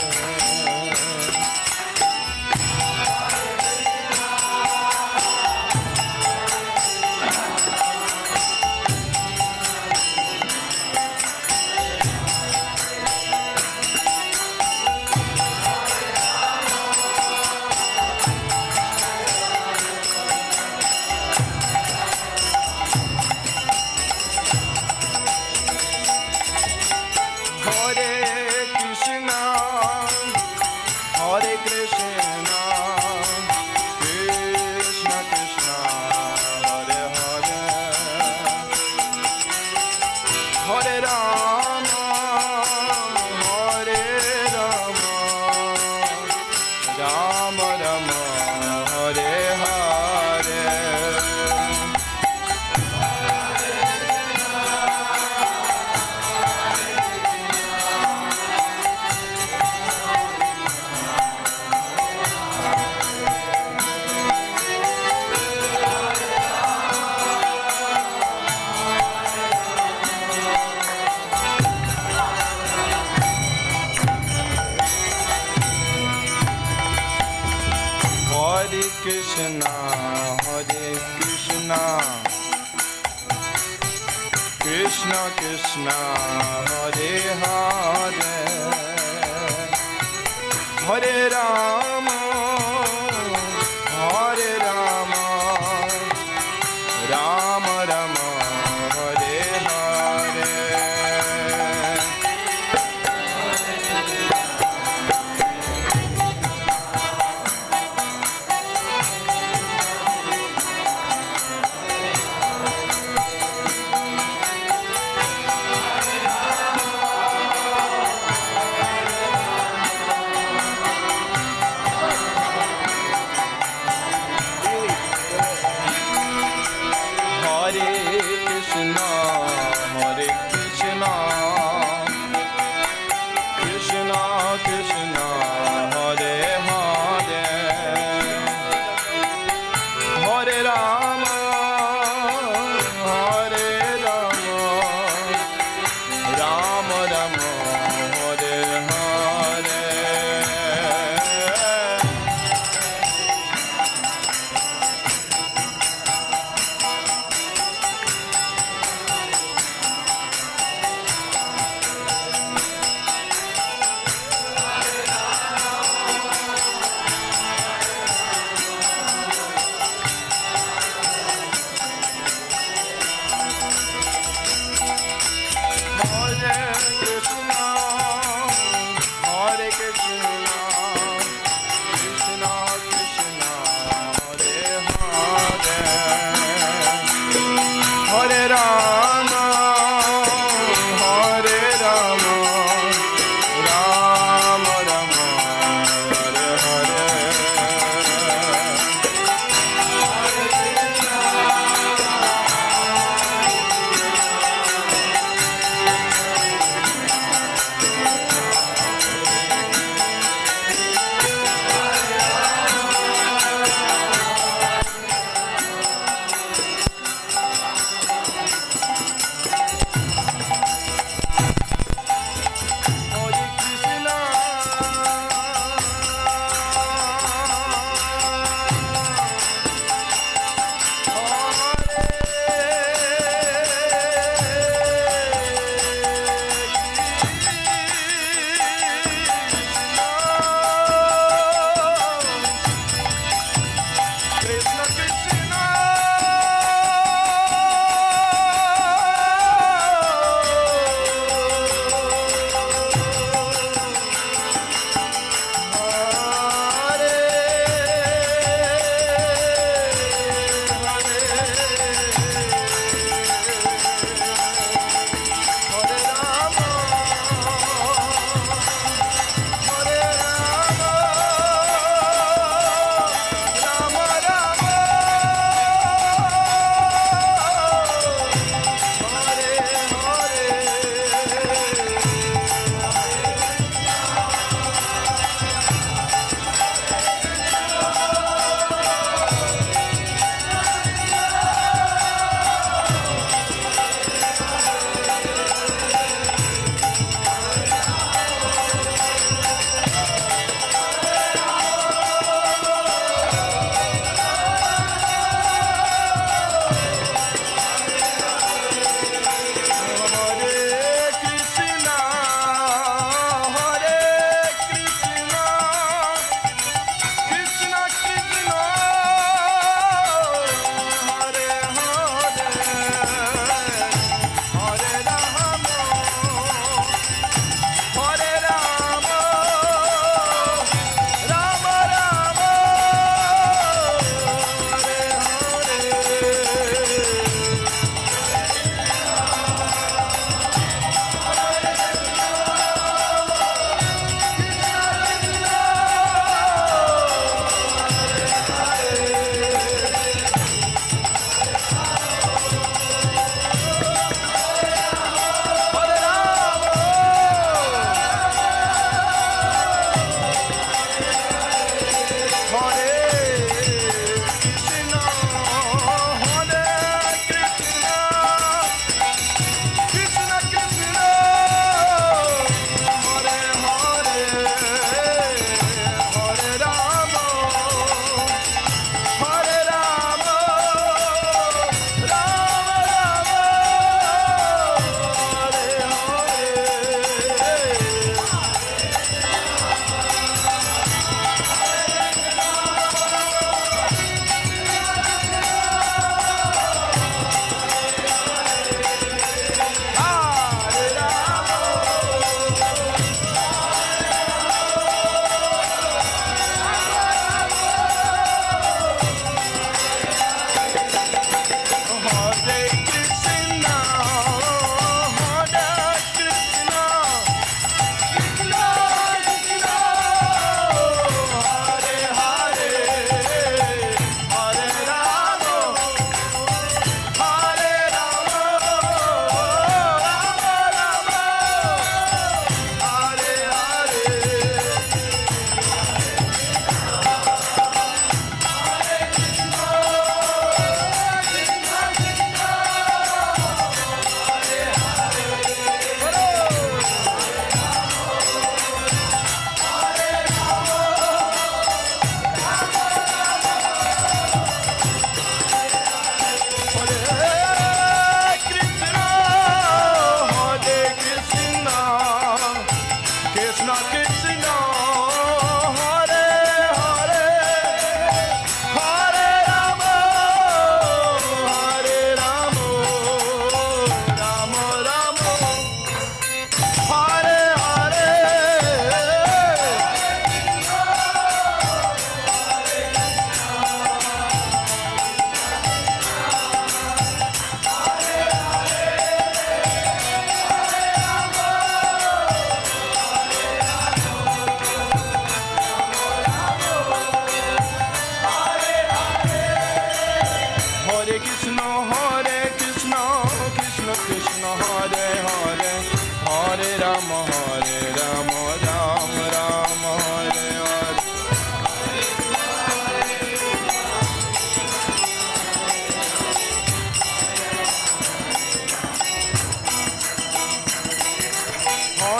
Krishna, Hare Krishna, Krishna Krishna, Hare Hare, Hare Rama, Hare Rama, Rama Rama, Hare Hare.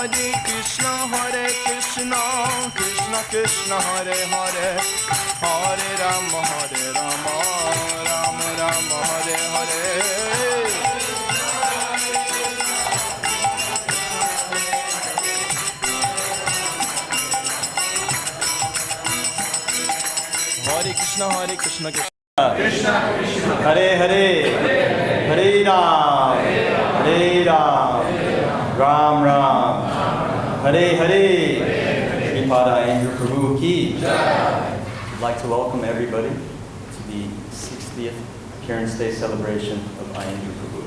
Krishna Krishna Krishna Hare Hare Hare Rama Rama Rama Hare Hare Hare Krishna Krishna Krishna Hare Hare Hare Ram Ram Ram Hare Hare Sripada Andrew Prabhu Ki I'd like to welcome everybody to the 60th Appearance Day celebration of Andrew Prabhu.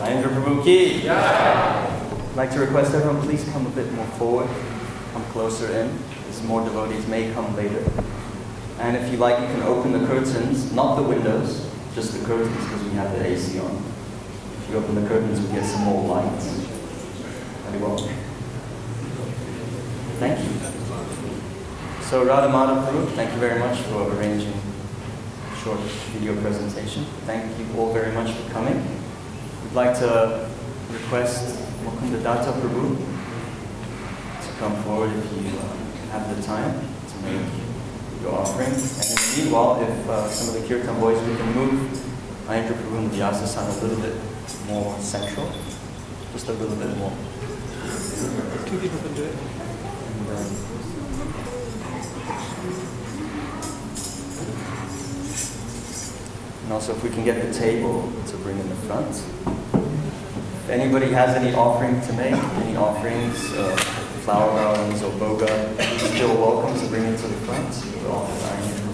Andrew Prabhu Ki I'd like to request everyone please come a bit more forward, come closer in, as more devotees may come later. And if you like, you can open the curtains, not the windows, just the curtains because we have the AC on. If you open the curtains, we get some more light. Very well. Thank you. So Radha Madhav Prabhu, thank you very much for arranging a short video presentation. Thank you all very much for coming. We'd like to request Mukunda Datta Prabhu to come forward if you have the time to make your offering. And in the meanwhile, if some of the Kirtan boys, we can move Ayendra Prabhu and Vyasa-san a little bit more central, just a little bit more. Two people can do it. And also if we can get the table to bring in the front. If anybody has any offering to make, any offerings, flower garlands or boga, you're still welcome to bring it to the front. We'll offer Ayendra Prabhu.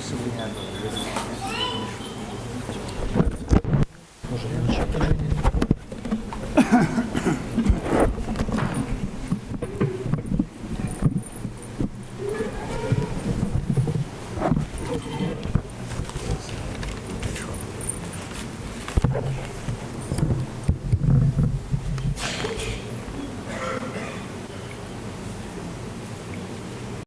So we have